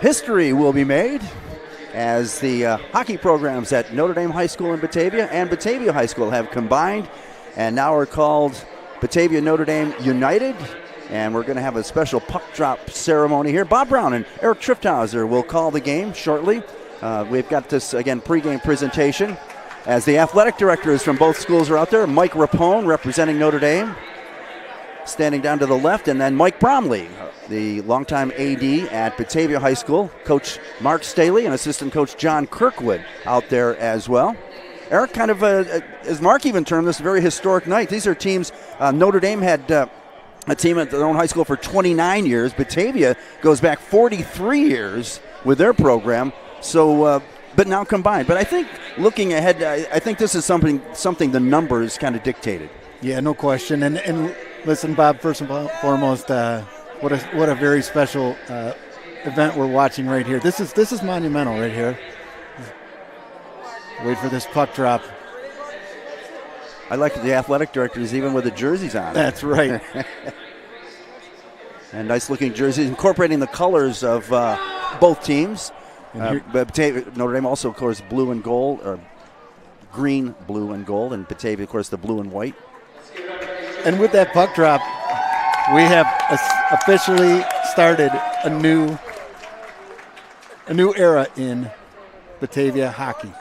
History will be made as the hockey programs at Notre Dame High School in Batavia and Batavia High School have combined and now are called Batavia Notre Dame United. And we're going to have a special puck drop ceremony here. Bob Brown and Eric Trifthauser will call the game shortly. We've got this, again, pregame presentation as the athletic directors from both schools are out there. Mike Rapone representing Notre Dame, standing down to the left, and then Mike Bromley, the longtime AD at Batavia High School. Coach Mark Staley and assistant coach John Kirkwood out there as well. Eric, kind of, as Mark even termed this, a very historic night. These are teams, Notre Dame had a team at their own high school for 29 years. Batavia goes back 43 years with their program. So, but now combined. But I think looking ahead, I think this is something the numbers kind of dictated. Yeah, no question. And listen, Bob, first and foremost, what a very special event we're watching right here. This is monumental right here. Wait for this puck drop. I like the athletic directors even with the jerseys on. That's right. And nice-looking jerseys, incorporating the colors of both teams. Notre Dame also, of course, blue and gold, or green, blue, and gold, and Batavia, of course, the blue and white. And with that puck drop, we have officially started a new era in Batavia hockey.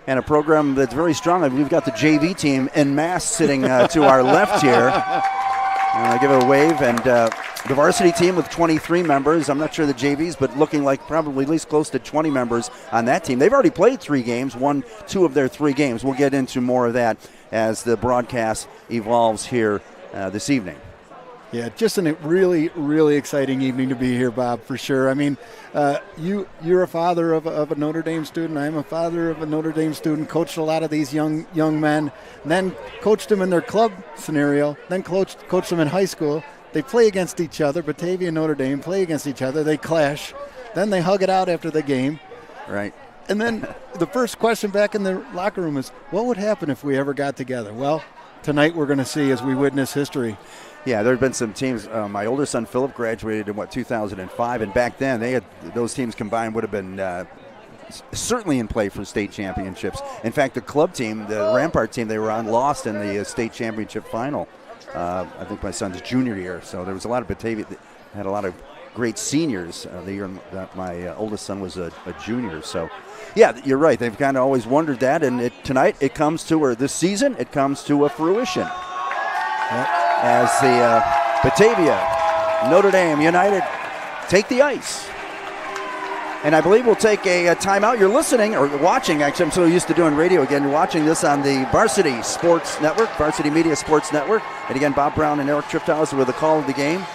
And a program that's very strong. We've got the JV team en masse sitting to our left here. Give it a wave. And the varsity team with 23 members. I'm not sure the JVs, but looking like probably at least close to 20 members on that team. They've already played 3 games, won 2 of their 3 games. We'll get into more of that as the broadcast evolves here this evening. Yeah, just a really, really exciting evening to be here, Bob, for sure. I mean, you're a father of a Notre Dame student. I'm a father of a Notre Dame student, coached a lot of these young men, and then coached them in their club scenario, then coached them in high school. They play against each other. Batavia and Notre Dame play against each other. They clash. Then they hug it out after the game. Right. And then the first question back in the locker room is, what would happen if we ever got together? Well, tonight we're going to see as we witness history. Yeah, there have been some teams. My older son Philip graduated in 2005, and back then they had those teams combined would have been certainly in play for state championships. In fact, the club team, the Rampart team they were on, lost in the state championship final. I think my son's junior year. So there was a lot of Batavia that had a lot of great seniors the year that my oldest son was a junior. So, yeah, you're right. They've kind of always wondered that, and tonight it comes to, or this season it comes to a fruition. Yep. As the Batavia Notre Dame United take the ice. And I believe we'll take a timeout. You're listening, or watching, actually, I'm so used to doing radio again. You're watching this on the Varsity Sports Network, Varsity Media Sports Network. And again, Bob Brown and Eric Trifthauser with the call of the game.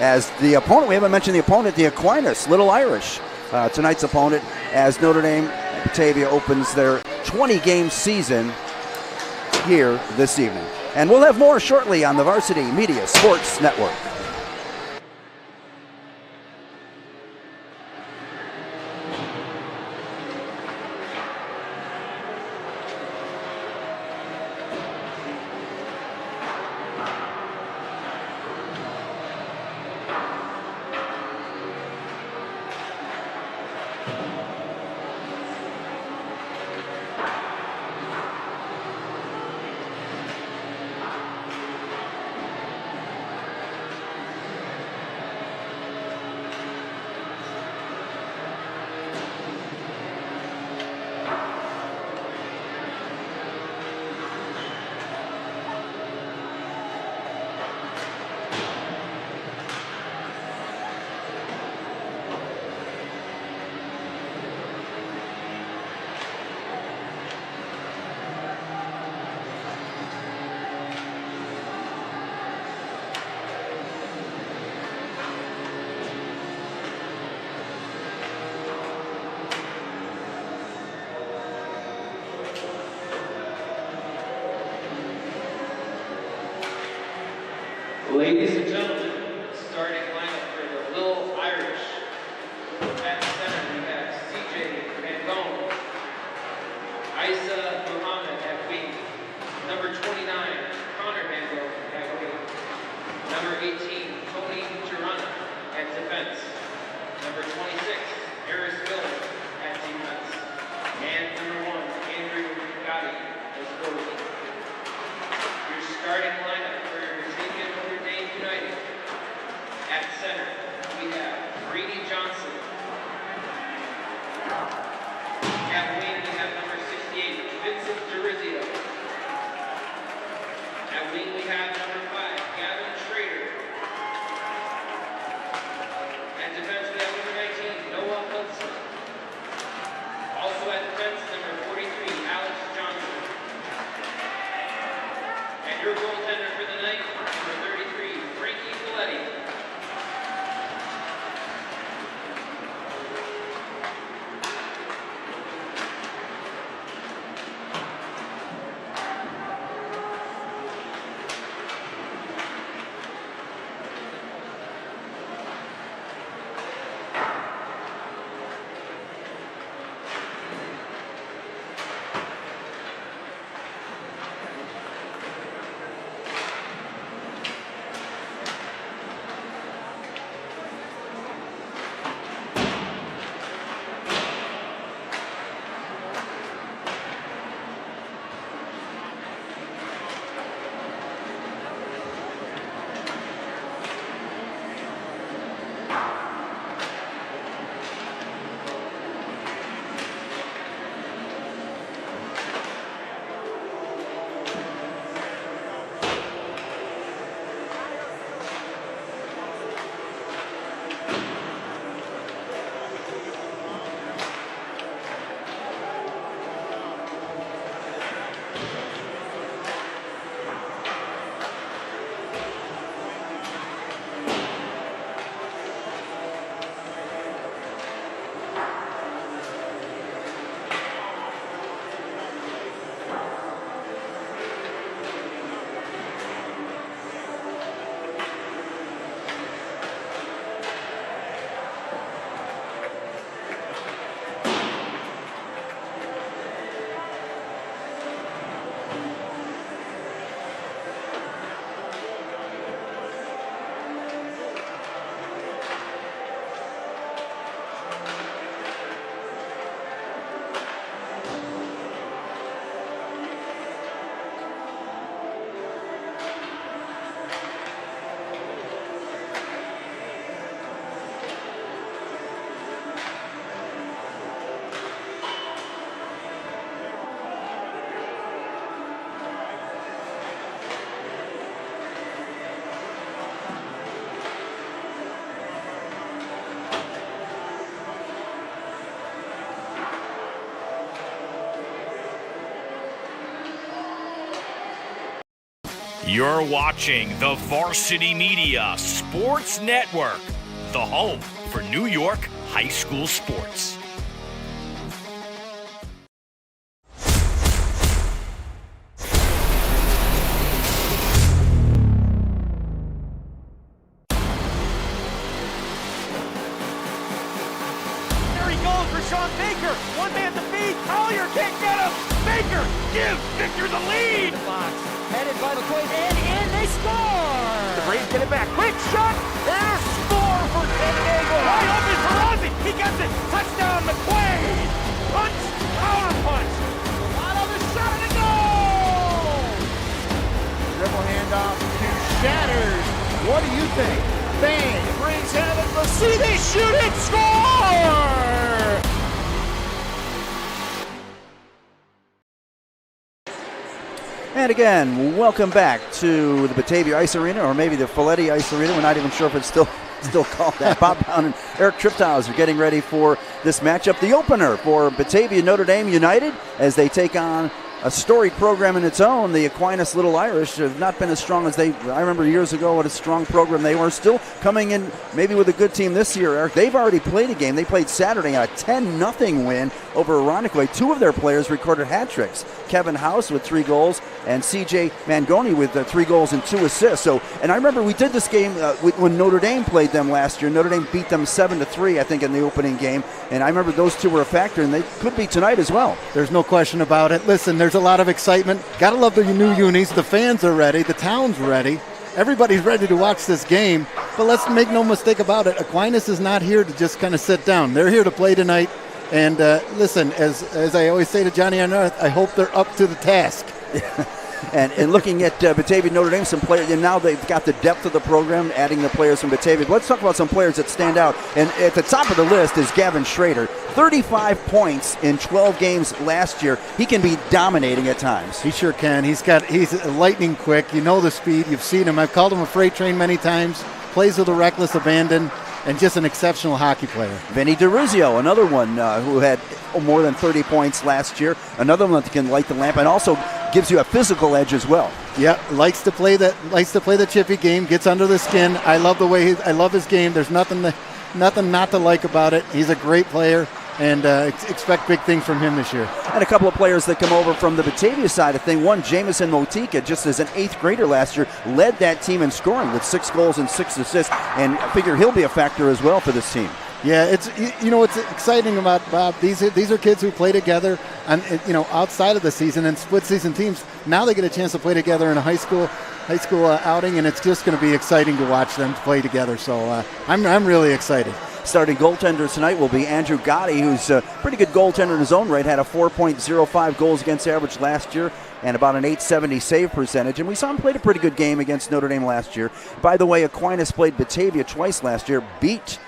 As the opponent, we haven't mentioned the opponent, the Aquinas, Little Irish, tonight's opponent, as Notre Dame Batavia opens their 20-game season here this evening. And we'll have more shortly on the Varsity Media Sports Network. Ladies and gentlemen, starting lineup for the Little Irish. At center, we have CJ Mangone, Isa Muhammad at wing, number 29, Connor Mangone at wing, number 18, Tony Girona You're watching the Varsity Media Sports Network, the home for New York high school sports. There he goes for Sean Baker. One man to beat. Collier can't get him. Baker gives Victor the lead. The box. Headed by McQuaid, and in they score! The Braves get it back. Quick shot, and a score for San Diego. Wide open for Ozzie. He gets it. Touchdown, McQuaid. Punch, counter punch. Out of the shot, and a goal! Dribble handoff to Shatters. What do you think? Bang, Braves have it. Let's see, they shoot it, score! And again, welcome back to the Batavia Ice Arena, or maybe the Folletti Ice Arena. We're not even sure if it's still called that. Bob Pound and Eric Triptowers are getting ready for this matchup, the opener for Batavia Notre Dame United, as they take on a storied program in its own. The Aquinas Little Irish have not been as strong as I remember years ago, what a strong program they were. Still coming in maybe with a good team this year, Eric. They've already played a game. They played Saturday on a 10-0 win over Irondequoit. Two of their players recorded hat tricks. Kevin House with 3 goals and C.J. Mangoni with 3 goals and 2 assists. And I remember we did this game when Notre Dame played them last year. Notre Dame beat them 7-3, I think, in the opening game. And I remember those two were a factor, and they could be tonight as well. There's no question about it. Listen, there's a lot of excitement. Gotta love the new unis. The fans are ready. The town's ready. Everybody's ready to watch this game. But let's make no mistake about it. Aquinas is not here to just kind of sit down. They're here to play tonight. And listen, as I always say to Johnny on Earth, I hope they're up to the task. And looking at Batavia Notre Dame, some players, and now they've got the depth of the program, adding the players from Batavia. Let's talk about some players that stand out. And at the top of the list is Gavin Schrader. 35 points in 12 games last year. He can be dominating at times. He sure can. He's lightning quick. You know the speed. You've seen him. I've called him a freight train many times. Plays with a reckless abandon. And just an exceptional hockey player. Vinny DiRuzio, another one who had more than 30 points last year. Another one that can light the lamp and also gives you a physical edge as well. Yeah, likes to play the chippy game. Gets under the skin. I love the way I love his game. There's nothing not to like about it. He's a great player. And expect big things from him this year. And a couple of players that come over from the Batavia side of thing. One, Jamison Motika, just as an 8th grader last year, led that team in scoring with 6 goals and 6 assists. And I figure he'll be a factor as well for this team. Yeah, it's what's exciting about Bob. These are kids who play together, and outside of the season and split season teams. Now they get a chance to play together in a high school outing, and it's just going to be exciting to watch them play together. So I'm really excited. Starting goaltender tonight will be Andrew Gotti, who's a pretty good goaltender in his own right. Had a 4.05 goals against average last year and about an .870 save percentage. And we saw him play a pretty good game against Notre Dame last year. By the way, Aquinas played Batavia twice last year, beat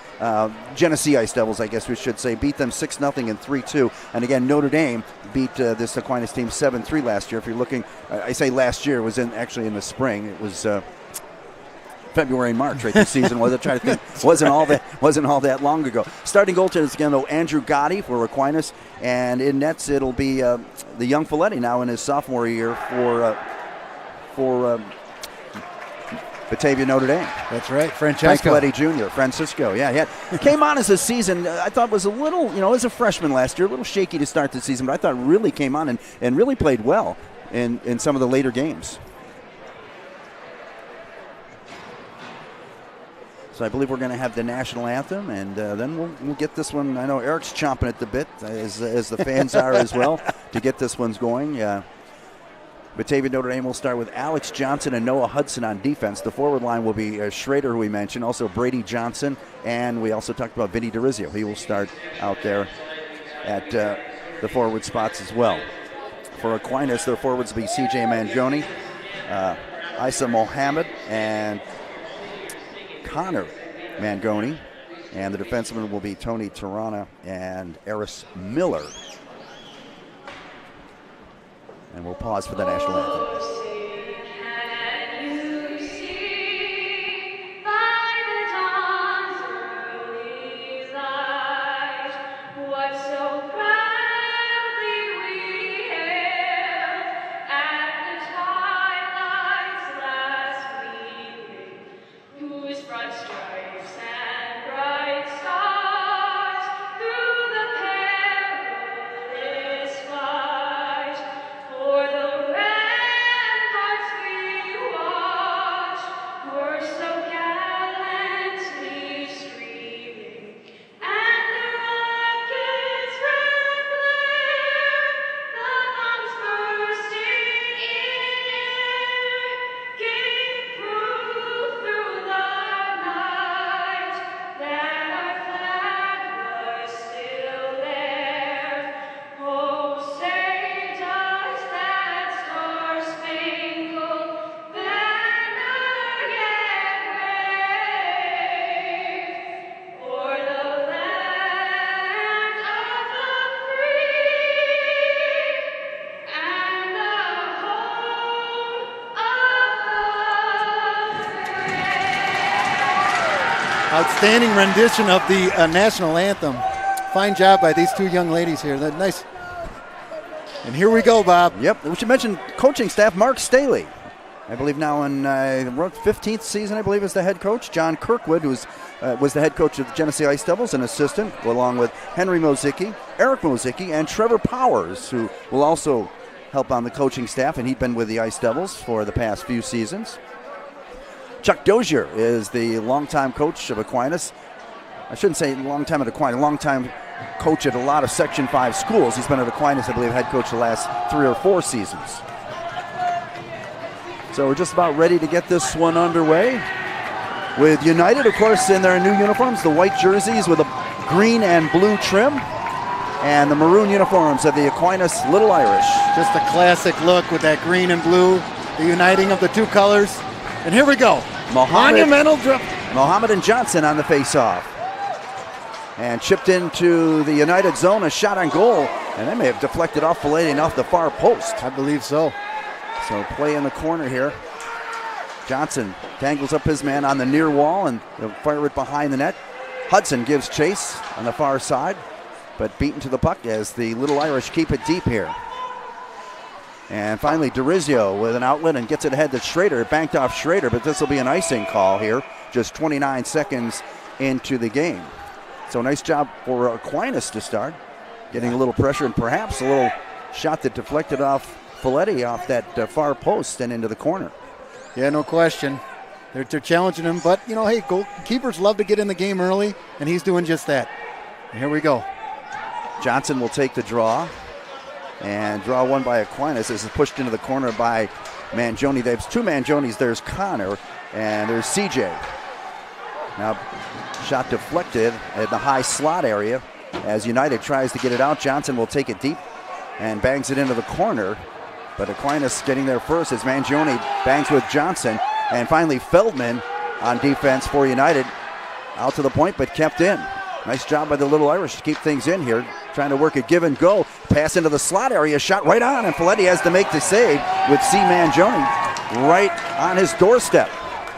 Genesee Ice Devils, I guess we should say, beat them 6-0 and 3-2. And again, Notre Dame beat this Aquinas team 7-3 last year. If you're looking, I say last year, it was actually in the spring. It was February and March, right? This season was. I try to think, wasn't all that long ago. Starting goaltenders again, though, Andrew Gotti for Aquinas, and in nets it'll be the young Folletti now in his sophomore year for Batavia Notre Dame. That's right, Francisco Folletti Jr. Francisco, yeah, came on as a season. I thought was a little, as a freshman last year, a little shaky to start the season, but I thought really came on and really played well in some of the later games. So I believe we're going to have the national anthem, and then we'll get this one. I know Eric's chomping at the bit, as the fans are as well, to get this one's going. Batavia Notre Dame will start with Alex Johnson and Noah Hudson on defense. The forward line will be Schrader, who we mentioned, also Brady Johnson, and we also talked about Vinny DiRuzio. He will start out there at the forward spots as well. For Aquinas, their forwards will be C.J. Mangoni, Isa Mohammed, and Connor Mangoni, and the defensemen will be Tony Tirana and Eris Miller. And we'll pause for the national anthem. Outstanding rendition of the national anthem. Fine job by these two young ladies here. That nice. And here we go, Bob. Yep, we should mention coaching staff, Mark Staley. I believe now in 15th season, I believe, is the head coach. John Kirkwood, who was the head coach of the Genesee Ice Devils, an assistant, along with Henry Mozicki, Eric Mozicki, and Trevor Powers, who will also help on the coaching staff, and he'd been with the Ice Devils for the past few seasons. Chuck Dozier is the longtime coach of Aquinas. I shouldn't say longtime at Aquinas, longtime coach at a lot of Section 5 schools. He's been at Aquinas, I believe, head coach the last 3 or 4 seasons. So we're just about ready to get this one underway. With United, of course, in their new uniforms, the white jerseys with a green and blue trim, and the maroon uniforms of the Aquinas Little Irish. Just a classic look with that green and blue, the uniting of the two colors. And here we go. Monumental drop. Mohammed and Johnson on the face-off. And chipped into the United zone, a shot on goal. And they may have deflected off Fileti off the far post. I believe so. So play in the corner here. Johnson tangles up his man on the near wall and they'll fire it behind the net. Hudson gives chase on the far side, but beaten to the puck as the Little Irish keep it deep here. And finally, DeRizio with an outlet and gets it ahead to Schrader. It banked off Schrader, but this will be an icing call here, just 29 seconds into the game. So nice job for Aquinas to start, getting a little pressure and perhaps a little shot that deflected off Fileti off that far post and into the corner. Yeah, no question. They're challenging him, but, you know, hey, goalkeepers love to get in the game early, and he's doing just that. And here we go. Johnson will take the draw. And draw one by Aquinas. This is pushed into the corner by Mangione. There's two Mangiones. There's Connor and there's CJ. Now shot deflected at the high slot area as United tries to get it out. Johnson will take it deep and bangs it into the corner. But Aquinas getting there first as Mangione bangs with Johnson. And finally Feldman on defense for United. Out to the point but kept in. Nice job by the Little Irish to keep things in here. Trying to work a give and go. Pass into the slot area, shot right on, and Fileti has to make the save with C. Mangione right on his doorstep.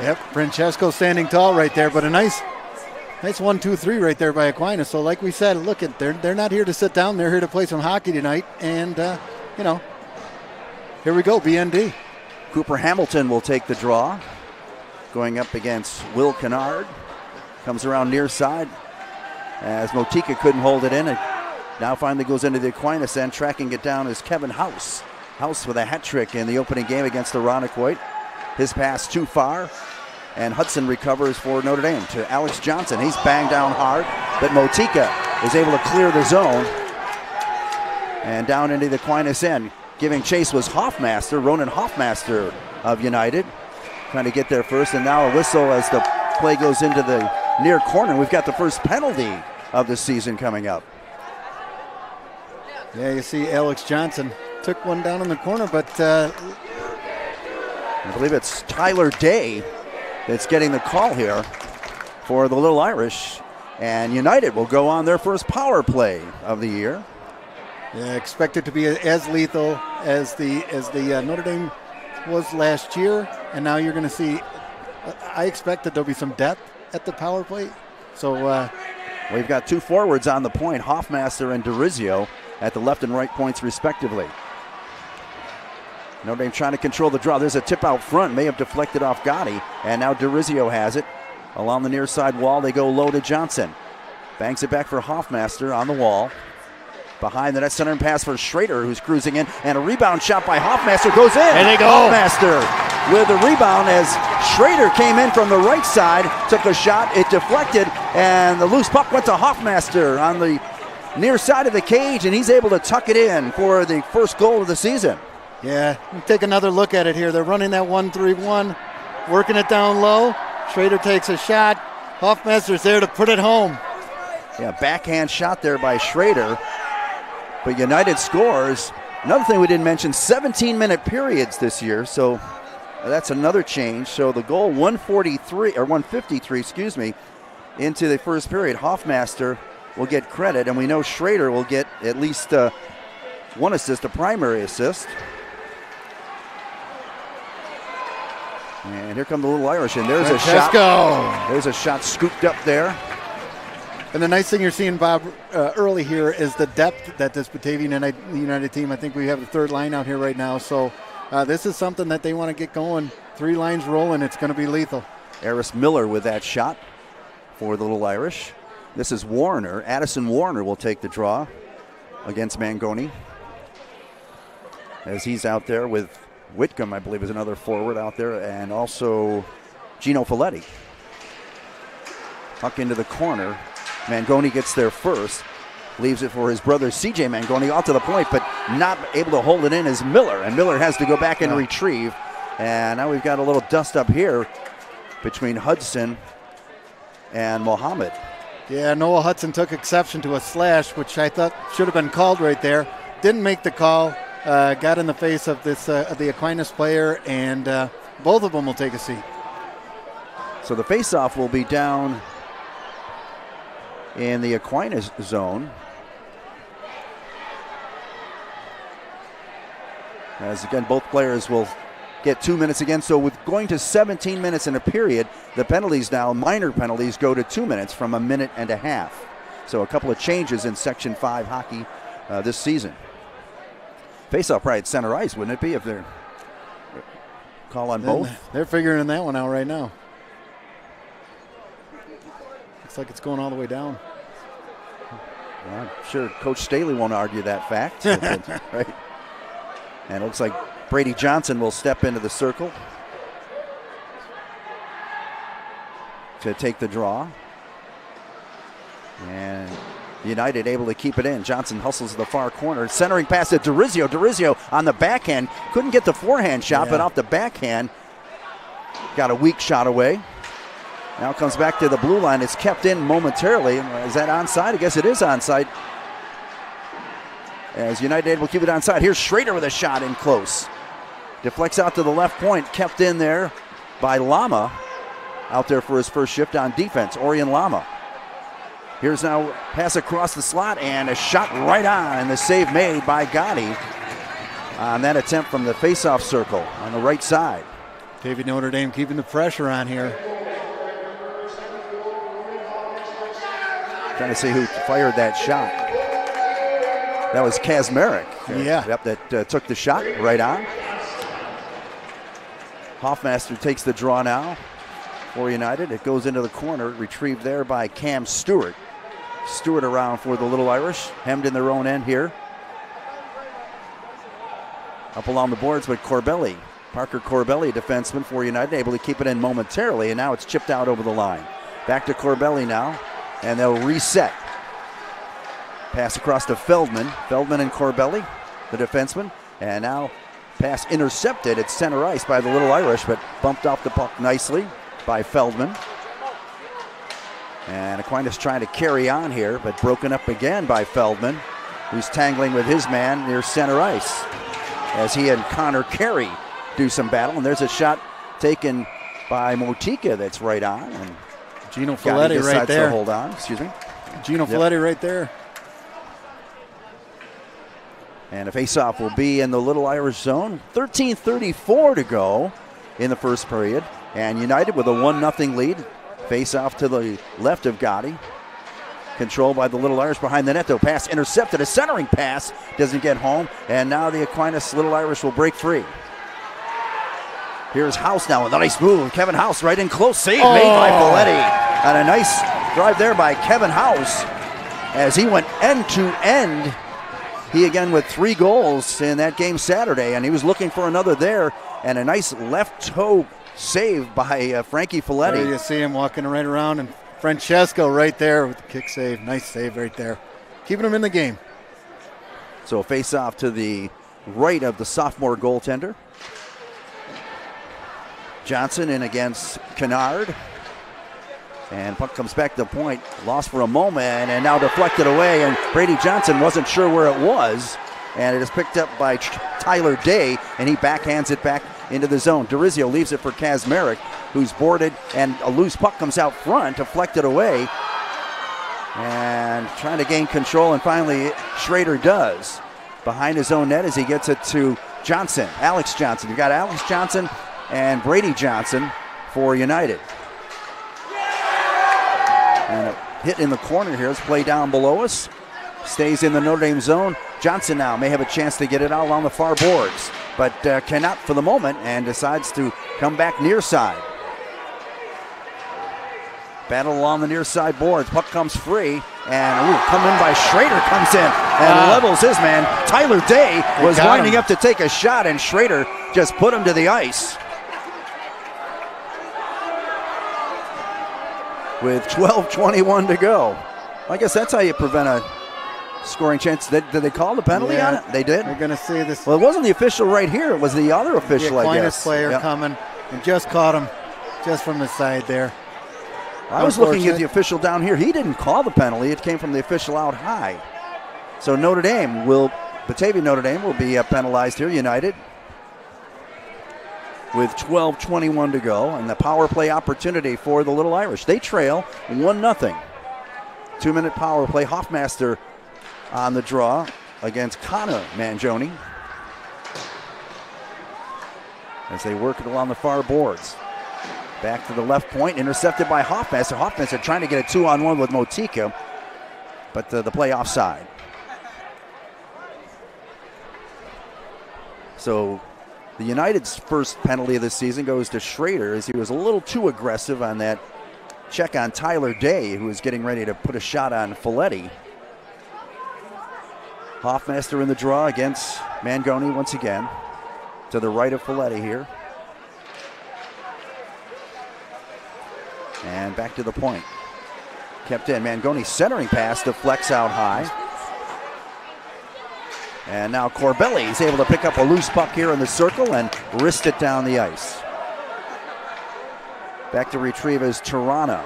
Yep, Francesco standing tall right there, but a nice 1-2-3 right there by Aquinas. So like we said, look, they're not here to sit down. They're here to play some hockey tonight. And, you know, here we go, BND. Cooper Hamilton will take the draw. Going up against Will Kennard. Comes around near side as Motika couldn't hold it in. It now finally goes into the Aquinas end. Tracking it down is Kevin House. House with a hat trick in the opening game against the Irondequoit. His pass too far. And Hudson recovers for Notre Dame to Alex Johnson. He's banged down hard, but Motika is able to clear the zone. And down into the Aquinas end. Giving chase was Hoffmaster, Ronan Hoffmaster of United. Trying to get there first, and now a whistle as the play goes into the near corner. We've got the first penalty of the season coming up. Yeah, you see Alex Johnson took one down in the corner, but I believe it's Tyler Day that's getting the call here for the Little Irish. And United will go on their first power play of the year. Yeah, expected to be as lethal as the Notre Dame was last year, and now you're going to see. I expect that there'll be some depth at the power play. So we've got two forwards on the point, Hoffmaster and DeRizio at the left and right points respectively. Notre Dame trying to control the draw. There's a tip out front, may have deflected off Gotti, and now DeRizio has it. Along the near side wall, they go low to Johnson. Banks it back for Hoffmaster on the wall. Behind the net, center and pass for Schrader, who's cruising in, and a rebound shot by Hoffmaster goes in. There they go. Hoffmaster with the rebound as Schrader came in from the right side, took a shot, it deflected, and the loose puck went to Hoffmaster on the near side of the cage, and he's able to tuck it in for the first goal of the season. Yeah, take another look at it here. They're running that 1-3-1, working it down low. Schrader takes a shot. Hoffmaster's there to put it home. Yeah, backhand shot there by Schrader. But United scores. Another thing we didn't mention, 17-minute periods this year, so that's another change. So the goal 153, excuse me, into the first period. Hoffmaster will get credit, and we know Schrader will get at least one assist, a primary assist. And here come the Little Irish, and there's a Francesco. shot. There's a shot scooped up there. And the nice thing you're seeing, Bob, early here is the depth that this Batavia United team, I think we have the third line out here right now. So this is something that they want to get going. 3 lines rolling, it's going to be lethal. Eris Miller with that shot for the Little Irish. This is Warner. Addison Warner will take the draw against Mangoni, as he's out there with Whitcomb, I believe, is another forward out there, and also Gino Folletti. Puck into the corner. Mangoni gets there first, leaves it for his brother CJ Mangoni out to the point, but not able to hold it in is Miller, and Miller has to go back and retrieve. And now we've got a little dust up here between Hudson and Mohammed. Yeah, Noah Hudson took exception to a slash, which I thought should have been called right there. Didn't make the call. Got in the face of this the Aquinas player, and both of them will take a seat. So the faceoff will be down in the Aquinas zone. As again, both players will get 2 minutes again. So with going to 17 minutes in a period, the penalties now, minor penalties, go to 2 minutes from a minute and a half. So a couple of changes in Section 5 hockey this season. Face-off right at center ice, wouldn't it be, if they're call on both? They're figuring that one out right now. Looks like it's going all the way down. Well, I'm sure Coach Staley won't argue that fact. Right. And it looks like Brady Johnson will step into the circle to take the draw. And United able to keep it in. Johnson hustles to the far corner. Centering pass to Dorizio. Dorizio on the backhand. Couldn't get the forehand shot, but off the backhand. Got a weak shot away. Now comes back to the blue line. It's kept in momentarily. Is that onside? I guess it is onside. As United will keep it onside. Here's Schrader with a shot in close. Deflects out to the left point. Kept in there by Lama. Out there for his first shift on defense. Orion Lama. Here's now pass across the slot and a shot right on. And the save made by Gotti on that attempt from the faceoff circle on the right side. Batavia Notre Dame keeping the pressure on here. Trying to see who fired that shot. That was Kazmarek. Yeah. Yep, that took the shot right on. Hoffmaster takes the draw now for United. It goes into the corner, retrieved there by Cam Stewart. Stewart around for the Little Irish, hemmed in their own end here. Up along the boards, but Corbelli. Parker Corbelli, defenseman for United, able to keep it in momentarily, and now it's chipped out over the line. Back to Corbelli now, and they'll reset. Pass across to Feldman. Feldman and Corbelli, the defenseman, and now pass intercepted at center ice by the Little Irish, but bumped off the puck nicely by Feldman. And Aquinas trying to carry on here, but broken up again by Feldman, who's tangling with his man near center ice as he and Connor Carey do some battle. And there's a shot taken by Motika that's right on. And Gino Folletti right there. To hold on. Excuse me. Gino Folletti right there. And a faceoff will be in the Little Irish zone. 13:34 to go in the first period. And United with a 1-0 lead. Faceoff to the left of Gotti. Controlled by the Little Irish behind the net, though. Pass intercepted. A centering pass doesn't get home. And now the Aquinas Little Irish will break free. Here's House now with a nice move. Kevin House right in close. Save made by Folletti. And a nice drive there by Kevin House as he went end to end. He again with 3 goals in that game Saturday, and he was looking for another there. And a nice left toe save by Frankie Folletti. There you see him walking right around, and Francesco right there with the kick save. Nice save right there. Keeping him in the game. So a face-off to the right of the sophomore goaltender. Johnson in against Kennard. And puck comes back to the point. Lost for a moment and now deflected away. And Brady Johnson wasn't sure where it was. And it is picked up by Tyler Day, and he backhands it back into the zone. Dorizio leaves it for Kazmarek, who's boarded, and a loose puck comes out front, deflected away. And trying to gain control, and finally Schrader does. Behind his own net as he gets it to Johnson, Alex Johnson. You've got Alex Johnson and Brady Johnson for United. And a hit in the corner here. Let's play down below us. Stays in the Notre Dame zone. Johnson now may have a chance to get it out along the far boards, but cannot for the moment and decides to come back near side. Battle along the near side boards. Puck comes free, and come in by Schrader, comes in and levels his man. Tyler Day was winding up to take a shot, and Schrader just put him to the ice. With 12:21 to go. I guess that's how you prevent a scoring chance. Did they call the penalty on it? They did? They're going to see this. Well, it wasn't the official right here. It was the other official, I guess. Player coming and just caught him just from the side there. I was looking at the official down here. He didn't call the penalty. It came from the official out high. So Batavia Notre Dame will be penalized here, United, with 12:21 to go, and the power play opportunity for the Little Irish. They trail 1-0. 2-minute power play. Hoffmaster on the draw against Connor Mangione as they work it along the far boards. Back to the left point, intercepted by Hoffmaster. Hoffmaster trying to get a 2-on-1 with Motika, but the play offside. So the United's first penalty of the season goes to Schrader as he was a little too aggressive on that check on Tyler Day, who was getting ready to put a shot on Folletti. Hoffmaster in the draw against Mangione once again. To the right of Folletti here. And back to the point. Kept in. Mangione centering pass deflects out high. And now Corbelli is able to pick up a loose puck here in the circle and wrist it down the ice. Back to retrieve is Tirana.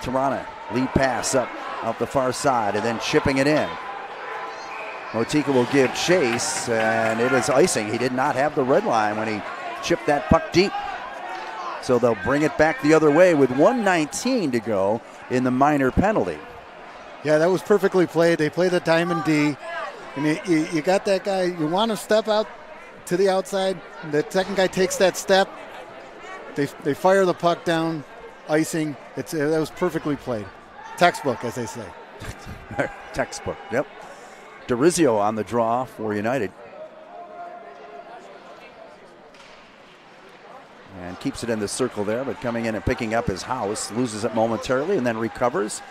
Tirana, lead pass up out the far side and then chipping it in. Motika will give chase, and it is icing. He did not have the red line when he chipped that puck deep. So they'll bring it back the other way with 1:19 to go in the minor penalty. Yeah, that was perfectly played. They play the diamond D. And you got that guy, you want to step out to the outside. The second guy takes that step. They fire the puck down, icing. That was perfectly played. Textbook, as they say. Textbook, yep. DeRizio on the draw for United. And keeps it in the circle there, but coming in and picking up his house, loses it momentarily and then recovers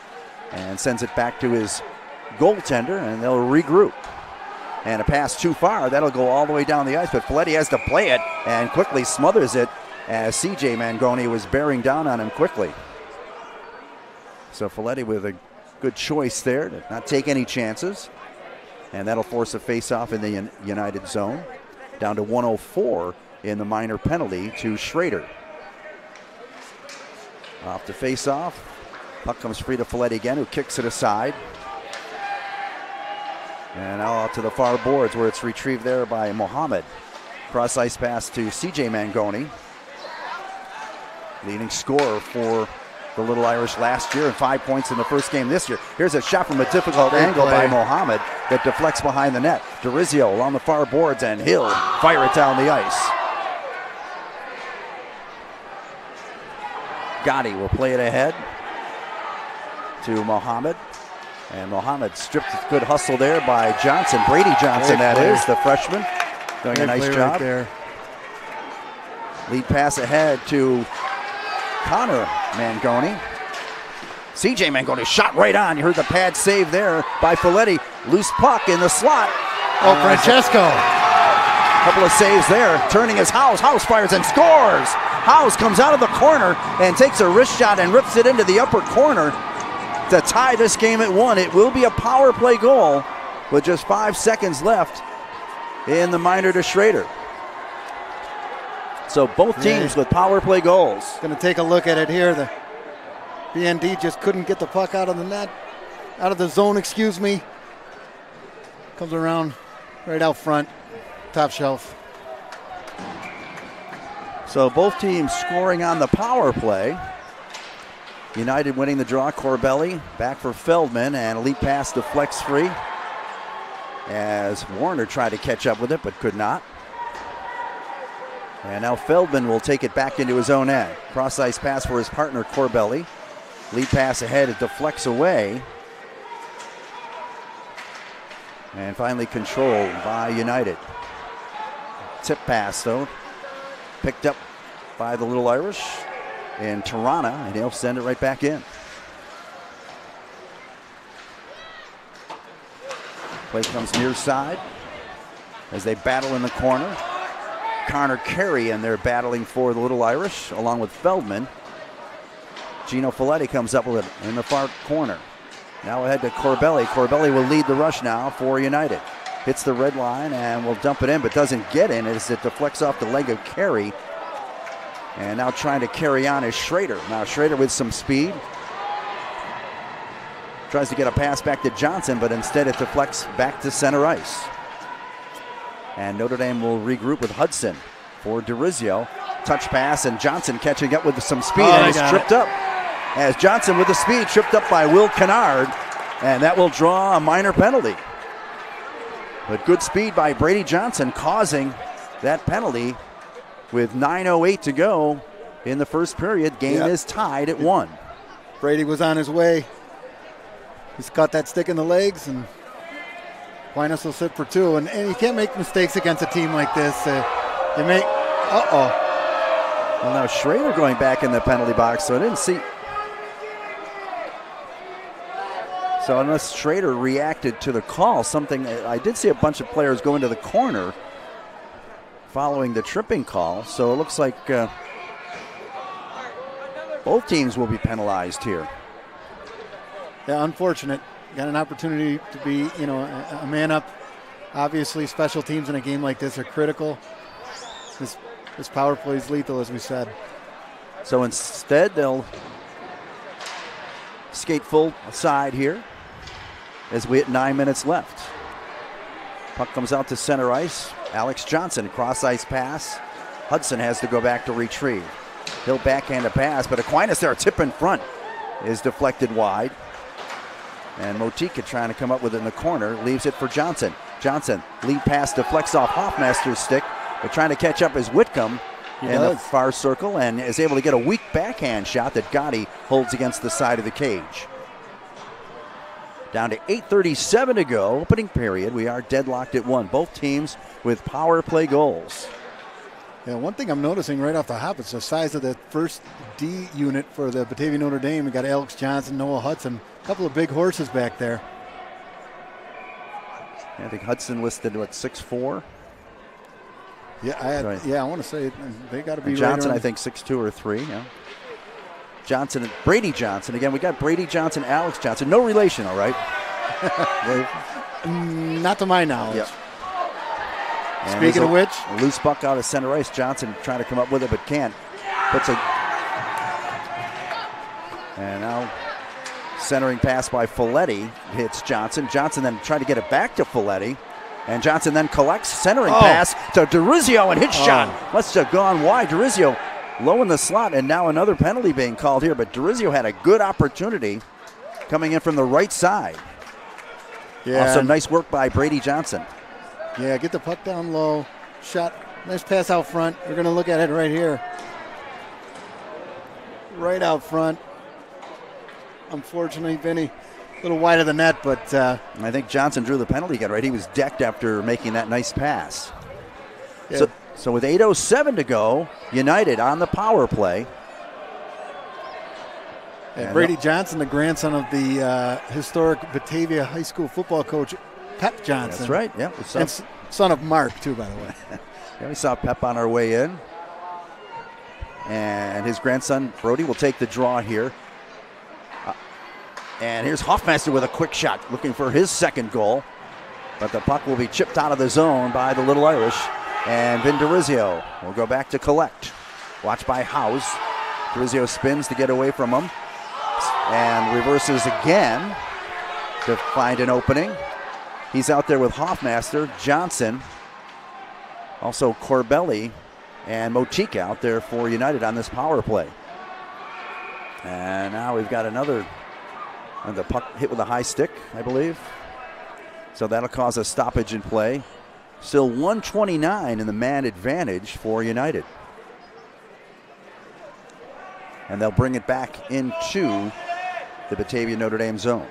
and sends it back to his goaltender, and they'll regroup. And a pass too far, that'll go all the way down the ice, but Folletti has to play it and quickly smothers it as C.J. Mangione was bearing down on him quickly. So Folletti with a good choice there to not take any chances. And that'll force a face-off in the United zone. Down to 1:04 in the minor penalty to Schrader. Off to face-off. Puck comes free to Folletti again, who kicks it aside. And now out to the far boards where it's retrieved there by Mohammed. Cross-ice pass to C.J. Mangione. Leading scorer for the Little Irish last year and 5 points in the first game this year. Here's a shot from a difficult angle by Mohammed that deflects behind the net. DeRizio along the far boards, and he'll fire it down the ice. Gotti will play it ahead to Mohammed. And Mohammed stripped a good hustle there by Johnson. Brady Johnson, that is, the freshman. Doing a nice job. Right there. Lead pass ahead to Connor Mangione. C.J. Mangione shot right on. You heard the pad save there by Folletti. Loose puck in the slot. Oh, Francesco. Couple of saves there. Turning his House. House fires and scores. House comes out of the corner and takes a wrist shot and rips it into the upper corner to tie this game at 1. It will be a power play goal with just 5 seconds left in the minor to Schrader. So both teams with power play goals. Going to take a look at it here. The BND just couldn't get the puck out of the net, out of the zone, excuse me. Comes around right out front, top shelf. So both teams scoring on the power play. United winning the draw. Corbelli back for Feldman, and a lead pass deflects free as Warner tried to catch up with it but could not. And now Feldman will take it back into his own end. Cross-ice pass for his partner, Corbelli. Lead pass ahead, it deflects away. And finally controlled by United. Tip pass, though, picked up by the Little Irish and Tirana, and he'll send it right back in. Play comes near side as they battle in the corner. Connor Carey, and they're battling for the Little Irish along with Feldman. Gino Folletti comes up with it in the far corner. Now ahead to Corbelli. Corbelli will lead the rush now for United. Hits the red line and will dump it in, but doesn't get in as it deflects off the leg of Carey. And now trying to carry on is Schrader. Now Schrader with some speed. Tries to get a pass back to Johnson, but instead it deflects back to center ice. And Notre Dame will regroup with Hudson for DeRizio. Touch pass, and Johnson catching up with some speed, and he's tripped up. As Johnson with the speed, tripped up by Will Kennard, and that will draw a minor penalty. But good speed by Brady Johnson causing that penalty with 9:08 to go in the first period. Game is tied at 1. Brady was on his way. He's caught that stick in the legs, and Aquinas will sit for 2. And you can't make mistakes against a team like this. You make, Well, now Schrader going back in the penalty box, so I didn't see. So unless Schrader reacted to the call, something, I did see a bunch of players go into the corner following the tripping call. So it looks like both teams will be penalized here. Yeah, unfortunate. Got an opportunity to be, a man up. Obviously, special teams in a game like this are critical. This power play is lethal, as we said. So instead, they'll skate full side here as we hit 9 minutes left. Puck comes out to center ice. Alex Johnson, cross-ice pass. Hudson has to go back to retrieve. He'll backhand a pass, but Aquinas there, a tip in front, is deflected wide. And Motika trying to come up with it in the corner, leaves it for Johnson. Johnson, lead pass deflects off Hoffmaster's stick, but trying to catch up is Whitcomb in the far circle and is able to get a weak backhand shot that Gotti holds against the side of the cage. Down to 8:37 to go, opening period. We are deadlocked at 1. Both teams with power play goals. Yeah, one thing I'm noticing right off the hop is the size of the first D unit for the Batavia Notre Dame. We got Alex Johnson, Noah Hudson, a couple of big horses back there. I think Hudson listed at 6'4". Yeah, I want to say they got to be. And Johnson, I think 6'2" or 3. Yeah. Johnson, Brady Johnson again. We got Brady Johnson, Alex Johnson. No relation, all right. Not to my knowledge. Yep. Speaking of which, a loose puck out of center ice. Johnson trying to come up with it, but can't. And now centering pass by Folletti hits Johnson. Johnson then trying to get it back to Folletti. And Johnson then collects centering pass to DeRizio, and hit shot. Must have gone wide. DeRizio low in the slot, and now another penalty being called here. But DeRizio had a good opportunity coming in from the right side. Yeah. Also, nice work by Brady Johnson. Yeah, get the puck down low. Shot. Nice pass out front. We're going to look at it right here. Right out front. Unfortunately, Vinny, a little wide of the net, but I think Johnson drew the penalty again, right? He was decked after making that nice pass. Yeah. So with 8:07 to go, United on the power play. And Brady Johnson, the grandson of the historic Batavia high school football coach, Pep Johnson. That's right, yeah. And son of Mark, too, by the way. Yeah, we saw Pep on our way in. And his grandson, Brody, will take the draw here. And here's Hoffmaster with a quick shot, looking for his second goal. But the puck will be chipped out of the zone by the Little Irish. And Vin DeRizio will go back to collect. Watched by House. DeRizio spins to get away from him. And reverses again to find an opening. He's out there with Hoffmaster, Johnson, also Corbelli, and Motika out there for United on this power play. And now we've got another, and the puck hit with a high stick, I believe. So that'll cause a stoppage in play. Still 129 in the man advantage for United. And they'll bring it back into the Batavia Notre Dame zone.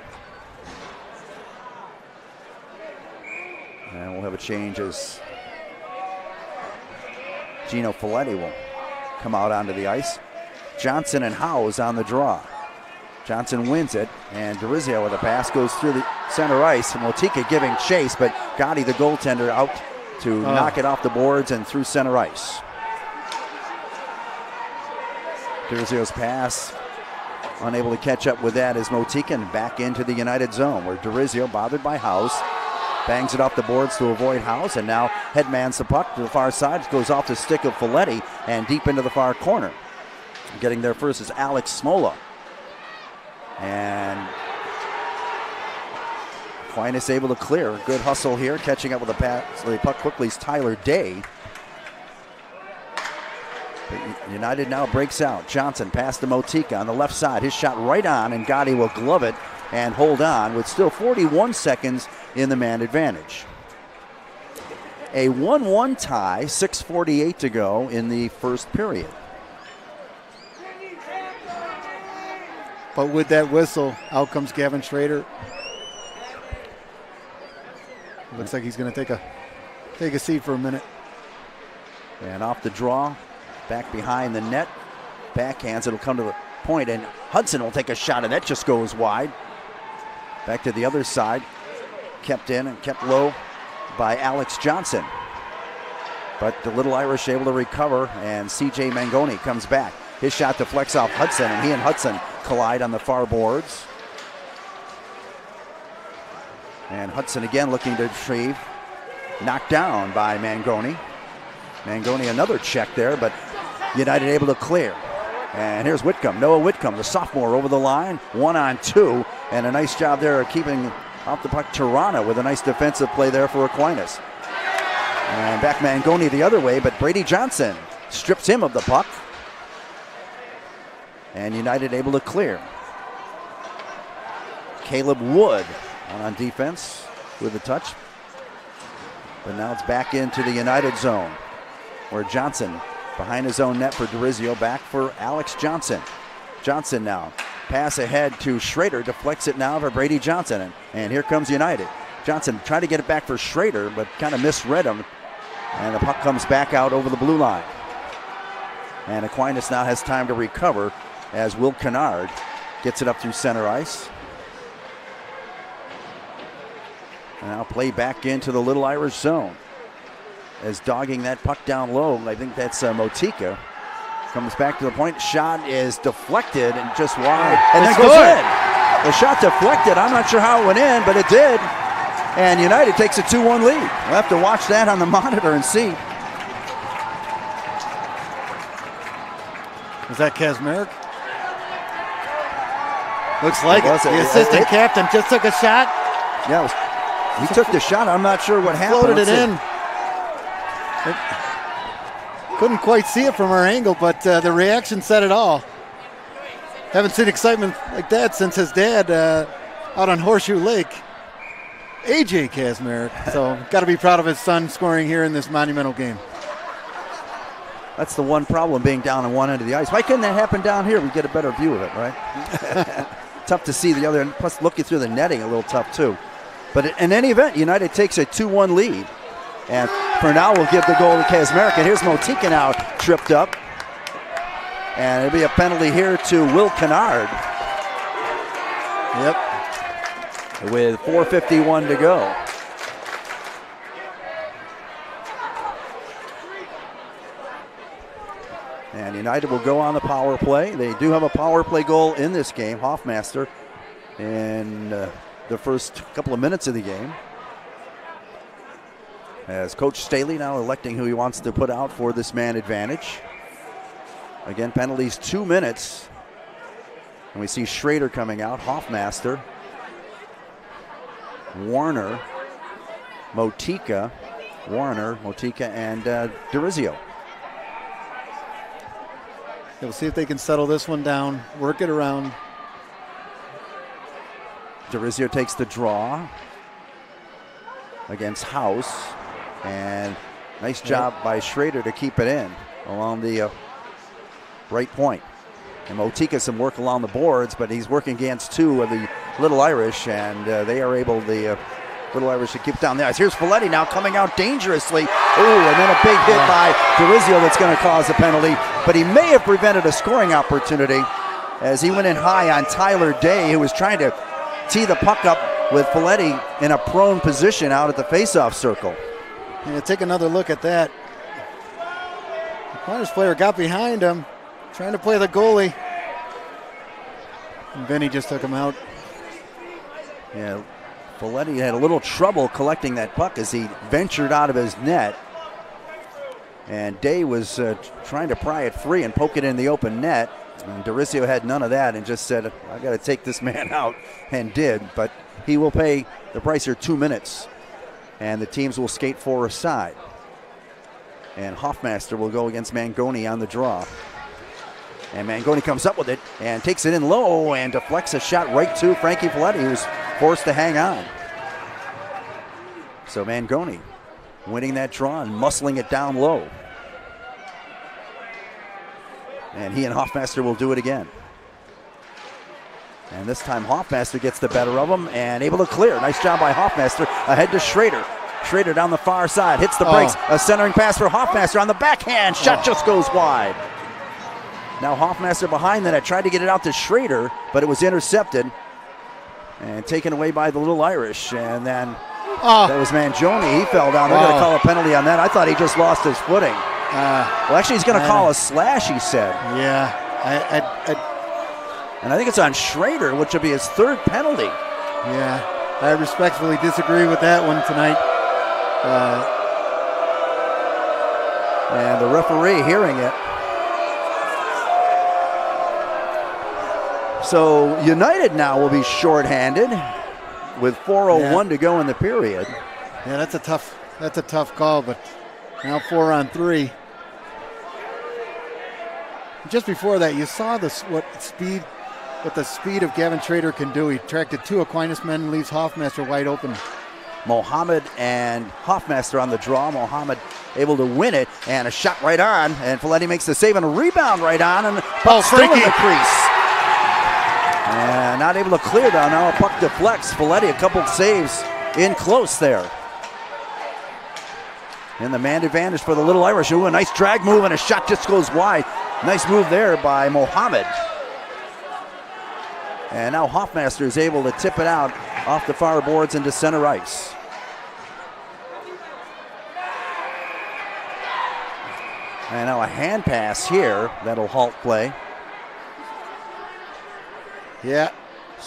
And we'll have a change as Gino Folletti will come out onto the ice. Johnson and Howes on the draw. Johnson wins it, and DeRizio with a pass goes through the center ice. Motika giving chase, but Gotti, the goaltender, out to knock it off the boards and through center ice. DeRizio's pass, unable to catch up with that as Motika, and back into the United zone where DeRizio, bothered by Howes, bangs it off the boards to avoid Howes, and now headmans the puck to the far side, goes off the stick of Folletti and deep into the far corner. Getting there first is Alex Smola. And Aquinas able to clear. Good hustle here. Catching up with the pass. The puck quickly is Tyler Day. But United now breaks out. Johnson pass to Motika on the left side. His shot right on, and Gotti will glove it and hold on with still 41 seconds in the man advantage. A 1-1 tie, 6:48 to go in the first period. But with that whistle, out comes Gavin Schrader. Looks like he's going to take a seat for a minute. And off the draw, back behind the net, backhands. It'll come to the point, and Hudson will take a shot, and that just goes wide. Back to the other side, kept in and kept low by Alex Johnson. But the Little Irish able to recover, and C.J. Mangoni comes back. His shot deflects off Hudson, and he and Hudson collide on the far boards. And Hudson again looking to retrieve. Knocked down by Mangoni. Mangoni another check there, but United able to clear. And here's Whitcomb, Noah Whitcomb, the sophomore, over the line. 1-on-2, and a nice job there of keeping off the puck Tirana with a nice defensive play there for Aquinas. And back Mangoni the other way, but Brady Johnson strips him of the puck. And United able to clear. Caleb Wood on defense with a touch. But now it's back into the United zone where Johnson behind his own net for DeRizio, back for Alex Johnson. Johnson now, pass ahead to Schrader, deflects it now for Brady Johnson. And here comes United. Johnson tried to get it back for Schrader, but kind of misread him. And the puck comes back out over the blue line. And Aquinas now has time to recover as Will Kennard gets it up through center ice. And now play back into the Little Irish zone. As dogging that puck down low, I think that's Motika. Comes back to the point, shot is deflected and just wide. And then goes in. The shot deflected, I'm not sure how it went in, but it did. And United takes a 2-1 lead. We'll have to watch that on the monitor and see. Was that Kazmarek? Looks like it. The assistant captain just took a shot. Yeah, he took the shot. I'm not sure what happened. Floated it in. Couldn't quite see it from our angle, but the reaction said it all. Haven't seen excitement like that since his dad out on Horseshoe Lake, AJ Kazmarek. So got to be proud of his son scoring here in this monumental game. That's the one problem, being down on one end of the ice. Why couldn't that happen down here? We get a better view of it, right? Tough to see the other end. Plus, looking through the netting, a little tough too. But in any event, United takes a 2-1 lead. And for now, we'll give the goal to Kazmarek. And here's Motika now tripped up. And it'll be a penalty here to Will Kennard. Yep. With 4:51 to go. And United will go on the power play. They do have a power play goal in this game, Hoffmaster, in the first couple of minutes of the game. As Coach Staley now electing who he wants to put out for this man advantage. Again, penalties 2 minutes. And we see Schrader coming out, Hoffmaster, Warner, Motika, and DeRizio. We'll see if they can settle this one down, work it around. DeRizio takes the draw against House. And nice job by Schrader to keep it in along the right point. And Motika some work along the boards, but he's working against two of the Little Irish, and they are able, the Little Irish, to keep down the ice. Here's Folletti now coming out dangerously. Ooh, and then a big hit by Dorizio that's going to cause a penalty, but he may have prevented a scoring opportunity as he went in high on Tyler Day, who was trying to tee the puck up with Folletti in a prone position out at the faceoff circle. Yeah, take another look at that. The Aquinas player got behind him, trying to play the goalie. And Benny just took him out. Yeah, Folletti had a little trouble collecting that puck as he ventured out of his net. And Day was trying to pry it free and poke it in the open net. And Dorizio had none of that and just said, I got to take this man out, and did. But he will pay the price here, 2 minutes. And the teams will skate for a side. And Hoffmaster will go against Mangoni on the draw. And Mangoni comes up with it and takes it in low and deflects a shot right to Frankie Folletti, who's forced to hang on. So Mangoni winning that draw and muscling it down low. And he and Hoffmaster will do it again. And this time Hoffmaster gets the better of him and able to clear. Nice job by Hoffmaster. Ahead to Schrader. Schrader down the far side, hits the brakes. A centering pass for Hoffmaster on the backhand. Shot just goes wide. Now Hoffmaster behind that. I tried to get it out to Schrader, but it was intercepted and taken away by the Little Irish. And then that was Mangione. He fell down. They're going to call a penalty on that. I thought he just lost his footing. Well, actually, he's going to call a slash, he said. Yeah. And I think it's on Schrader, which will be his third penalty. Yeah, I respectfully disagree with that one tonight. And the referee hearing it. So United now will be shorthanded with 4:01 to go in the period. Yeah, that's a tough call, but now 4-on-3. Just before that, you saw what the speed of Gavin Schrader can do. He tracked two Aquinas men and leaves Hoffmaster wide open. Mohammed and Hoffmaster on the draw. Mohammed able to win it, and a shot right on, and Folletti makes the save and a rebound right on, and the puck still in the crease. And not able to clear down. Now a puck deflects. Folletti a couple saves in close there. And the man advantage for the Little Irish. Ooh, a nice drag move, and a shot just goes wide. Nice move there by Mohammed. And now Hoffmaster is able to tip it out off the far boards into center ice. And now a hand pass here that'll halt play. Yeah,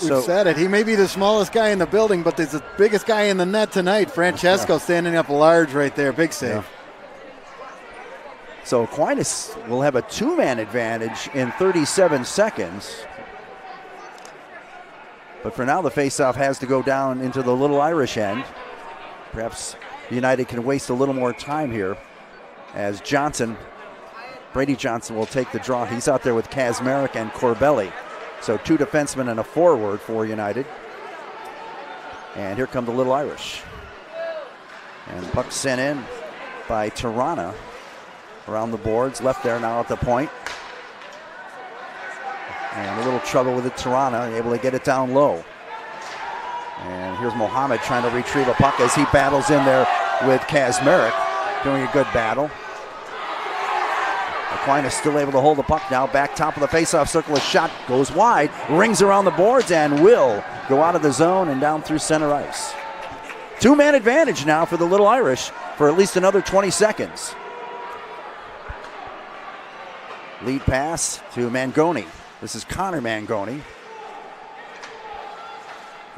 we've said it. He may be the smallest guy in the building, but there's the biggest guy in the net tonight. Francesco standing up large right there. Big save. Yeah. So Aquinas will have a two-man advantage in 37 seconds. But for now, the faceoff has to go down into the Little Irish end. Perhaps United can waste a little more time here as Brady Johnson will take the draw. He's out there with Kazmarek and Corbelli. So two defensemen and a forward for United. And here come the Little Irish. And the puck sent in by Tirana around the boards. Left there now at the point. And a little trouble with it, Tirana, able to get it down low. And here's Mohammed trying to retrieve a puck as he battles in there with Kazmarek, doing a good battle. Aquinas still able to hold the puck now, back top of the faceoff circle. A shot goes wide, rings around the boards, and will go out of the zone and down through center ice. Two-man advantage now for the Little Irish for at least another 20 seconds. Lead pass to Mangoni. This is Connor Mangoni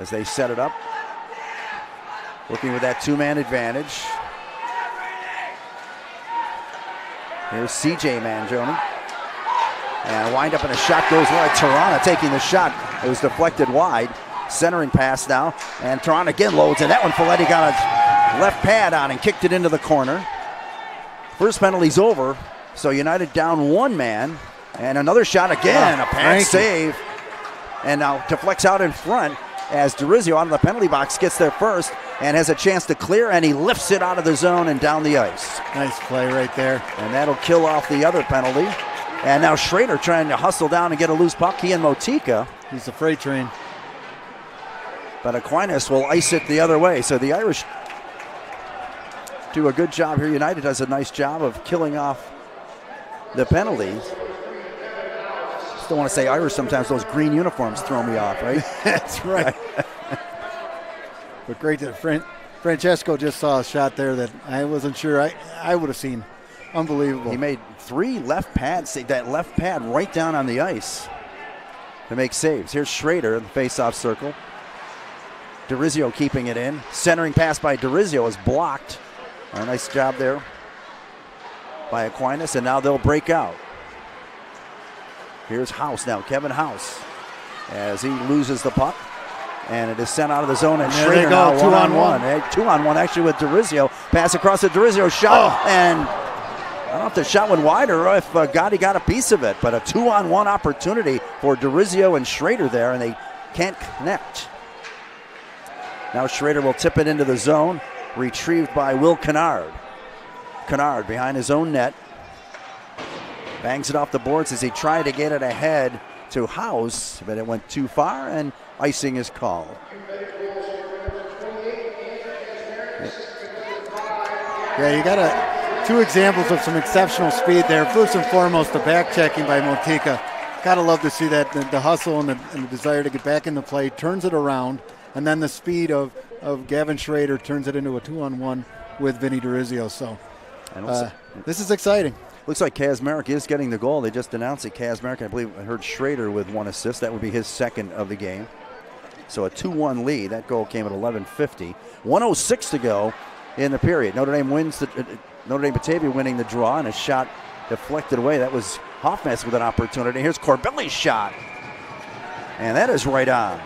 as they set it up. Looking with that two-man advantage. Here's CJ Mangoni. And wind up and a shot goes wide. Tirana taking the shot. It was deflected wide. Centering pass now. And Tirana again loads. And that one Folletti got a left pad on and kicked it into the corner. First penalty's over. So United down one man. And another shot again, a pad save. And now deflects out in front as Dorizio out of the penalty box gets there first. and has a chance to clear, and he lifts it out of the zone and down the ice. Nice play right there. And that'll kill off the other penalty. And now Schrader trying to hustle down and get a loose puck. He and Motika. He's a freight train. But Aquinas will ice it the other way. So the Irish do a good job here. United does a nice job of killing off the penalties. Still want to say Irish sometimes. Those green uniforms throw me off, right? That's right. But great that Francesco just saw a shot there that I wasn't sure I would have seen. Unbelievable. He made 3 left pads, that left pad right down on the ice to make saves. Here's Schrader in the face-off circle. DeRizio keeping it in. Centering pass by DeRizio is blocked. A nice job there by Aquinas, and now they'll break out. Here's House now, Kevin House, as he loses the puck. And it is sent out of the zone, and Schrader now 1-on-1. 2-on-1 actually with DeRizio. Pass across the DeRizio shot, and I don't know if the shot went wide or if Gotti got a piece of it, but a 2-on-1 opportunity for DeRizio and Schrader there, and they can't connect. Now Schrader will tip it into the zone, retrieved by Will Kennard. Kennard behind his own net. Bangs it off the boards as he tried to get it ahead to House, but it went too far, and icing is called. Yeah, you got 2 examples of some exceptional speed there. First and foremost, the back checking by Motika. Gotta love to see that, the hustle and the desire to get back in the play, turns it around, and then the speed of Gavin Schrader turns it into a 2-on-1 with Vinny DeRizio. So this is exciting. Looks like Kazmarek is getting the goal. They just announced it. Kazmarek, I believe, I heard Schrader with 1 assist. That would be his second of the game. So a 2-1 lead. That goal came at 11:50. 1:06 to go in the period. Notre Dame Batavia winning the draw, and a shot deflected away. That was Hoffmeister with an opportunity. Here's Corbelli's shot, and that is right on.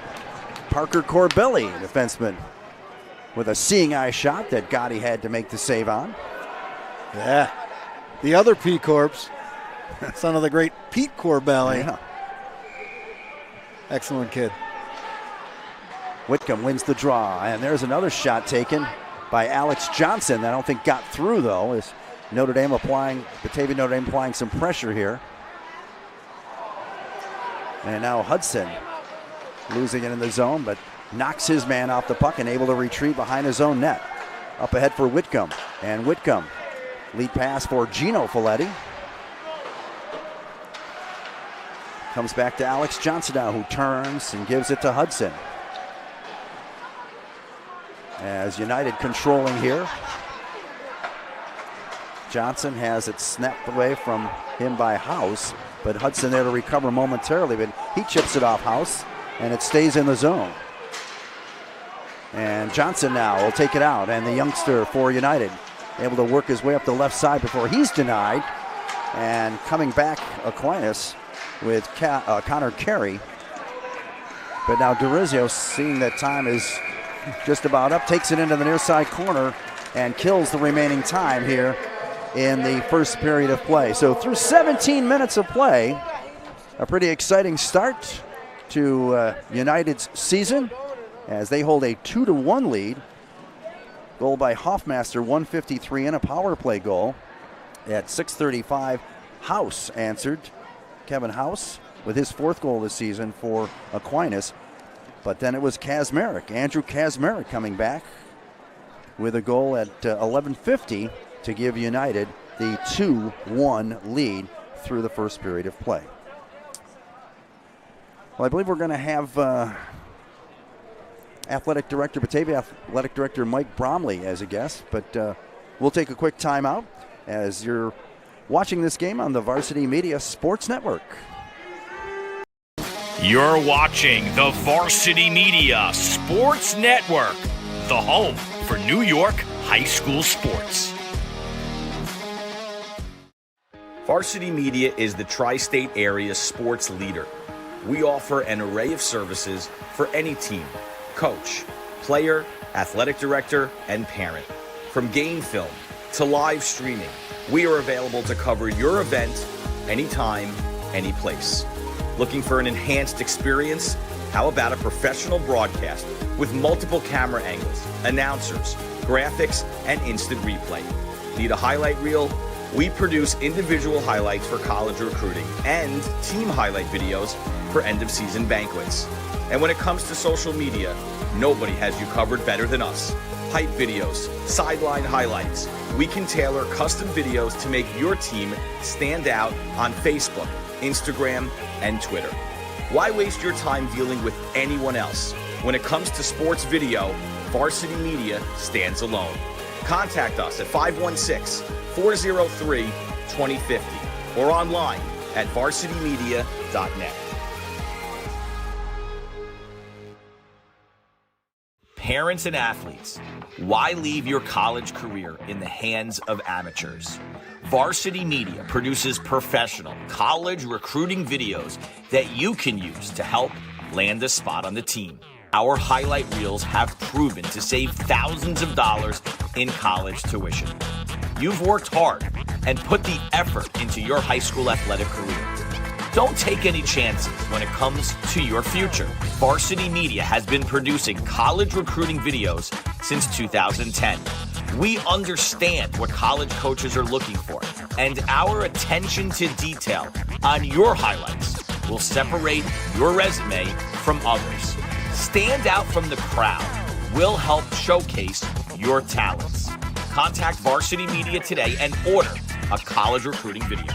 Parker Corbelli, defenseman, with a seeing eye shot that Gotti had to make the save on. Yeah. The other P Corps, son of the great Pete Corbelli. Yeah. Excellent kid. Whitcomb wins the draw, and there's another shot taken by Alex Johnson that I don't think got through, though, as Batavia Notre Dame applying some pressure here. And now Hudson losing it in the zone, but knocks his man off the puck and able to retreat behind his own net. Up ahead for Whitcomb, and Whitcomb lead pass for Gino Folletti. Comes back to Alex Johnson now, who turns and gives it to Hudson. As United controlling here. Johnson has it snapped away from him by House, but Hudson there to recover momentarily, but he chips it off House, and it stays in the zone. And Johnson now will take it out, and the youngster for United able to work his way up the left side before he's denied. And coming back, Aquinas with Connor Carey. But now DeRizio, seeing that time is just about up, takes it into the near side corner and kills the remaining time here in the first period of play. So through 17 minutes of play, a pretty exciting start to United's season as they hold a 2-1 lead. Goal by Hoffmeister, 153, and a power play goal. At 6:35, House answered. Kevin House with his 4th goal this season for Aquinas. But then it was Kazmarek, Andrew Kazmarek, coming back with a goal at 11:50 to give United the 2-1 lead through the first period of play. Well, I believe we're going to have Batavia Athletic Director Mike Bromley as a guest, but we'll take a quick timeout as you're watching this game on the Varsity Media Sports Network. You're watching the Varsity Media Sports Network, the home for New York high school sports. Varsity Media is the tri-state area sports leader. We offer an array of services for any team, coach, player, athletic director, and parent. From game film to live streaming, we are available to cover your event anytime, any place. Looking for an enhanced experience? How about a professional broadcast with multiple camera angles, announcers, graphics, and instant replay? Need a highlight reel? We produce individual highlights for college recruiting and team highlight videos for end-of-season banquets. And when it comes to social media, nobody has you covered better than us. Hype videos, sideline highlights. We can tailor custom videos to make your team stand out on Facebook, Instagram, and Twitter. Why waste your time dealing with anyone else? When it comes to sports video, Varsity Media stands alone. Contact us at 516-403-2050 or online at varsitymedia.net. Parents and athletes, why leave your college career in the hands of amateurs? Varsity Media produces professional college recruiting videos that you can use to help land a spot on the team. Our highlight reels have proven to save thousands of dollars in college tuition. You've worked hard and put the effort into your high school athletic career. Don't take any chances when it comes to your future. Varsity Media has been producing college recruiting videos since 2010. We understand what college coaches are looking for, and our attention to detail on your highlights will separate your resume from others. Stand out from the crowd. We'll help showcase your talents. Contact Varsity Media today and order a college recruiting video.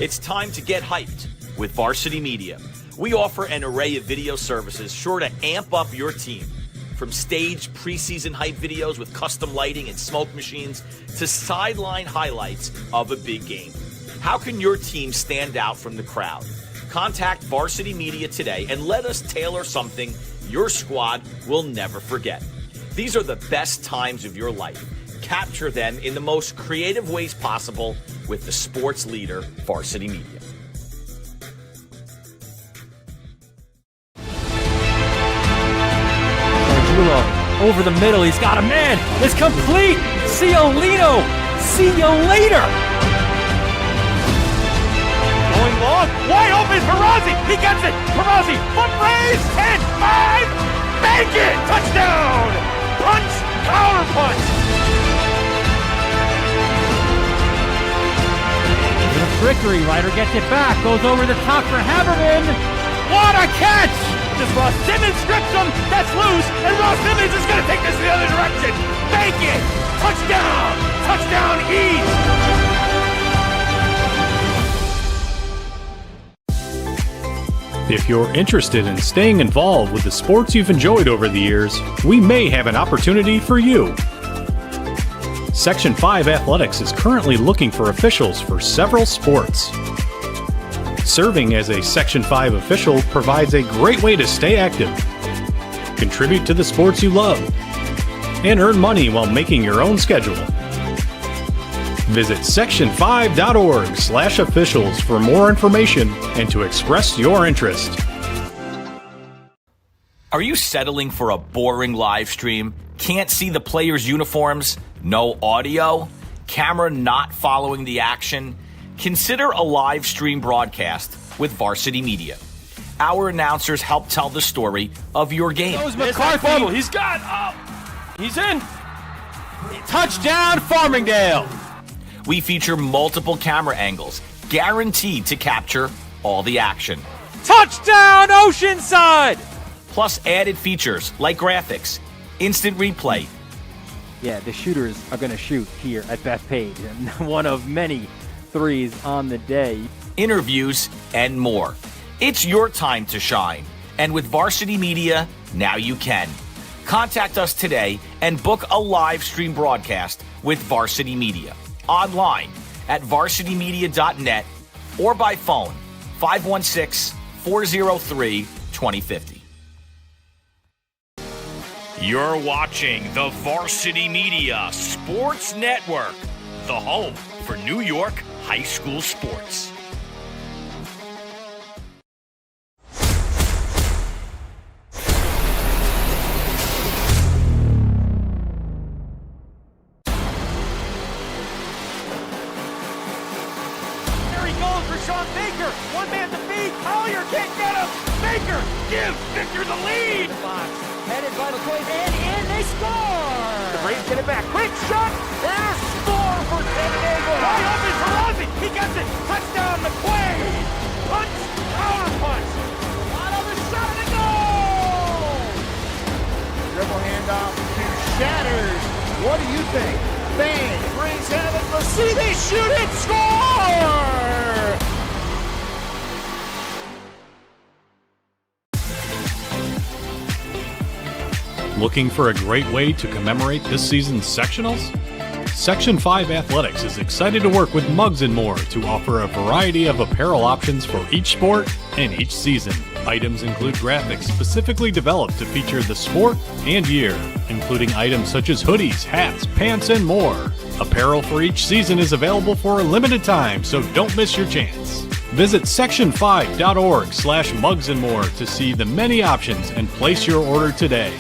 It's time to get hyped with Varsity Media. We offer an array of video services sure to amp up your team. From staged preseason hype videos with custom lighting and smoke machines to sideline highlights of a big game. How can your team stand out from the crowd? Contact Varsity Media today and let us tailor something your squad will never forget. These are the best times of your life. Capture them in the most creative ways possible with the sports leader, Varsity Media. Over the middle, he's got a man. It's complete. Ciolino. See you later. Going long. Wide open for Rossi. He gets it. Rossi. Foot raise. 10, 5. Make it. Touchdown. Punch. Power punch. The trickery. Ryder gets it back. Goes over the top for Haberman. What a catch. Just Ross Simmons strips him. That's loose. And Ross Simmons is going to take this the other direction. Make it. Touchdown. Touchdown East. If you're interested in staying involved with the sports you've enjoyed over the years, we may have an opportunity for you. Section 5 Athletics is currently looking for officials for several sports. Serving as a Section 5 official provides a great way to stay active, contribute to the sports you love, and earn money while making your own schedule. Visit section5.org/officials for more information and to express your interest. Are you settling for a boring live stream? Can't see the players' uniforms? No audio? Camera not following the action? Consider a live stream broadcast with Varsity Media. Our announcers help tell the story of your game. McCarthy. He's got up. He's in. Touchdown, Farmingdale. We feature multiple camera angles, guaranteed to capture all the action. Touchdown, Oceanside. Plus added features like graphics, instant replay. Yeah, the shooters are going to shoot here at Bethpage, and one of many threes on the day. Interviews, and more. It's your time to shine. And with Varsity Media, now you can. Contact us today and book a live stream broadcast with Varsity Media. Online at varsitymedia.net or by phone 516-403-2050. You're watching the Varsity Media Sports Network, the home for New York high school sports. give Victor the lead. Box, headed by McQuaid, and in, they score. The Braves get it back, quick shot, and a score for San Diego. High up is Ferrazzi, he gets it, touchdown McQuaid. Punch, counter punch. On the shot and a goal. Dribble handoff to Shatters. What do you think? Bang, Braves have it, let's see, they shoot it, score! Looking for a great way to commemorate this season's sectionals? Section 5 Athletics is excited to work with Mugs & More to offer a variety of apparel options for each sport and each season. Items include graphics specifically developed to feature the sport and year, including items such as hoodies, hats, pants, and more. Apparel for each season is available for a limited time, so don't miss your chance. Visit section5.org/mugsandmore to see the many options and place your order today.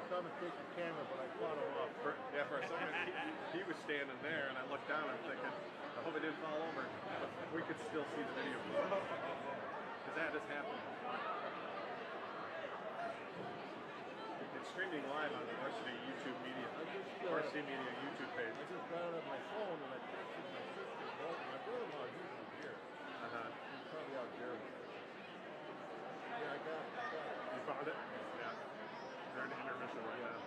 Come and take the camera, but I fought him off. For a second, he was standing there, and I looked down and thinking, I hope it didn't fall over. We could still see the video. Because that has happened. It's streaming live on the Varsity YouTube Media, Varsity Media YouTube page. I just got it on my phone, and I texted my sister. Well, my brother-in-law is usually here. He's probably out there. Yeah, I got it. You found it? Yeah. They're in intermission right now.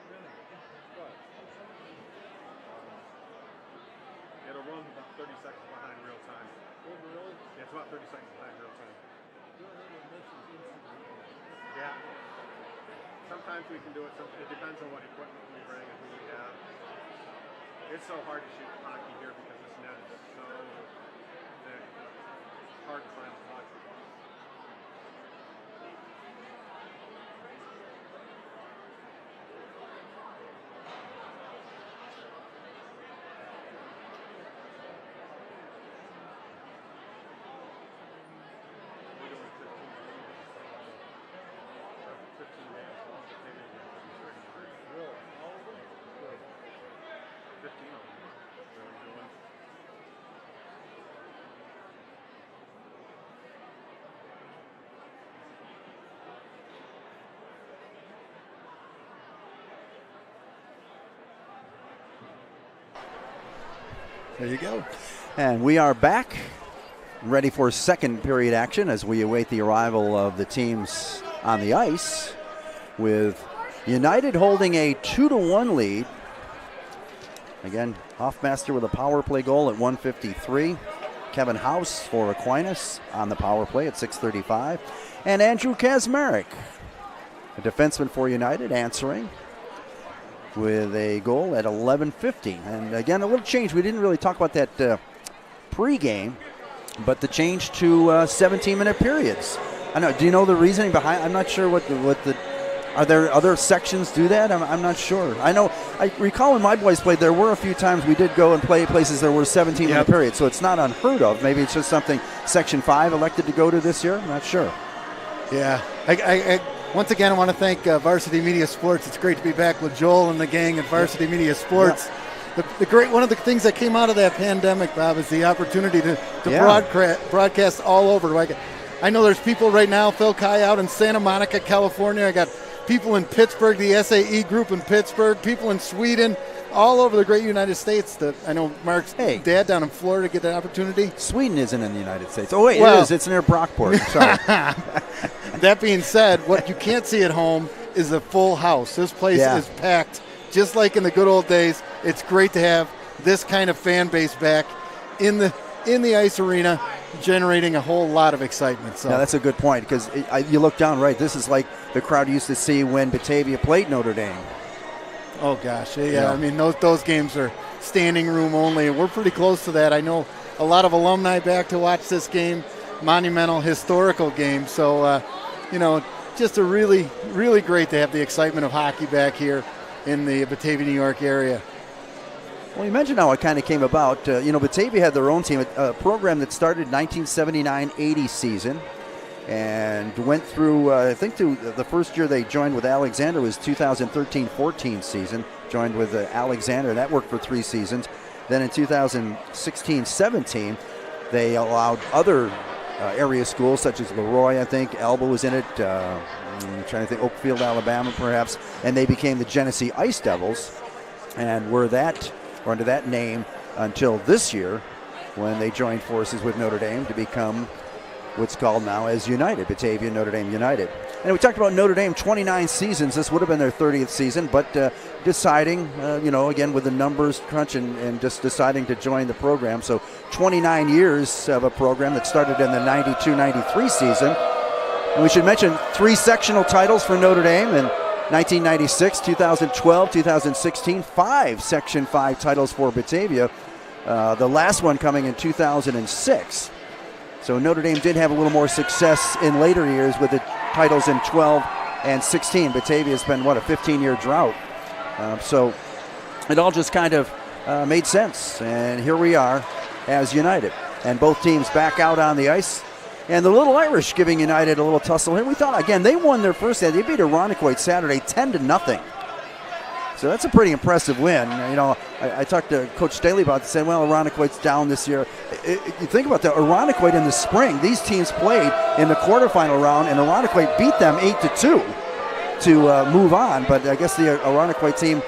It'll run about 30 seconds behind real time. Really? Yeah, it's about 30 seconds behind real time. Yeah. Sometimes we can do it. It depends on what equipment we bring and who we have. It's so hard to shoot hockey here because this net is so thick. It's hard to find a puck. There you go. And we are back, ready for second period action as we await the arrival of the teams on the ice, with United holding a 2-1 lead. Again, Hoffmaster with a power play goal at 1:53. Kevin House for Aquinas on the power play at 6:35. And Andrew Kazmarek, a defenseman for United, answering with a goal at 11:50. And again, a little change. We didn't really talk about that pregame, but the change to 17-minute periods. I know. Do you know the reasoning behind? I'm not sure what the. Are there other sections do that? I'm not sure. I know. I recall when my boys played, there were a few times we did go and play places there were 17-minute periods, so it's not unheard of. Maybe it's just something Section 5 elected to go to this year. I'm not sure. Yeah. I once again, I want to thank Varsity Media Sports. It's great to be back with Joel and the gang at Varsity Media Sports. Yeah. One of the things that came out of that pandemic, Bob, is the opportunity to broadcast all over. I know there's people right now, Phil Kai out in Santa Monica, California. I got people in Pittsburgh, the SAE group in Pittsburgh, people in Sweden, all over the great United States. I know Mark's dad down in Florida get that opportunity. Sweden isn't in the United States. Oh, wait, it is. It's near Brockport. Sorry. That being said, what you can't see at home is a full house. This place is packed, just like in the good old days. It's great to have this kind of fan base back in the ice arena, generating a whole lot of excitement. So that's a good point, because you look down, right, this is like the crowd you used to see when Batavia played Notre Dame. Oh, gosh. Yeah. I mean, those games are standing room only, and we're pretty close to that. I know a lot of alumni back to watch this game, monumental, historical game. So, just a really, really great to have the excitement of hockey back here in the Batavia, New York area. Well, you mentioned how it kind of came about. Batavia had their own team, a program that started 1979-80 season and went through, I think through the first year they joined with Alexander was 2013-14 season, joined with Alexander. That worked for 3 seasons. Then in 2016-17, they allowed other area schools such as Leroy, I think, Elba was in it, I'm trying to think, Oakfield, Alabama perhaps, and they became the Genesee Ice Devils and were under that name until this year when they joined forces with Notre Dame to become what's called now as United, Batavia Notre Dame United. And we talked about Notre Dame, 29 seasons. This would have been their 30th season, but deciding, again with the numbers crunch and just deciding to join the program. So 29 years of a program that started in the 92-93 season. And we should mention 3 sectional titles for Notre Dame in 1996, 2012, 2016, 5 Section 5 titles for Batavia, the last one coming in 2006. So Notre Dame did have a little more success in later years with the titles in 12 and 16. Batavia's been, a 15-year drought. So it all just kind of made sense. And here we are as United. And both teams back out on the ice. And the Little Irish giving United a little tussle here. We thought, again, they won their first game. They beat Irondequoit Saturday 10-0. So that's a pretty impressive win. I talked to Coach Staley about this, saying, Irondequoit's down this year. You think about that, Irondequoit in the spring, these teams played in the quarterfinal round, and Irondequoit beat them 8-2 to move on. But I guess the Irondequoit team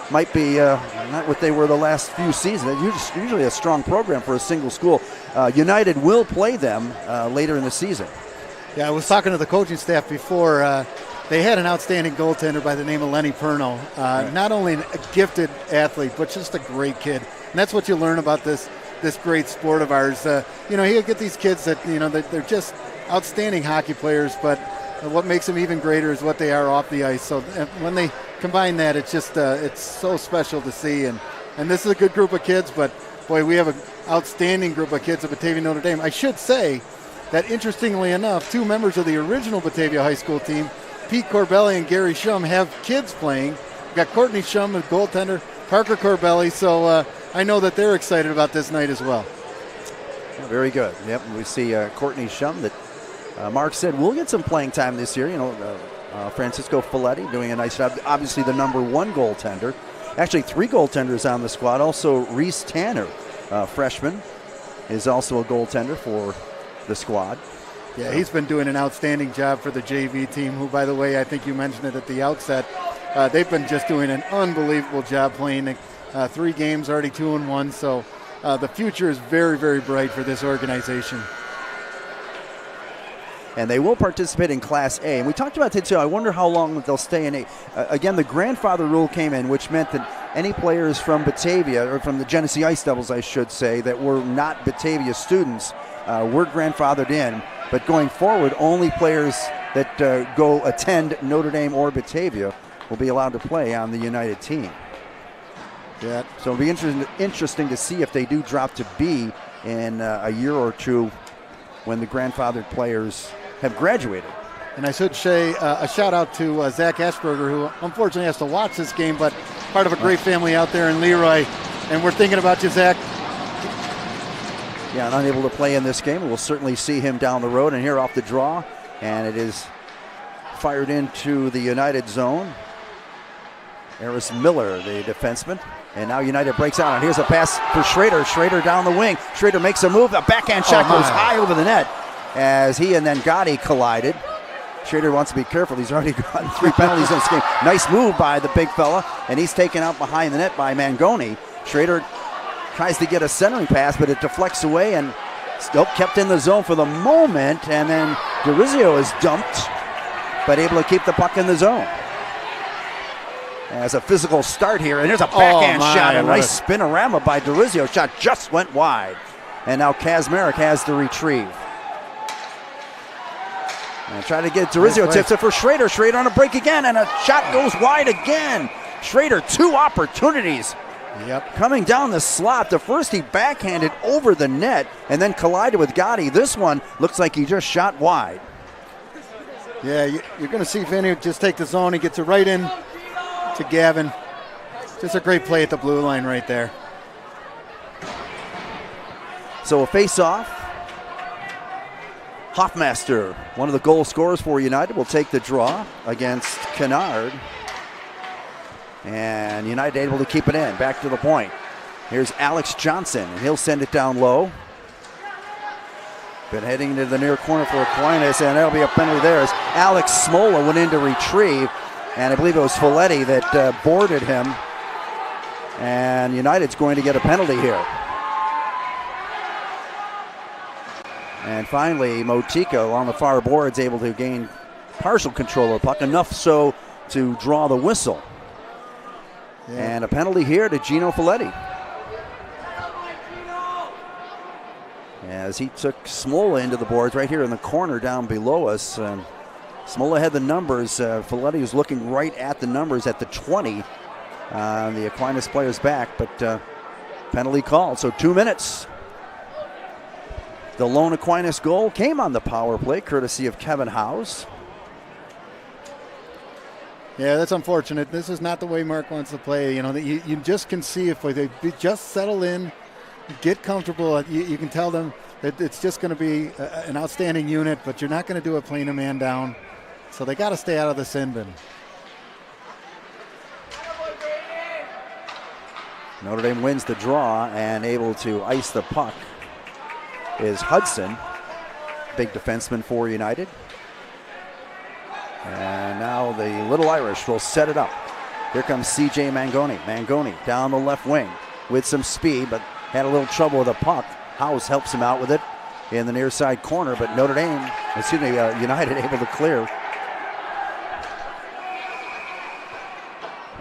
might be not what they were the last few seasons. It's usually a strong program for a single school. United will play them later in the season. Yeah, I was talking to the coaching staff before. They had an outstanding goaltender by the name of Lenny Perno. Not only a gifted athlete, but just a great kid. And that's what you learn about this great sport of ours. He'll get these kids that, they're just outstanding hockey players, but what makes them even greater is what they are off the ice. So when they combine that, it's just it's so special to see. And this is a good group of kids, but boy, we have an outstanding group of kids at Batavia Notre Dame. I should say that, interestingly enough, 2 members of the original Batavia high school team, Pete Corbelli and Gary Shum, have kids playing. We've got Courtney Shum, a goaltender, Parker Corbelli, so I know that they're excited about this night as well. Yeah, very good. Yep, we see Courtney Shum that Mark said we'll get some playing time this year. Francisco Folletti doing a nice job. Obviously the number 1 goaltender. Actually 3 goaltenders on the squad. Also Reese Tanner, freshman, is also a goaltender for the squad. Yeah, he's been doing an outstanding job for the JV team, who, by the way, I think you mentioned it at the outset. They've been just doing an unbelievable job playing 3 games, already 2-1. So the future is very, very bright for this organization. And they will participate in Class A. And we talked about that too. I wonder how long they'll stay in A. Again, the grandfather rule came in, which meant that any players from Batavia, or from the Genesee Ice Devils, I should say, that were not Batavia students were grandfathered in. But going forward, only players that go attend Notre Dame or Batavia will be allowed to play on the United team. Yeah. So it'll be interesting to see if they do drop to B in a year or two when the grandfathered players have graduated. And I should say a shout out to Zach Ashberger, who unfortunately has to watch this game, but part of a great family out there in Leroy. And we're thinking about you, Zach. Yeah, and unable to play in this game. We'll certainly see him down the road. And here off the draw, and it is fired into the United zone. Eris Miller, the defenseman. And now United breaks out. And here's a pass for Schrader. Schrader down the wing. Schrader makes a move. A backhand shot goes high over the net as he and then Gotti collided. Schrader wants to be careful. He's already gotten 3 penalties in this game. Nice move by the big fella. And he's taken out behind the net by Mangoni. Schrader tries to get a centering pass, but it deflects away and still kept in the zone for the moment. And then DeRizio is dumped, but able to keep the puck in the zone. As a physical start here, and there's a backhand shot, a nice spinorama by DeRizio. Shot just went wide. And now Kazmarek has the retrieve. And try to get DeRizio, tips it for Schrader. Schrader on a break again, and a shot goes wide again. Schrader, 2 opportunities. Yep. Coming down the slot. The first he backhanded over the net and then collided with Gotti. This one looks like he just shot wide. Yeah, you're going to see Vinny just take the zone. He gets it right in to Gavin. Just a great play at the blue line right there. So a face-off. Hoffmaster, one of the goal scorers for United, will take the draw against Kennard. And United able to keep it in. Back to the point. Here's Alex Johnson, and he'll send it down low. Been heading into the near corner for Aquinas, and that'll be a penalty there as Alex Smola went in to retrieve. And I believe it was Folletti that boarded him. And United's going to get a penalty here. And finally, Motico on the far boards able to gain partial control of the puck, enough so to draw the whistle. Yeah. And a penalty here to Gino Folletti, as he took Smola into the boards right here in the corner down below us. Smola had the numbers. Folletti was looking right at the numbers at the 20. The Aquinas player's back, but penalty called. So 2 minutes. The lone Aquinas goal came on the power play, courtesy of Kevin Howes. Yeah, that's unfortunate. This is not the way Mark wants to play. You know, you just can see if they just settle in, get comfortable. You can tell them that it's just going to be an outstanding unit, but you're not going to do it playing a man down. So they got to stay out of the sin bin. Notre Dame wins the draw, and able to ice the puck is Hudson, big defenseman for United. And now the Little Irish will set it up. Here comes C.J. Mangoni. Mangoni down the left wing with some speed, but had a little trouble with the puck. Howes helps him out with it in the near side corner, but United able to clear.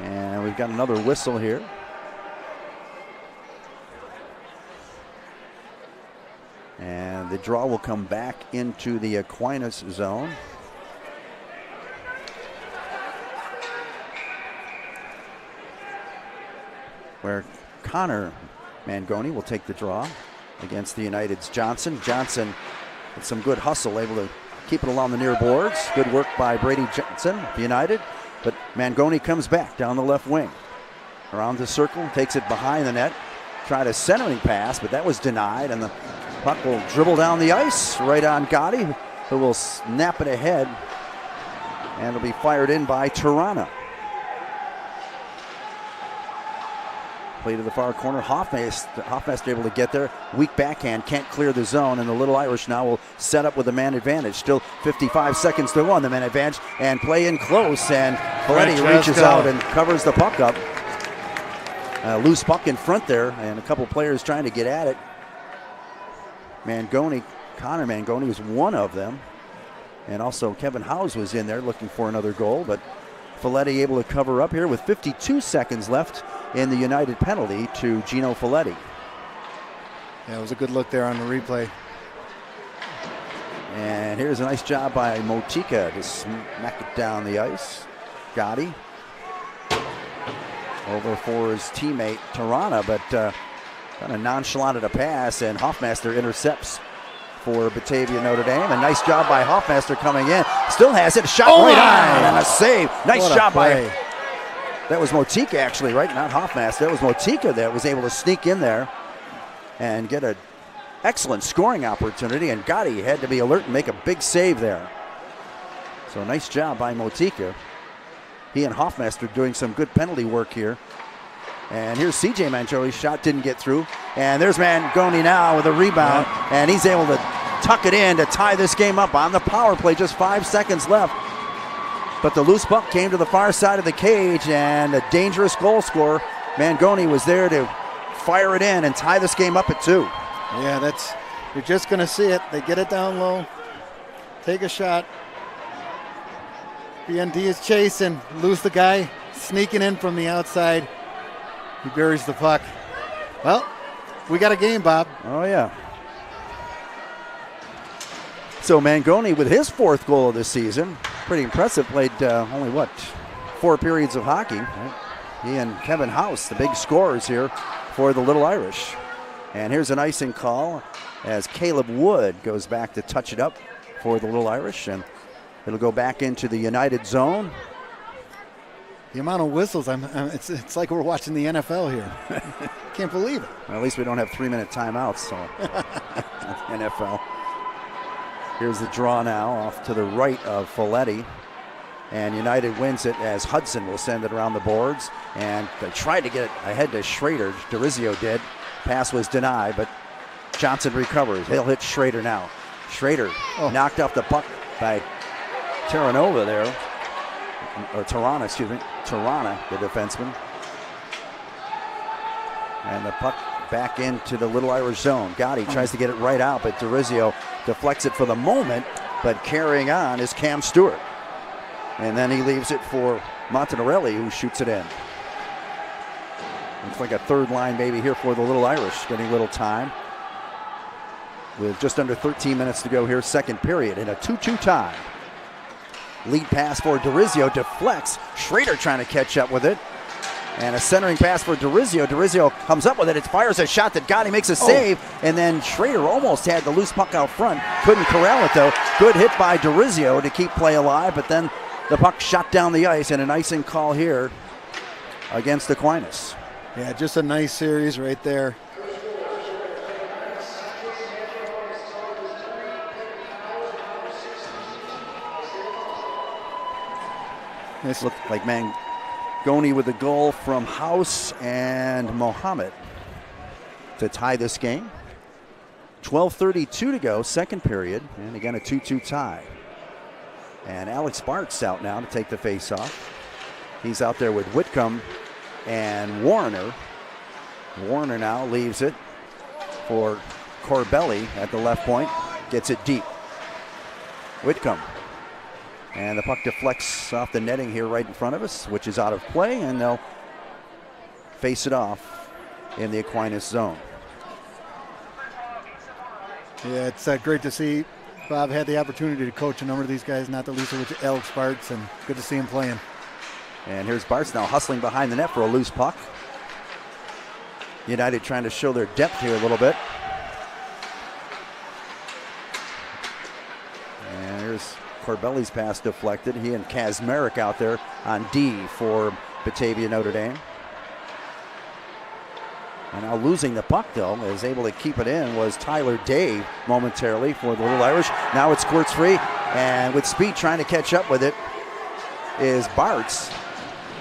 And we've got another whistle here. And the draw will come back into the Aquinas zone. Where Connor Mangoni will take the draw against the United's Johnson. Johnson with some good hustle, able to keep it along the near boards. Good work by Brady Johnson, the United. But Mangoni comes back down the left wing. Around the circle, takes it behind the net. Tried a centering pass, but that was denied. And the puck will dribble down the ice right on Gotti, who will snap it ahead. And it'll be fired in by Tirana. Play to the far corner. Hoffmaster able to get there. Weak backhand, can't clear the zone, and the Little Irish now will set up with a man advantage. Still 55 seconds to go on the man advantage, and play in close, and Folletti reaches out and covers the puck up. Loose puck in front there, and a couple players trying to get at it. Connor Mangoni was one of them. And also Kevin Howes was in there looking for another goal, but Folletti able to cover up here with 52 seconds left in the United penalty to Gino Folletti. Yeah, it was a good look there on the replay. And here's a nice job by Motika to smack it down the ice. Gotti over for his teammate Tirana, but kind of nonchalanted a pass, and Hoffmaster intercepts for Batavia Notre Dame. A nice job by Hoffmaster coming in. Still has it. Shot right on and a save. Nice job by. That was Motika actually, right? Not Hoffmaster. That was Motika that was able to sneak in there and get an excellent scoring opportunity. And Gotti had to be alert and make a big save there. So nice job by Motika. He and Hoffmaster doing some good penalty work here. And here's CJ Mangioli's shot, didn't get through. And there's Mangoni now with a rebound, and he's able to tuck it in to tie this game up on the power play. Just 5 seconds left. But the loose puck came to the far side of the cage, and a dangerous goal scorer, Mangoni, was there to fire it in and tie this game up at 2. Yeah, you're just going to see it. They get it down low, take a shot. BND is chasing, lose the guy, sneaking in from the outside. He buries the puck. Well, we got a game, Bob. Oh, yeah. So Mangoni with his 4th goal of the season. Pretty impressive. Played only, 4 periods of hockey. Right? He and Kevin House, the big scorers here for the Little Irish. And here's an icing call as Caleb Wood goes back to touch it up for the Little Irish. And it'll go back into the United zone. The amount of whistles, it's like we're watching the NFL here. Can't believe it. Well, at least we don't have 3-minute timeouts, so NFL. Here's the draw now off to the right of Folletti. And United wins it as Hudson will send it around the boards. And they tried to get it ahead to Schrader. Dorizio did. Pass was denied, but Johnson recovers. He'll hit Schrader now. Schrader knocked off the puck by Terranova there. Or Tirana, excuse me. Tirana, the defenseman. And the puck back into the Little Irish zone. Gotti tries to get it right out, but Dorizio deflects it for the moment, but carrying on is Cam Stewart. And then he leaves it for Montanarelli, who shoots it in. Looks like a third line maybe here for the Little Irish, getting a little time. With just under 13 minutes to go here, second period, in a 2-2 tie. Lead pass for Dorizio, deflects. Schrader trying to catch up with it. And a centering pass for Dorizio. Dorizio comes up with it. It fires a shot that Gotti makes a save. And then Schrader almost had the loose puck out front. Couldn't corral it though. Good hit by Dorizio to keep play alive. But then the puck shot down the ice, and an icing call here against Aquinas. Yeah, just a nice series right there. This looked like Mangoni with the goal from House and Mohammed to tie this game. 12:32 to go, second period, and again a 2-2 tie. And Alex Bart's out now to take the face-off. He's out there with Whitcomb and Warner. Warner now leaves it for Corbelli at the left point, gets it deep. Whitcomb. And the puck deflects off the netting here right in front of us, which is out of play, and they'll face it off in the Aquinas zone. Yeah, it's great to see. Bob had the opportunity to coach a number of these guys, not the least of which Alex Bartz, and good to see him playing. And here's Bartz now hustling behind the net for a loose puck. United trying to show their depth here a little bit. And here's Corbelli's pass deflected. He and Kazmarek out there on D for Batavia Notre Dame. And now losing the puck, though, is able to keep it in was Tyler Day momentarily for the Little Irish. Now it squirts free, and with speed trying to catch up with it is Bartz,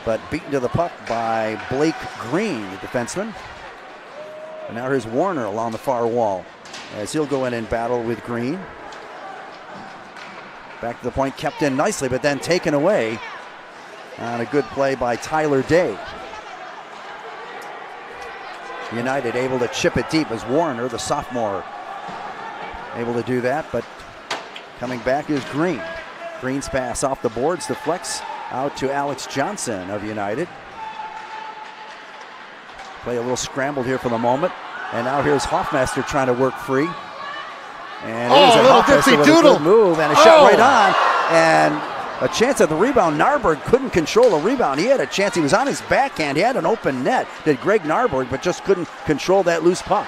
but beaten to the puck by Blake Green, the defenseman. And now here's Warner along the far wall as he'll go in and battle with Green. Back to the point, kept in nicely, but then taken away on a good play by Tyler Day. United able to chip it deep as Warner, the sophomore, able to do that, but coming back is Green. Green's pass off the boards, deflects out to Alex Johnson of United. Play a little scrambled here for the moment. And now here's Hoffmaster trying to work free. And it was a Hoffmaster with a good move and a shot right on. And a chance at the rebound. Narberg couldn't control the rebound. He had a chance. He was on his backhand. He had an open net, did Greg Narberg, but just couldn't control that loose puck.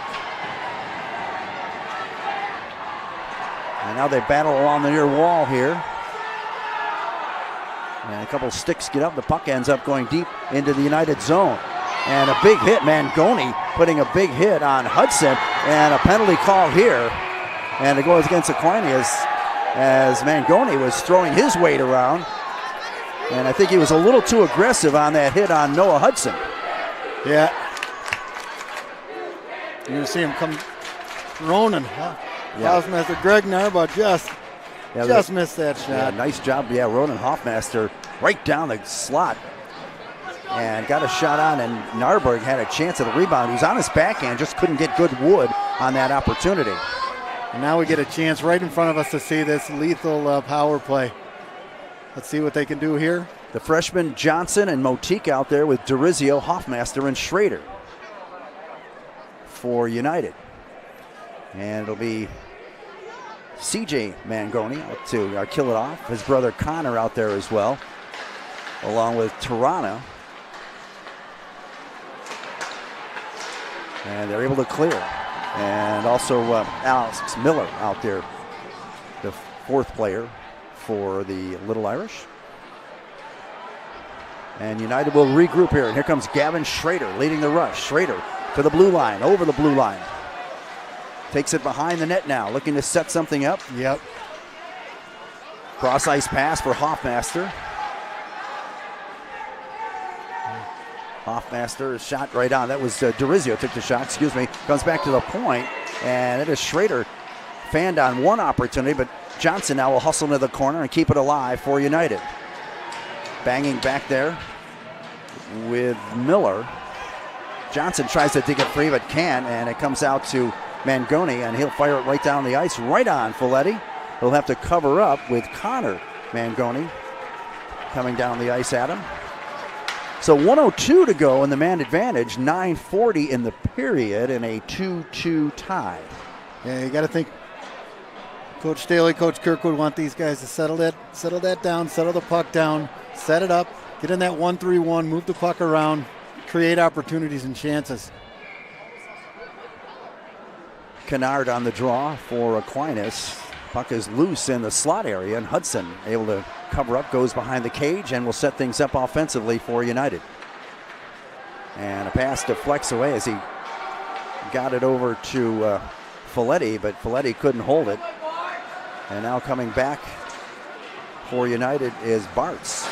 And now they battle along the near wall here. And a couple sticks get up. The puck ends up going deep into the United zone. And a big hit, Mangoni putting a big hit on Hudson. And a penalty call here. And it goes against Aquinas as Mangoni was throwing his weight around. And I think he was a little too aggressive on that hit on Noah Hudson. Yeah. You're going to see him come Ronan. Hoffmaster, Greg Narba just missed that shot. Yeah, nice job. Yeah, Ronan Hoffmaster right down the slot and got a shot on, and Narberg had a chance at the rebound. He was on his backhand, just couldn't get good wood on that opportunity. And now we get a chance right in front of us to see this lethal power play. Let's see what they can do here. The freshman Johnson and Motique out there with Dorizio, Hoffmaster, and Schrader for United. And it'll be CJ Mangoni out to kill it off. His brother Connor out there as well, along with Tirana. And they're able to clear. And also Alex Miller out there, the fourth player for the Little Irish. And United will regroup here. And here comes Gavin Schrader leading the rush. Schrader to the blue line, over the blue line. Takes it behind the net now, looking to set something up. Yep. Cross ice pass for Hoffmaster. Hoffmaster shot right on. That was Dorizio took the shot, excuse me. Comes back to the point, and it is Schrader fanned on one opportunity, but Johnson now will hustle into the corner and keep it alive for United. Banging back there with Miller. Johnson tries to dig it free, but can't, and it comes out to Mangoni, and he'll fire it right down the ice, right on Folletti. He'll have to cover up with Connor Mangoni coming down the ice at him. So 1:02 to go in the man advantage, 9:40 in the period, and a 2-2 tie. Yeah, you got to think Coach Staley, Coach Kirkwood want these guys to settle that down, settle the puck down, set it up, get in that 1-3-1, move the puck around, create opportunities and chances. Kennard on the draw for Aquinas. Puck is loose in the slot area, and Hudson able to cover up, goes behind the cage, and will set things up offensively for United. And a pass deflects away as he got it over to Folletti, but Folletti couldn't hold it. And now coming back for United is Bartz.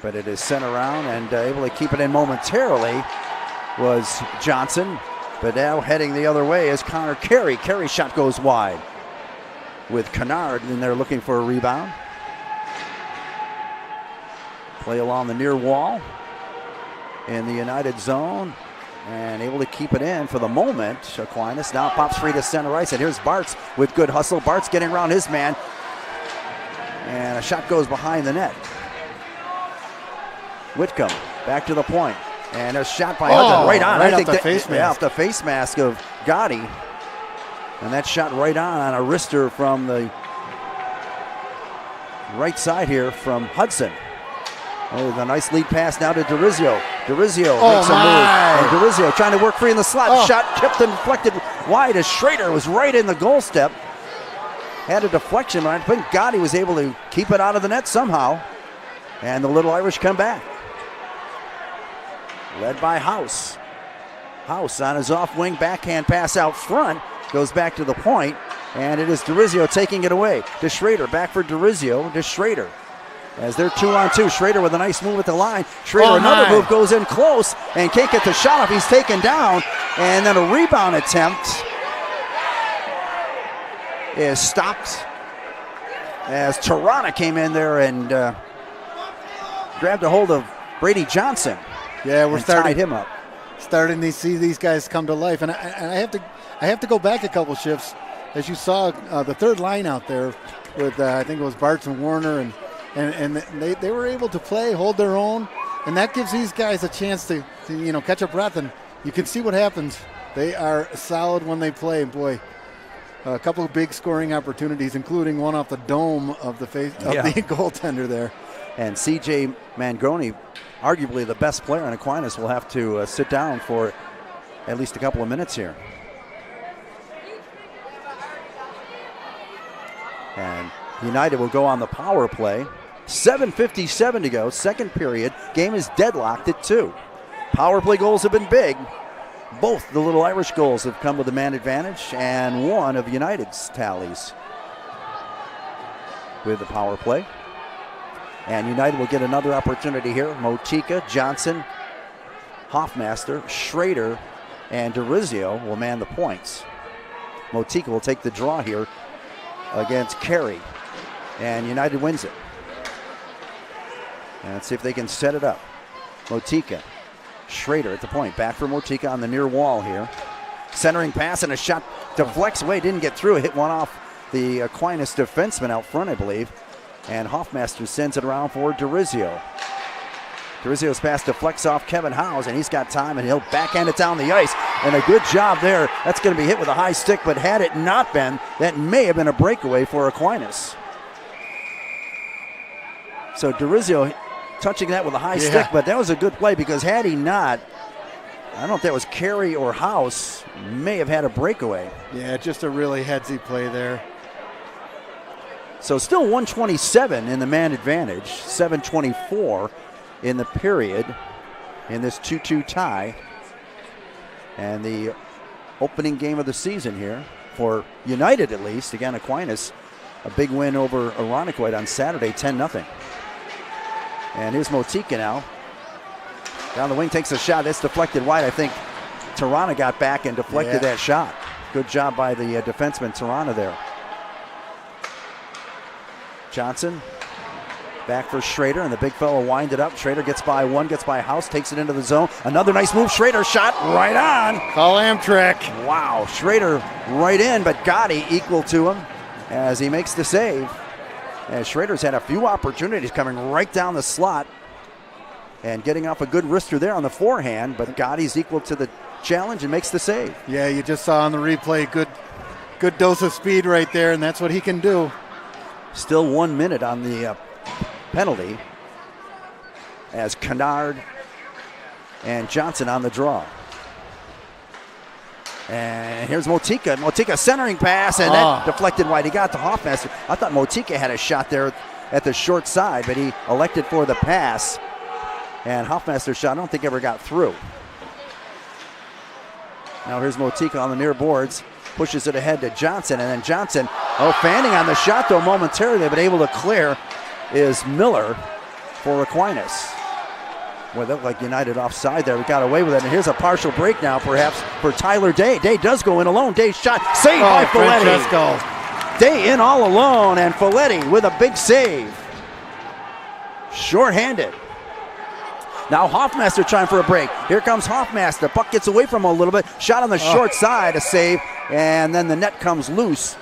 But it is sent around, and able to keep it in momentarily was Johnson. But now heading the other way is Connor Carey. Carey's shot goes wide with Kennard, and they're looking for a rebound. Play along the near wall in the United zone, and able to keep it in for the moment. Aquinas now pops free to center ice, and here's Bartz with good hustle. Bartz getting around his man, and a shot goes behind the net. Whitcomb back to the point, and a shot by Hudson right on. Right I think off the face mask. off the face mask of Gotti. And that shot right on a wrister from the right side here from Hudson. Oh, the nice lead pass now to Dorizio. Dorizio makes a move. And Dorizio trying to work free in the slot. Shot tipped and deflected wide as Schrader was right in the goal step. Had a deflection, but I think Gotti was able to keep it out of the net somehow. And the Little Irish come back. Led by House. House on his off wing, backhand pass out front. Goes back to the point, and it is Dorizio taking it away to Schrader. Back for Dorizio to Schrader. As they're 2-on-2, Schrader with a nice move at the line. Schrader another move, goes in close and can't get the shot off. He's taken down, and then a rebound attempt is stopped as Tirana came in there and grabbed a hold of Brady Johnson. Yeah, we're starting tied him up. starting to see these guys come to life. And I have to go back a couple shifts. As you saw, the third line out there with I think it was Bartz and Warner, and they were able to play, hold their own, and that gives these guys a chance to catch a breath. And you can see what happens. They are solid when they play. Boy, a couple of big scoring opportunities, including one off the dome of the face of the goaltender there. And C.J. Mangoni, arguably the best player in Aquinas, will have to sit down for at least a couple of minutes here. And United will go on the power play. 7:57 to go, second period. Game is deadlocked at 2. Power play goals have been big. Both the Little Irish goals have come with a man advantage, and one of United's tallies with the power play. And United will get another opportunity here. Motika, Johnson, Hoffmaster, Schrader, and DeRizio will man the points. Motika will take the draw here against Carey, and United wins it. And let's see if they can set it up. Motika, Schrader at the point, back for Motika on the near wall here. Centering pass and a shot deflects away, didn't get through, hit one off the Aquinas defenseman out front, I believe. And Hoffmaster sends it around for DeRizio. DeRizio's pass deflects off Kevin Howes, and he's got time, and he'll backhand it down the ice. And a good job there. That's going to be hit with a high stick, but had it not been, that may have been a breakaway for Aquinas. So DeRizio touching that with a high stick, but that was a good play, because had he not, I don't know if that was Carey or House, may have had a breakaway. Yeah, just a really headsy play there. So still 127 in the man advantage, 7:24 in the period in this 2-2 tie. And the opening game of the season here for United, at least. Again, Aquinas, a big win over Irondequoit on Saturday, 10-0. And here's Motika now. Down the wing, takes a shot. That's deflected wide. I think Tirana got back and deflected that shot. Good job by the defenseman, Tirana, there. Johnson back for Schrader, and the big fellow winded up. Schrader gets by one, gets by House, takes it into the zone. Another nice move. Schrader shot right on. Call Amtrak. Wow, Schrader right in, but Gotti equal to him as he makes the save. And Schrader's had a few opportunities coming right down the slot and getting off a good wrister there on the forehand, but Gotti's equal to the challenge and makes the save. Yeah, you just saw on the replay, good dose of speed right there, and that's what he can do. Still 1 minute on the penalty as Kennard and Johnson on the draw. And here's Motika. Motika centering pass, and that deflected wide. He got to Hoffmaster. I thought Motika had a shot there at the short side, but he elected for the pass. And Hoffmaster's shot, I don't think ever got through. Now here's Motika on the near boards. Pushes it ahead to Johnson, and then Johnson, fanning on the shot though momentarily, but able to clear is Miller for Aquinas. Well, that looked like United offside there. We got away with it, and here's a partial break now perhaps for Tyler Day. Day does go in alone. Day's shot, saved by Folletti. Francesco. Day in all alone, and Folletti with a big save. Short-handed. Now Hoffmaster trying for a break. Here comes Hoffmaster. Puck gets away from him a little bit. Shot on the short side, a save, and then the net comes loose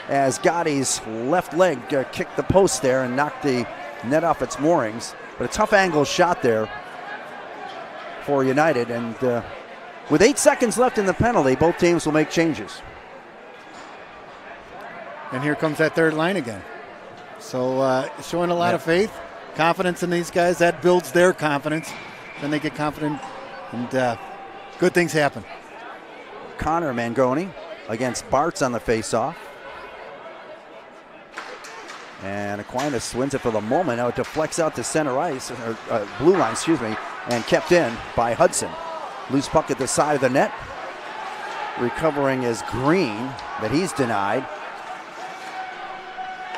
as Gotti's left leg kicked the post there and knocked the net off its moorings. But a tough angle shot there for United. And with 8 seconds left in the penalty, both teams will make changes. And here comes that third line again. So showing a lot of faith. Confidence in these guys, that builds their confidence. Then they get confident, and good things happen. Connor Mangoni against Bartz on the faceoff. And Aquinas wins it for the moment. Now it deflects out to center ice, or blue line, and kept in by Hudson. Loose puck at the side of the net. Recovering is Green, but he's denied.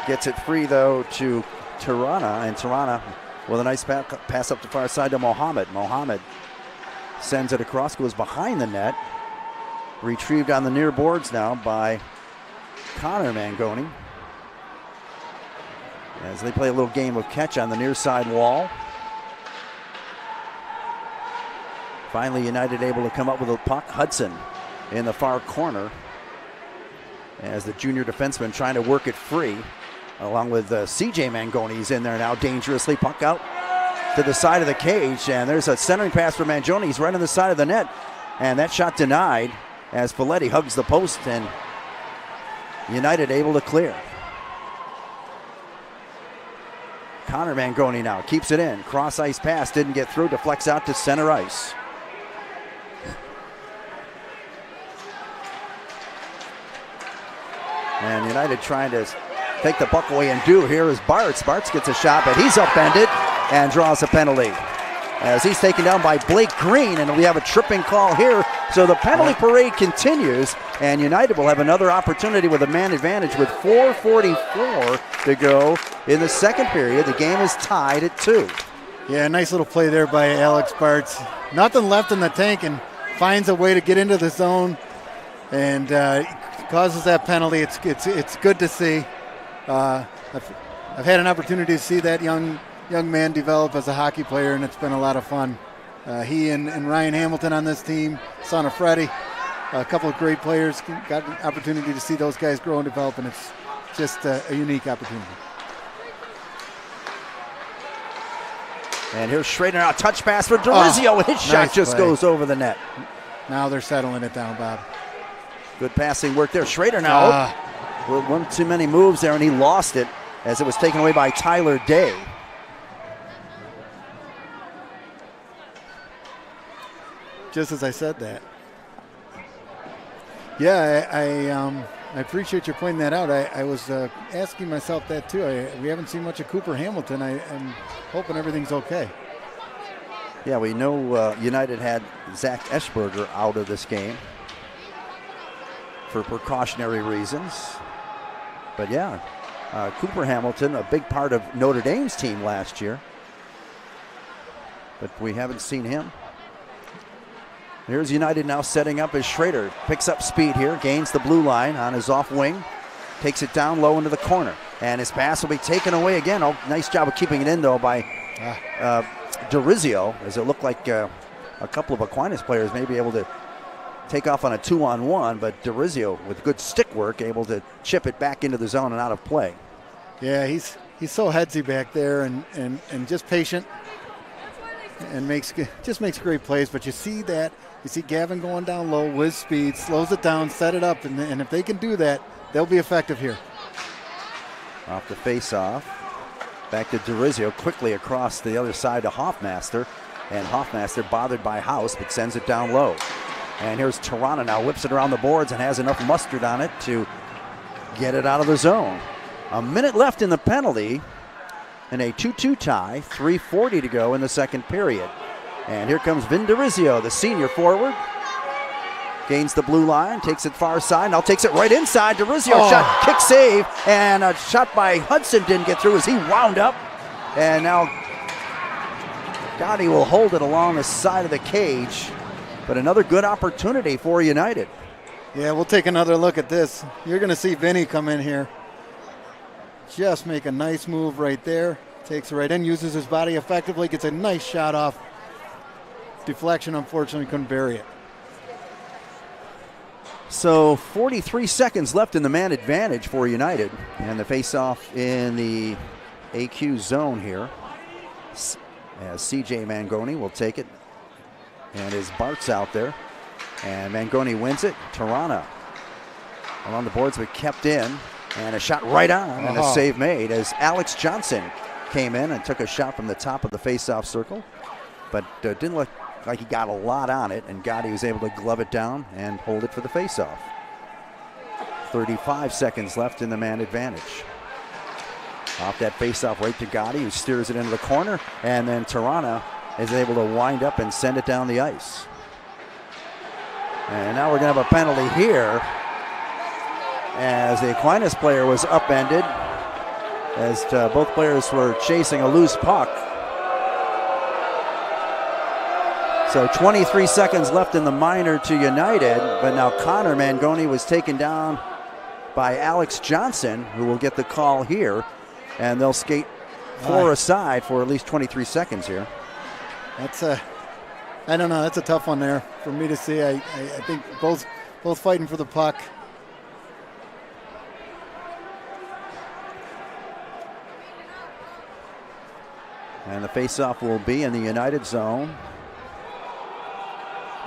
Gets it free, though, to Tirana, and Tirana with a nice pass up the far side to Mohammed. Mohammed sends it across, goes behind the net. Retrieved on the near boards now by Connor Mangoni. As they play a little game of catch on the near side wall. Finally, United able to come up with a puck. Hudson in the far corner as the junior defenseman trying to work it free, along with CJ Mangoni's in there now dangerously. Puck out to the side of the cage, and there's a centering pass for Mangoni. He's right on the side of the net, and that shot denied as Folletti hugs the post, and United able to clear. Connor Mangoni now keeps it in. Cross ice pass didn't get through, deflects out to center ice. And United trying to take the puck away, and here is Bartz. Bartz gets a shot, but he's upended and draws a penalty as he's taken down by Blake Green, and we have a tripping call here. So the penalty parade continues, and United will have another opportunity with a man advantage with 4:44 to go in the second period. The game is tied at 2. Yeah, nice little play there by Alex Bartz. Nothing left in the tank, and finds a way to get into the zone and causes that penalty. It's good to see. I've had an opportunity to see that young man develop as a hockey player, and it's been a lot of fun. He and Ryan Hamilton on this team, son of Freddie, a couple of great players. Got an opportunity to see those guys grow and develop, and it's just a unique opportunity. And here's Schrader now, touch pass for Dorizio. His shot nice just play. goes over the net. Now they're settling it down, Bob. Good passing work there. Schrader now, one too many moves there, and he lost it as it was taken away by Tyler Day. Just as I said that. Yeah, I appreciate you pointing that out. I was asking myself that too. We haven't seen much of Cooper Hamilton. I'm hoping everything's okay. Yeah, we know United had Zach Eschberger out of this game for precautionary reasons. But yeah, Cooper Hamilton, a big part of Notre Dame's team last year. But we haven't seen him. Here's United now setting up as Schrader picks up speed here, gains the blue line on his off wing, takes it down low into the corner, and his pass will be taken away again. Oh, nice job of keeping it in though by Dorizio, as it looked like a couple of Aquinas players may be able to take off on a 2-on-1, but Dorizio with good stick work able to chip it back into the zone and out of play. Yeah, he's so headsy back there and just patient and makes great plays. But you see Gavin going down low with speed, slows it down, set it up, and if they can do that, they'll be effective here. Off the face-off, back to Dorizio, quickly across the other side to Hoffmaster, and Hoffmaster bothered by House, but sends it down low. And here's Tirana now, whips it around the boards and has enough mustard on it to get it out of the zone. A minute left in the penalty, and a 2-2 tie, 3:40 to go in the second period. And here comes Vin Dorizio, the senior forward. Gains the blue line, takes it far side, now takes it right inside. Dorizio shot, kick save, and a shot by Hudson didn't get through as he wound up. And now Gotti will hold it along the side of the cage, but another good opportunity for United. Yeah, we'll take another look at this. You're going to see Vinny come in here. Just make a nice move right there. Takes it right in, uses his body effectively, gets a nice shot off. Deflection, unfortunately, couldn't bury it. So 43 seconds left in the man advantage for United, and the face-off in the AQ zone here. As CJ Mangoni will take it, and his Bart's out there, and Mangoni wins it. Tirana along the boards, but kept in, and a shot right on, and a save made as Alex Johnson came in and took a shot from the top of the face-off circle, but didn't look like he got a lot on it, and Gotti was able to glove it down and hold it for the face-off. 35 seconds left in the man advantage. Off that face-off right to Gotti, who steers it into the corner, and then Tirana is able to wind up and send it down the ice. And now we're going to have a penalty here as the Aquinas player was upended as both players were chasing a loose puck. So 23 seconds left in the minor to United, but now Connor Mangoni was taken down by Alex Johnson, who will get the call here, and they'll skate four aside for at least 23 seconds here. That's I don't know. That's a tough one there for me to see. I think both fighting for the puck. And the faceoff will be in the United zone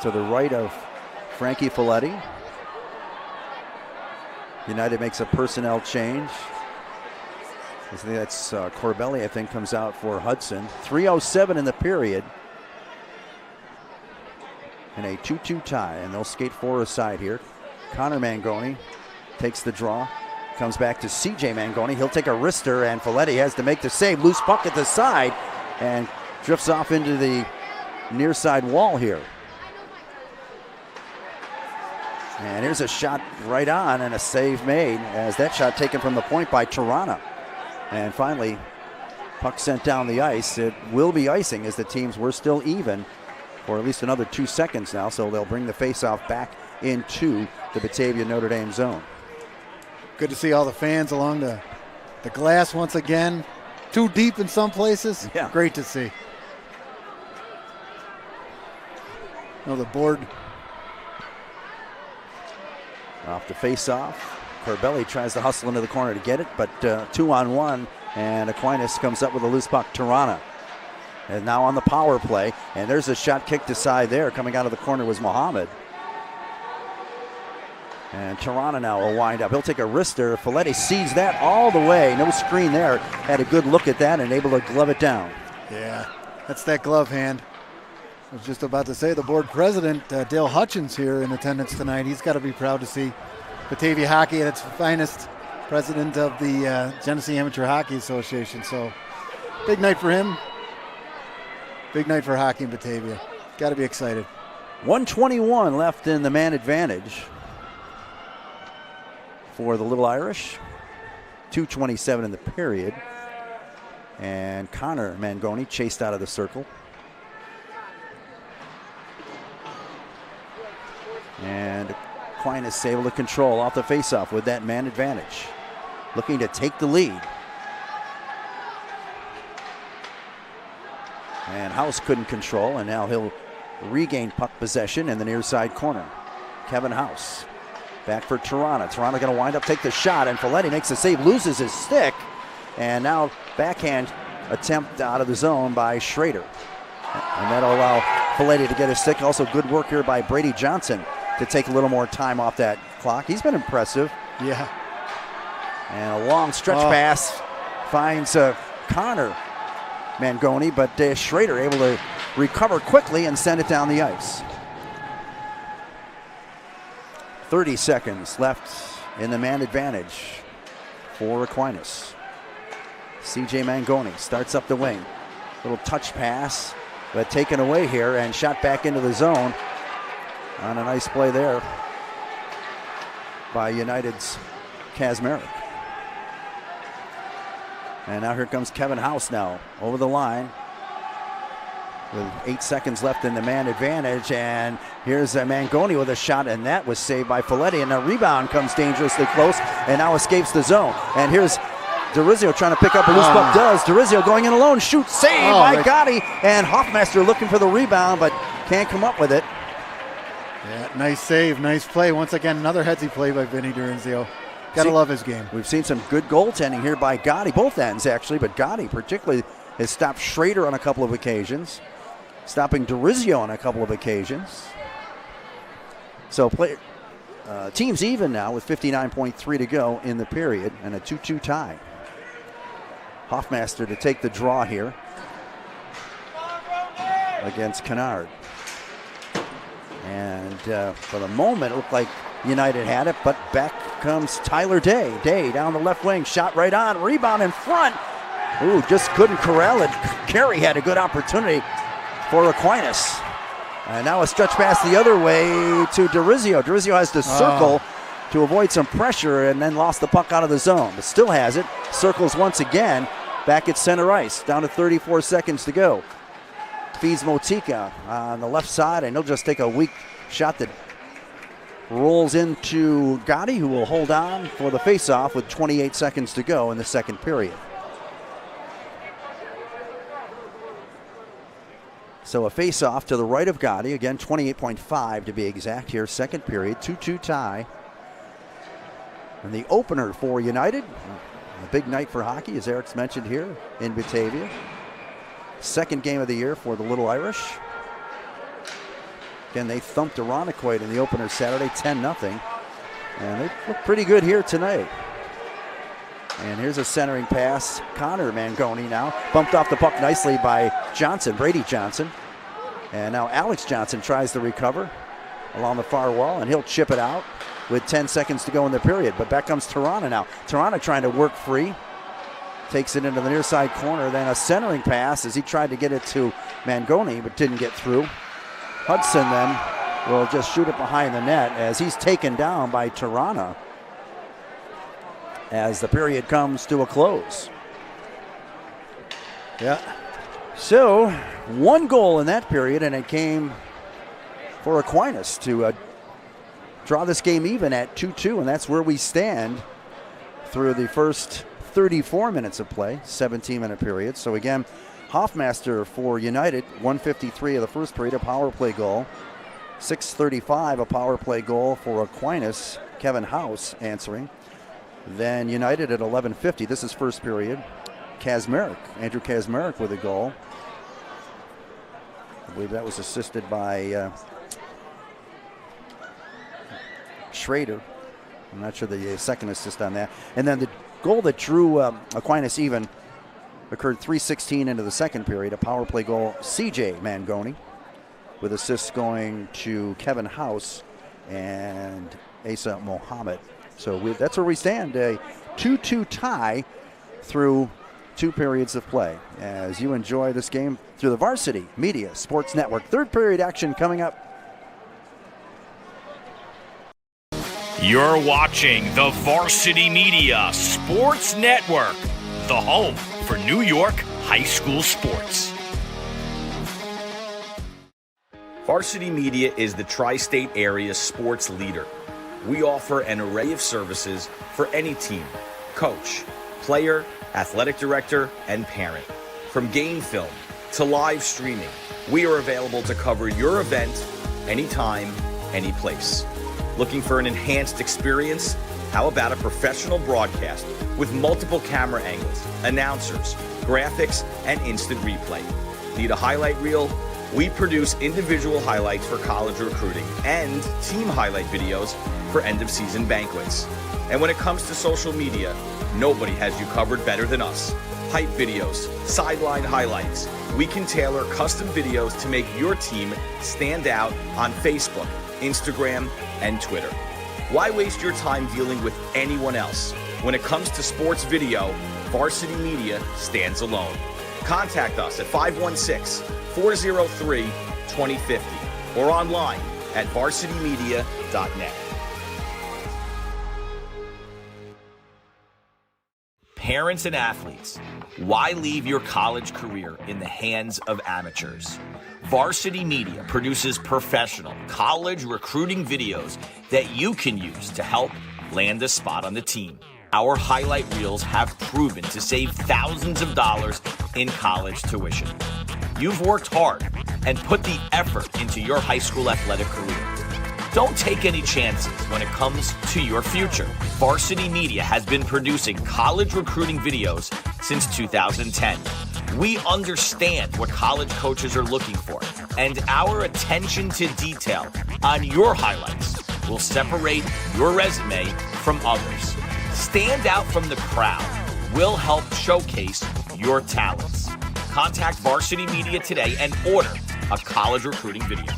to the right of Frankie Folletti. United makes a personnel change. I think that's Corbelli, I think, comes out for Hudson. 3:07 in the period. And a 2-2 tie, and they'll skate for a side here. Connor Mangoni takes the draw. Comes back to CJ Mangoni. He'll take a wrister, and Folletti has to make the save. Loose puck at the side, and drifts off into the near side wall here. And here's a shot right on, and a save made, as that shot taken from the point by Tirana. And finally, puck sent down the ice. It will be icing, as the teams were still even for at least another 2 seconds now, so they'll bring the faceoff back into the Batavia Notre Dame zone. Good to see all the fans along the glass once again. Too deep in some places. Yeah. Great to see. Oh, the board. Off the faceoff. Corbelli tries to hustle into the corner to get it, but 2-on-1, and Aquinas comes up with a loose puck. Tirana. And now on the power play, and there's a shot kicked aside there. Coming out of the corner was Mohammed. And Tirana now will wind up. He'll take a wrister. Folletti sees that all the way. No screen there. Had a good look at that and able to glove it down. Yeah, that's that glove hand. I was just about to say the board president, Dale Hutchins, here in attendance tonight. He's got to be proud to see Batavia hockey at its finest. President of the Genesee Amateur Hockey Association. So big night for him. Big night for hockey in Batavia. Got to be excited. 1:21 left in the man advantage for the Little Irish. 2:27 in the period. And Connor Mangoni chased out of the circle. And Aquinas able to control off the faceoff with that man advantage. Looking to take the lead. And House couldn't control, and now he'll regain puck possession in the near side corner. Kevin House back for Tirana. Tirana going to wind up, take the shot, and Folletti makes the save, loses his stick, and now backhand attempt out of the zone by Schrader. And that'll allow Folletti to get his stick. Also good work here by Brady Johnson to take a little more time off that clock. He's been impressive. Yeah. And a long stretch pass finds Connor Mangoni, but Schrader able to recover quickly and send it down the ice. 30 seconds left in the man advantage for Aquinas. CJ Mangoni starts up the wing. Little touch pass, but taken away here and shot back into the zone on a nice play there by United's Kazmarek. And now here comes Kevin House now over the line with 8 seconds left in the man advantage. And here's Mangoni with a shot, and that was saved by Folletti. And a rebound comes dangerously close and now escapes the zone. And here's DeRizio trying to pick up a loose puck. DeRizio going in alone. Shoot, save by Gotti. And Hoffmeister looking for the rebound, but can't come up with it. Yeah, nice save, nice play. Once again, another headsy play by Vinny DeRizio. Gotta love his game. We've seen some good goaltending here by Gotti, both ends actually, but Gotti particularly has stopped Schrader on a couple of occasions, stopping DeRizio on a couple of occasions. So teams even now with 59.3 to go in the period and a 2-2 tie. Hoffmeister to take the draw here against Kennard. And for the moment, it looked like United had it, but back comes Tyler Day. Day down the left wing, shot right on, rebound in front. Ooh, just couldn't corral it. Carey had a good opportunity for Aquinas. And now a stretch pass the other way to DeRizio. DeRizio has to circle to avoid some pressure and then lost the puck out of the zone, but still has it. Circles once again, back at center ice, down to 34 seconds to go. Feeds Motika on the left side, and he'll just take a weak shot that rolls into Gotti, who will hold on for the faceoff with 28 seconds to go in the second period. So a face-off to the right of Gotti. Again, 28.5 to be exact here. Second period, 2-2 tie. And the opener for United, a big night for hockey, as Eric's mentioned here in Batavia. Second game of the year for the Little Irish. Again, they thumped Irondequoit in the opener Saturday, 10-0. And they look pretty good here tonight. And here's a centering pass. Connor Mangoni now bumped off the puck nicely by Johnson, Brady Johnson. And now Alex Johnson tries to recover along the far wall, and he'll chip it out with 10 seconds to go in the period. But back comes Tirana now. Tirana trying to work free. Takes it into the near side corner. Then a centering pass as he tried to get it to Mangoni, but didn't get through. Hudson then will just shoot it behind the net as he's taken down by Tirana as the period comes to a close. Yeah. So, one goal in that period, and it came for Aquinas to draw this game even at 2-2, and that's where we stand through the first 34 minutes of play, 17-minute period. So again, Hoffmaster for United, 1:53 of the first period, a power play goal. 6:35, a power play goal for Aquinas, Kevin House answering. Then United at 11:50, this is first period. Andrew Kazmarek with a goal. I believe that was assisted by Schrader. I'm not sure the second assist on that. And then the goal that drew Aquinas even occurred 3:16 into the second period, a power play goal, CJ Mangoni, with assists going to Kevin House and Asa Mohammed. So that's where we stand, a 2-2 tie through 2 periods of play. As you enjoy this game through the Varsity Media Sports Network. Third period action coming up. You're watching the Varsity Media Sports Network, the home for New York high school sports. Varsity Media is the tri-state area sports leader. We offer an array of services for any team, coach, player, athletic director, and parent. From game film to live streaming, we are available to cover your event anytime, any place. Looking for an enhanced experience? How about a professional broadcast with multiple camera angles, announcers, graphics, and instant replay? Need a highlight reel? We produce individual highlights for college recruiting and team highlight videos for end-of-season banquets. And when it comes to social media, nobody has you covered better than us. Hype videos, sideline highlights. We can tailor custom videos to make your team stand out on Facebook, Instagram, and Twitter. Why waste your time dealing with anyone else? When it comes to sports video, Varsity Media stands alone. Contact us at 516-403-2050 or online at varsitymedia.net. Parents and athletes, why leave your college career in the hands of amateurs? Varsity Media produces professional college recruiting videos that you can use to help land a spot on the team. Our highlight reels have proven to save thousands of dollars in college tuition. You've worked hard and put the effort into your high school athletic career. Don't take any chances when it comes to your future. Varsity Media has been producing college recruiting videos since 2010. We understand what college coaches are looking for, and our attention to detail on your highlights will separate your resume from others. Stand out from the crowd. We'll help showcase your talents. Contact Varsity Media today and order a college recruiting video.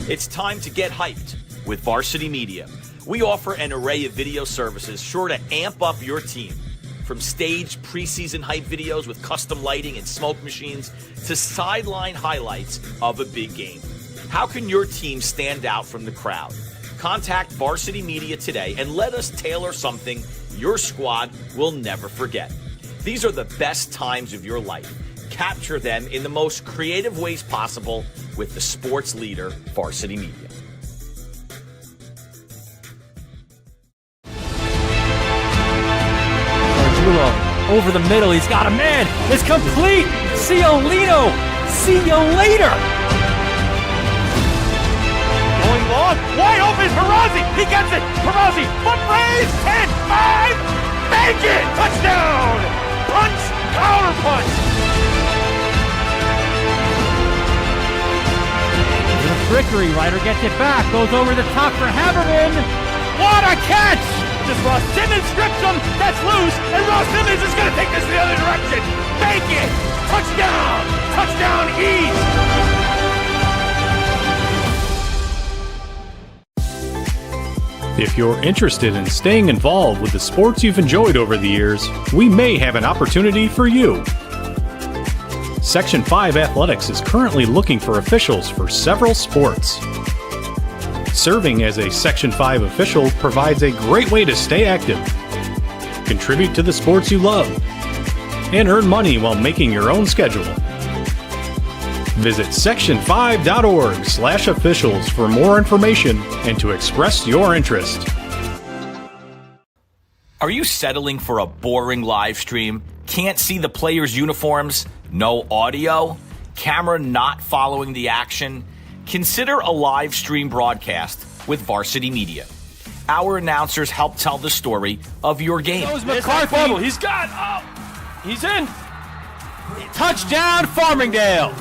It's time to get hyped with Varsity Media. We offer an array of video services sure to amp up your team. From staged preseason hype videos with custom lighting and smoke machines to sideline highlights of a big game. How can your team stand out from the crowd? Contact Varsity Media today and let us tailor something your squad will never forget. These are the best times of your life. Capture them in the most creative ways possible with the sports leader, Varsity Media. over the middle. He's got a man. It's complete. Ciolino. See you later. Going long. Wide open. Perazzi. He gets it. Perazzi. Foot raise. 10, 5. Make it. Touchdown. Punch. Counter punch. Trickery. Ryder gets it back. Goes over the top for Haberman. What a catch! Just Ross Simmons strips him. That's loose. And Ross Simmons is going to take this the other direction. Make it. Touchdown. Touchdown East. If you're interested in staying involved with the sports you've enjoyed over the years, we may have an opportunity for you. Section 5 Athletics is currently looking for officials for several sports. Serving as a Section 5 official provides a great way to stay active, contribute to the sports you love, and earn money while making your own schedule. Visit section5.org/officials for more information and to express your interest. Are you settling for a boring live stream? Can't see the players' uniforms? No audio? Camera not following the action? Consider a live stream broadcast with Varsity Media. Our announcers help tell the story of your game. McCarthy. He's got. Oh, he's in. Touchdown, Farmingdale.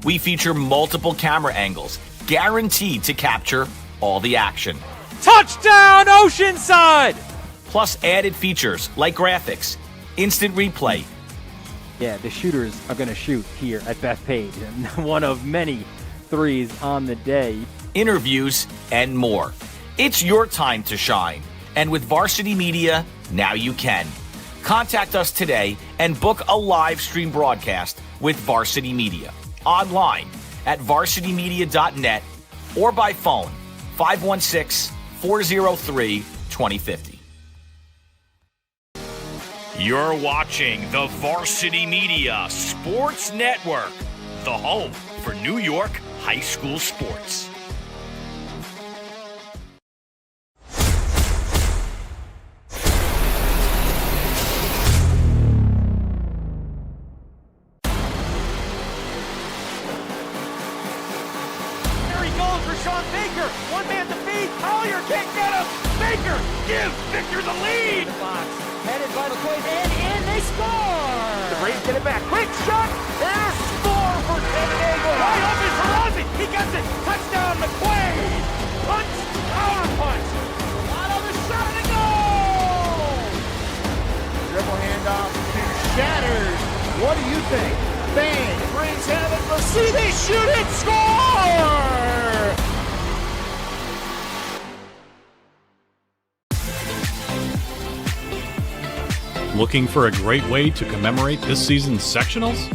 We feature multiple camera angles, guaranteed to capture all the action. Touchdown, Oceanside. Plus added features like graphics, instant replay. Yeah, the shooters are going to shoot here at Bethpage, and one of many threes on the day. Interviews, and more. It's your time to shine. And with Varsity Media, now you can. Contact us today and book a live stream broadcast with Varsity Media. Online at varsitymedia.net or by phone 516-403-2050. You're watching the Varsity Media Sports Network, the home for New York high school sports. There he goes for Sean Baker. One man to beat. Collier can't get him. Baker gives Victor the lead. The box. Headed by McQuaid, and in they score! The Braves get it back. Quick shot, and a score for San Diego. Right up is Perazzi. He gets it. Touchdown, McQuaid. Punch, counter punch. Out of the shot, and a goal! Dribble handoff to Shatters. What do you think? Bang, brings heaven. Let's see, they shoot it, score! Looking for a great way to commemorate this season's sectionals?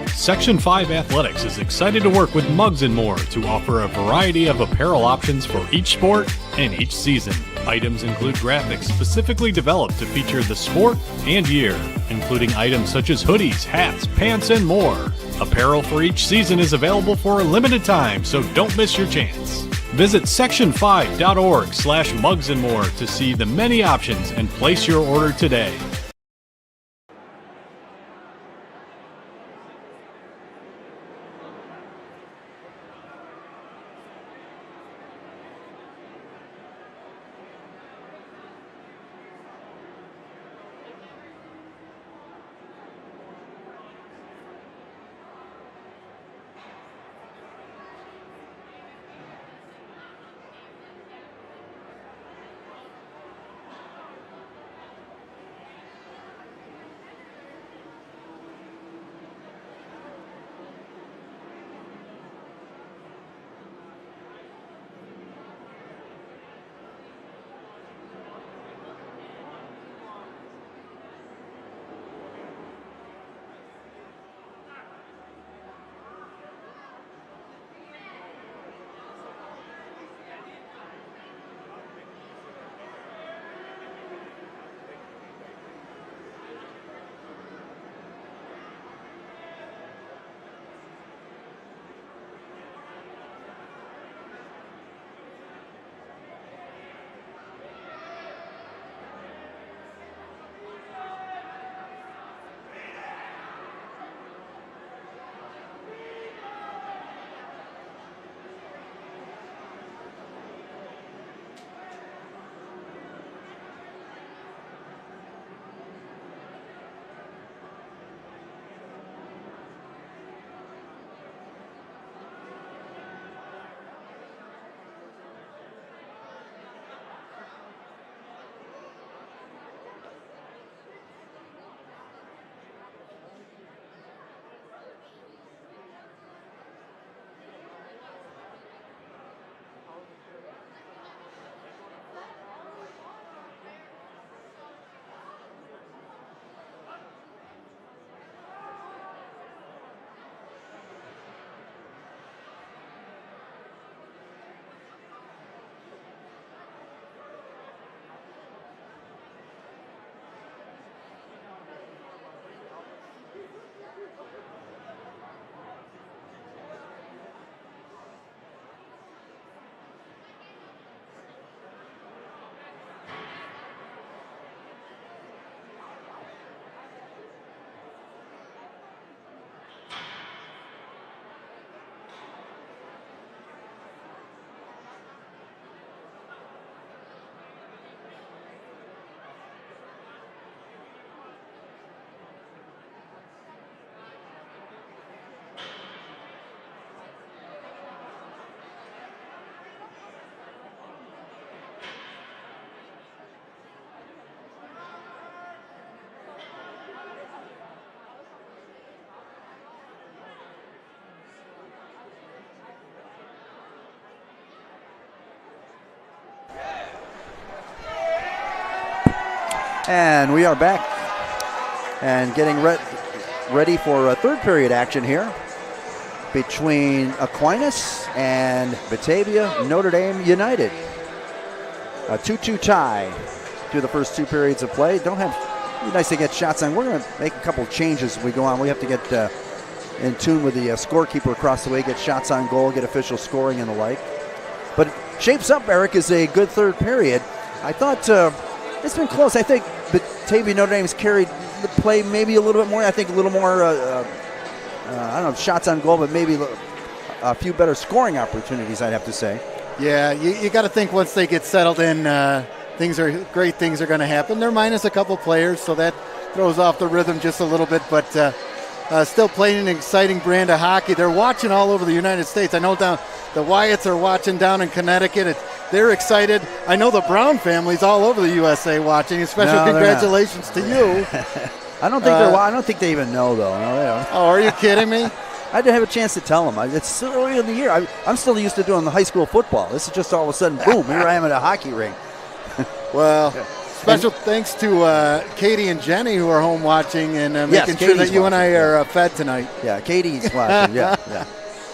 Section 5 Athletics is excited to work with Mugs & More to offer a variety of apparel options for each sport and each season. Items include graphics specifically developed to feature the sport and year, including items such as hoodies, hats, pants, and more. Apparel for each season is available for a limited time, so don't miss your chance. Visit section5.org/mugsandmore to see the many options and place your order today. And we are back and getting ready for third period action here between Aquinas and Batavia Notre Dame United. A 2-2 tie through the first 2 periods of play. It'd be nice to get shots on. We're going to make a couple changes as we go on. We have to get in tune with the scorekeeper across the way, get shots on goal, get official scoring and the like. But it shapes up, Eric, as a good third period. I thought it's been close. I think Batavia Notre Dame's carried the play maybe a little bit more. I think a little more, I don't know, shots on goal, but maybe a few better scoring opportunities, I'd have to say. Yeah, you got to think once they get settled in, great things are going to happen. They're minus a couple players, so that throws off the rhythm just a little bit, but still playing an exciting brand of hockey. They're watching all over the United States. I know the Wyatts are watching down in Connecticut. They're excited. I know the Brown family's all over the USA watching. Special congratulations to you. I don't think they even know, though. No, they don't. Oh, are you kidding me? I didn't have a chance to tell them. It's so early in the year. I'm still used to doing the high school football. This is just all of a sudden, boom, here I am at a hockey rink. Well, special thanks to Katie and Jenny who are home watching and making sure that you and I are fed tonight. Yeah, Katie's watching, yeah.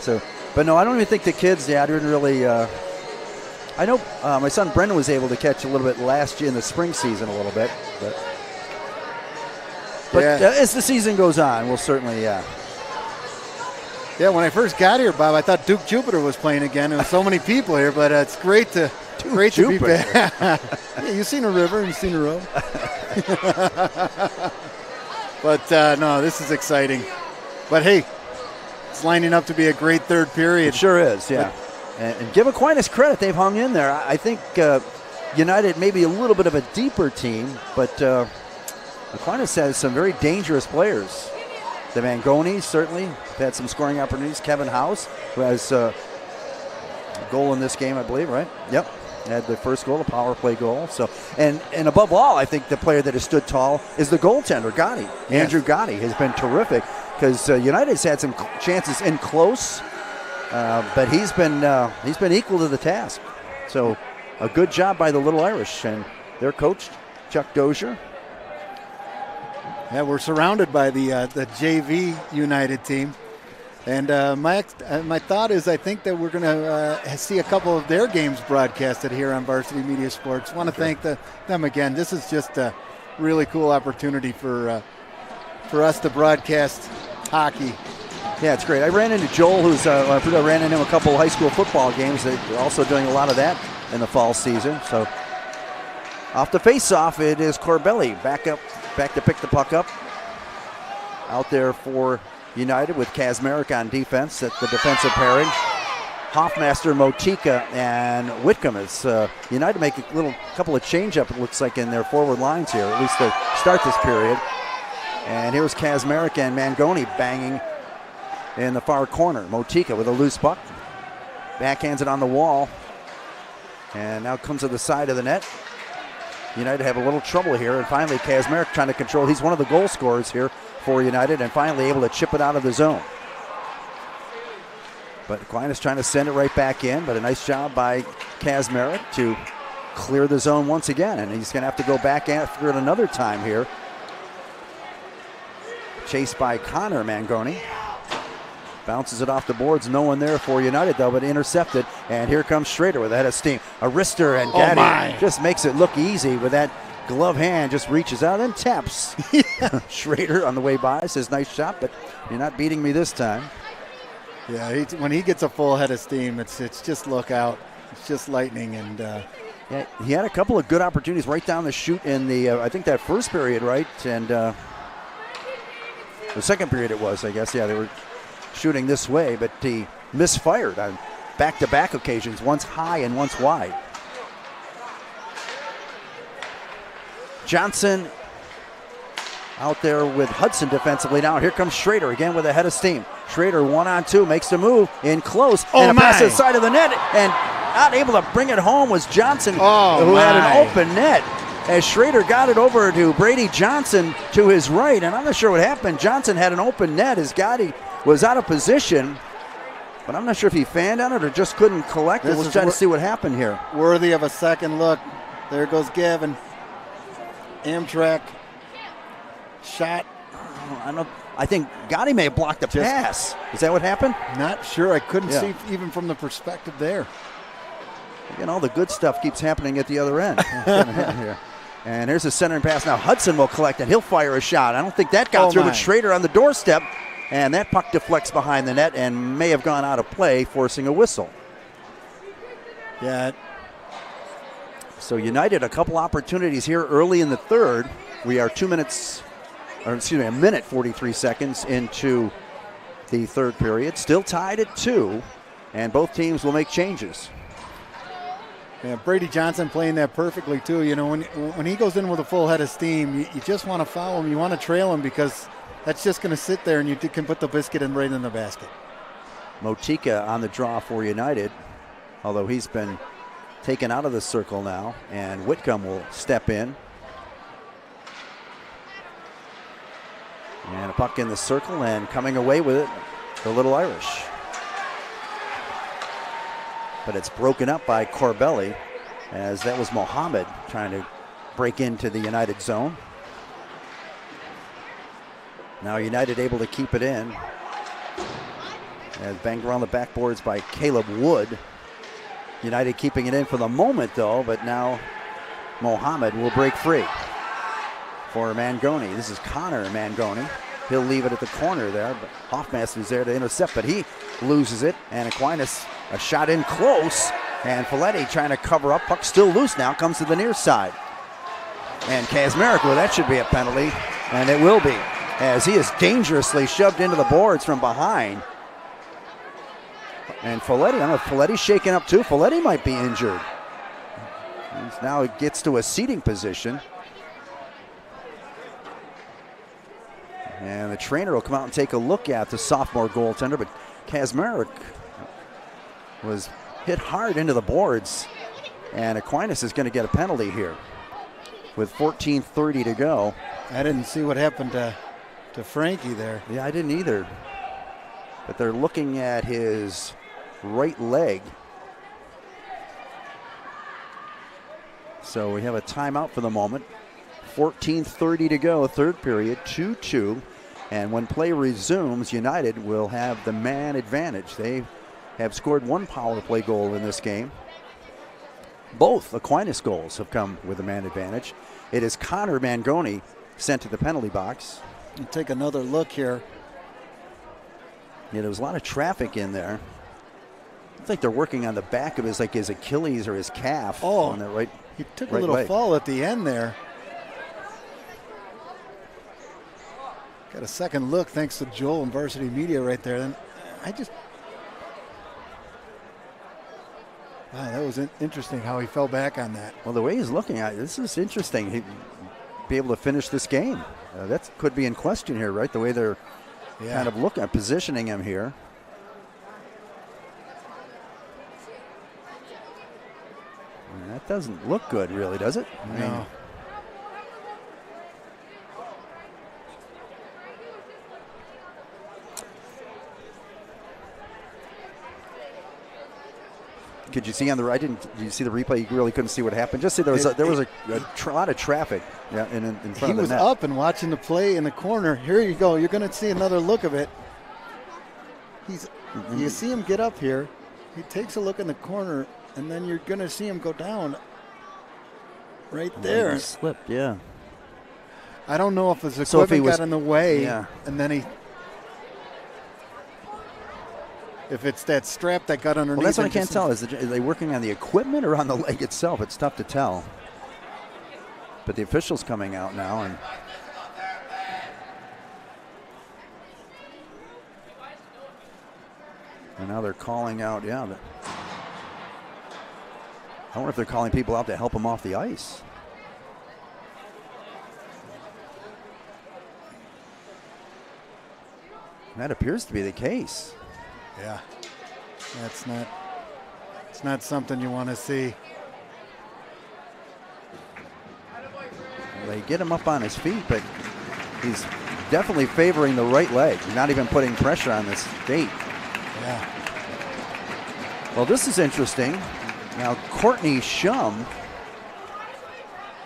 So, but no, I don't even think the kids, I didn't really, I know my son Brendan was able to catch a little bit last year in the spring season a little bit. But as the season goes on, we'll certainly, Yeah, when I first got here, Bob, I thought Duke Jupiter was playing again. There were so many people here, but it's great to be back. Yeah, you've seen a river and you've seen a road. But no, this is exciting. But hey, it's lining up to be a great third period. It sure is, yeah. And give Aquinas credit, they've hung in there. I think United may be a little bit of a deeper team, but Aquinas has some very dangerous players. The Mangonis certainly had some scoring opportunities. Kevin House, who has a goal in this game, I believe, right? Yep, had the first goal, a power play goal. So, and above all, I think the player that has stood tall is the goaltender, Gotti. Yes. Andrew Gotti has been terrific because United's had some chances in close, but he's been equal to the task. So, a good job by the Little Irish and their coach, Chuck Dozier. Yeah, we're surrounded by the JV United team. And my thought is I think that we're going to see a couple of their games broadcasted here on Varsity Media Sports. Want to thank them again. This is just a really cool opportunity for us to broadcast hockey. Yeah, it's great. I ran into Joel, I ran into him a couple of high school football games. They're also doing a lot of that in the fall season. So off the face-off, it is Corbelli back to pick the puck up. Out there for United with Kazmarek on defense at the defensive pairing. Hoffmaster, Motika, and Whitcomb. As United make a couple of change-up, it looks like, in their forward lines here, at least to start this period. And here's Kazmarek and Mangoni banging in the far corner. Motika with a loose puck. Backhands it on the wall. And now comes to the side of the net. United have a little trouble here, and finally Kazmarek trying to control. He's one of the goal scorers here for United, and finally able to chip it out of the zone. But Aquinas trying to send it right back in, but a nice job by Kazmarek to clear the zone once again, and he's going to have to go back after it another time here. Chased by Connor Mangoni. Bounces it off the boards. No one there for United, though, but intercepted. And here comes Schrader with a head of steam. A wrister, and Gaddy just makes it look easy with that glove hand. Just reaches out and taps. Schrader on the way by says, nice shot, but you're not beating me this time. Yeah, when he gets a full head of steam, it's just look out. It's just lightning. And yeah, he had a couple of good opportunities right down the chute in the, I think that first period, right? And the second period it was, I guess. Yeah, they were shooting this way, but he misfired on back-to-back occasions, once high and once wide. Johnson out there with Hudson defensively now. Here comes Schrader again with a head of steam. Schrader 1-on-2, makes the move in close, and a pass to the side of the net, and not able to bring it home was Johnson, who had an open net. As Schrader got it over to Brady Johnson to his right, and I'm not sure what happened. Johnson had an open net as Gotti was out of position, but I'm not sure if he fanned on it or just couldn't collect it. We'll try to see what happened here. Worthy of a second look. There goes Gavin. Amtrak shot. I think Gotti may have blocked the pass. Is that what happened? Not sure. I couldn't see even from the perspective there. Again, all the good stuff keeps happening at the other end. And here's a centering pass. Now Hudson will collect it. He'll fire a shot. I don't think that got through, but Schrader on the doorstep. And that puck deflects behind the net and may have gone out of play, forcing a whistle. Yeah. So United, a couple opportunities here early in the third. We are a minute 43 seconds into the third period. Still tied at 2, and both teams will make changes. Yeah, Brady Johnson playing that perfectly too. You know, when he goes in with a full head of steam, you just want to foul him. You want to trail him because that's just going to sit there and you can put the biscuit in right in the basket. Motika on the draw for United, although he's been taken out of the circle now, and Whitcomb will step in. And a puck in the circle, and coming away with it, the Little Irish. But it's broken up by Corbelli, as that was Mohammed trying to break into the United zone. Now United able to keep it in. And banged around the backboards by Caleb Wood. United keeping it in for the moment though, but now Mohammed will break free for Mangoni. This is Connor Mangoni. He'll leave it at the corner there, but Hoffmaster's there to intercept, but he loses it. And Aquinas, a shot in close, and Folletti trying to cover up. Puck still loose now, comes to the near side. And Kazmarek, well, that should be a penalty, and it will be, as he is dangerously shoved into the boards from behind. And Folletti, I don't know if Folletti's shaken up too. Folletti might be injured. Now it gets to a seating position. And the trainer will come out and take a look at the sophomore goaltender, but Kazmarek was hit hard into the boards, and Aquinas is going to get a penalty here with 14:30 to go. I didn't see what happened to Frankie there. Yeah, I didn't either. But they're looking at his right leg. So we have a timeout for the moment. 14:30 to go, third period, 2-2. And when play resumes, United will have the man advantage. They have scored one power play goal in this game. Both Aquinas goals have come with a man advantage. It is Connor Mangoni sent to the penalty box. You take another look here. Yeah, there was a lot of traffic in there. I think they're working on the back of his Achilles or his calf. On the right. He took a little fall at the end there. Got a second look thanks to Joel and Varsity Media right there. And wow, that was interesting how he fell back on that. Well, the way he's looking at it, this is interesting. He'd be able to finish this game. That could be in question here, right? The way they're kind of looking at positioning him here. And that doesn't look good, really, does it? No. Could you see on the right? Did you see the replay? You really couldn't see what happened. Just see there was a lot of traffic in front of the net. He was up and watching the play in the corner. Here you go. You're going to see another look of it. You see him get up here. He takes a look in the corner, and then you're going to see him go down right there. He slipped, yeah. I don't know if his equipment got in the way, and then if it's that strap that got underneath. Well, that's what I can't tell. Are they working on the equipment or on the leg itself? It's tough to tell. But the official's coming out now, and now they're calling out. I wonder if they're calling people out to help them off the ice. And that appears to be the case. Yeah, it's not something you want to see. They get him up on his feet, but he's definitely favoring the right leg, not even putting pressure on this skate. Yeah. Well, this is interesting. Now, Courtney Shum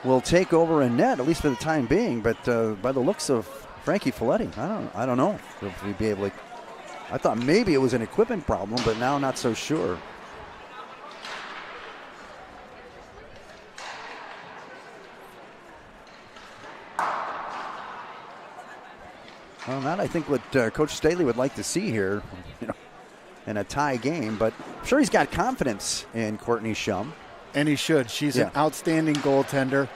will take over in net, at least for the time being. But by the looks of Frankie Folletti, I don't know if we'd be able to. I thought maybe it was an equipment problem, but now not so sure. Well, not I think what Coach Staley would like to see here, in a tie game. But I'm sure he's got confidence in Courtney Shum. And he should. She's an outstanding goaltender.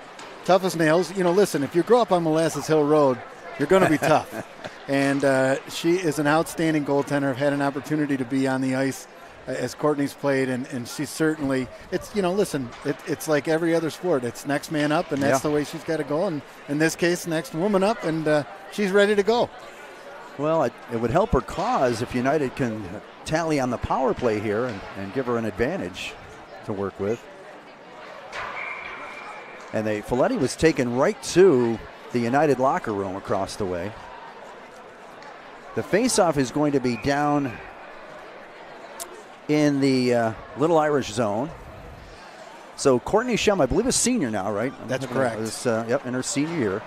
Tough as nails. Listen, if you grow up on Molasses Hill Road, you're going to be tough. And she is an outstanding goaltender. I've had an opportunity to be on the ice as Courtney's played, and she's certainly, listen, it's like every other sport. It's next man up, and that's the way she's got to go. And in this case, next woman up, and she's ready to go. Well, it would help her cause if United can tally on the power play here and give her an advantage to work with. And Folletti was taken right to the United locker room across the way. The faceoff is going to be down in the Little Irish zone. So Courtney Shum, I believe, is senior now, right? That's correct. In her senior year.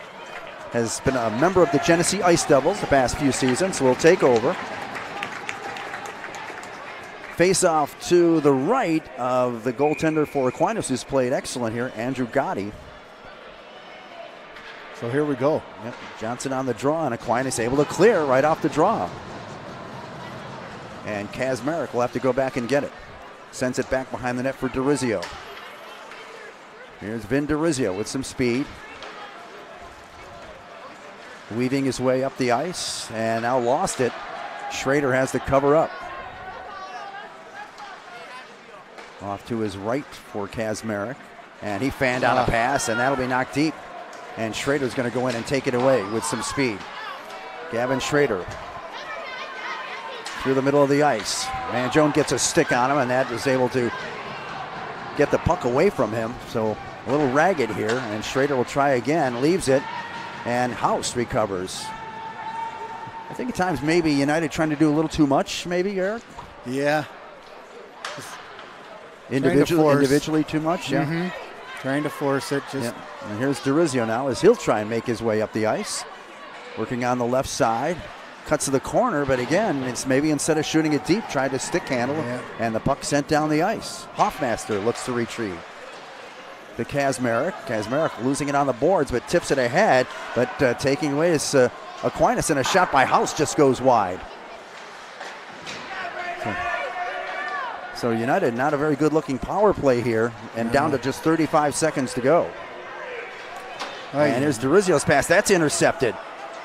Has been a member of the Genesee Ice Devils the past few seasons, so will take over. Face-off to the right of the goaltender for Aquinas, who's played excellent here, Andrew Gotti. So here we go. Yep. Johnson on the draw, and Aquinas able to clear right off the draw. And Kazmarek will have to go back and get it. Sends it back behind the net for DeRizio. Here's Vin DeRizio with some speed. Weaving his way up the ice, and now lost it. Schrader has the cover up. Off to his right for Kazmarek, and he fanned out a pass, and that'll be knocked deep. And Schrader's going to go in and take it away with some speed. Gavin Schrader through the middle of the ice. Mangione gets a stick on him, and that is able to get the puck away from him. So a little ragged here, and Schrader will try again, leaves it, and House recovers. I think at times maybe United trying to do a little too much, maybe, Eric? Yeah. Individually too much, yeah. Mm-hmm. Trying to force it. And here's DeRizio now as he'll try and make his way up the ice. Working on the left side. Cuts to the corner, but again, it's maybe instead of shooting it deep, tried to stick handle, and the puck sent down the ice. Hoffmaster looks to retrieve. To Kazmarek. Kazmarek losing it on the boards, but tips it ahead. But taking away is Aquinas, and a shot by House just goes wide. So United, not a very good-looking power play here, and down to just 35 seconds to go. And here's DeRizio's pass. That's intercepted.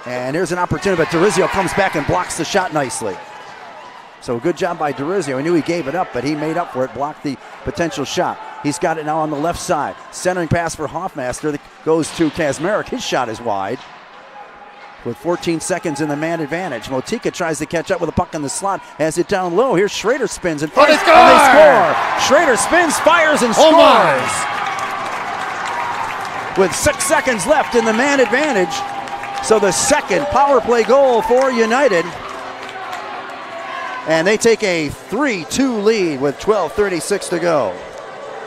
And here's an opportunity, but DeRizio comes back and blocks the shot nicely. So good job by DeRizio. He knew he gave it up, but he made up for it, blocked the potential shot. He's got it now on the left side. Centering pass for Hoffmaster that goes to Kazmarek. His shot is wide. With 14 seconds in the man advantage. Motika tries to catch up with a puck in the slot. Has it down low. Here's Schrader spins and fires. They score! And they score! Schrader spins, fires, and scores! With 6 seconds left in the man advantage. So the second power play goal for United. And they take a 3-2 lead with 12:36 to go.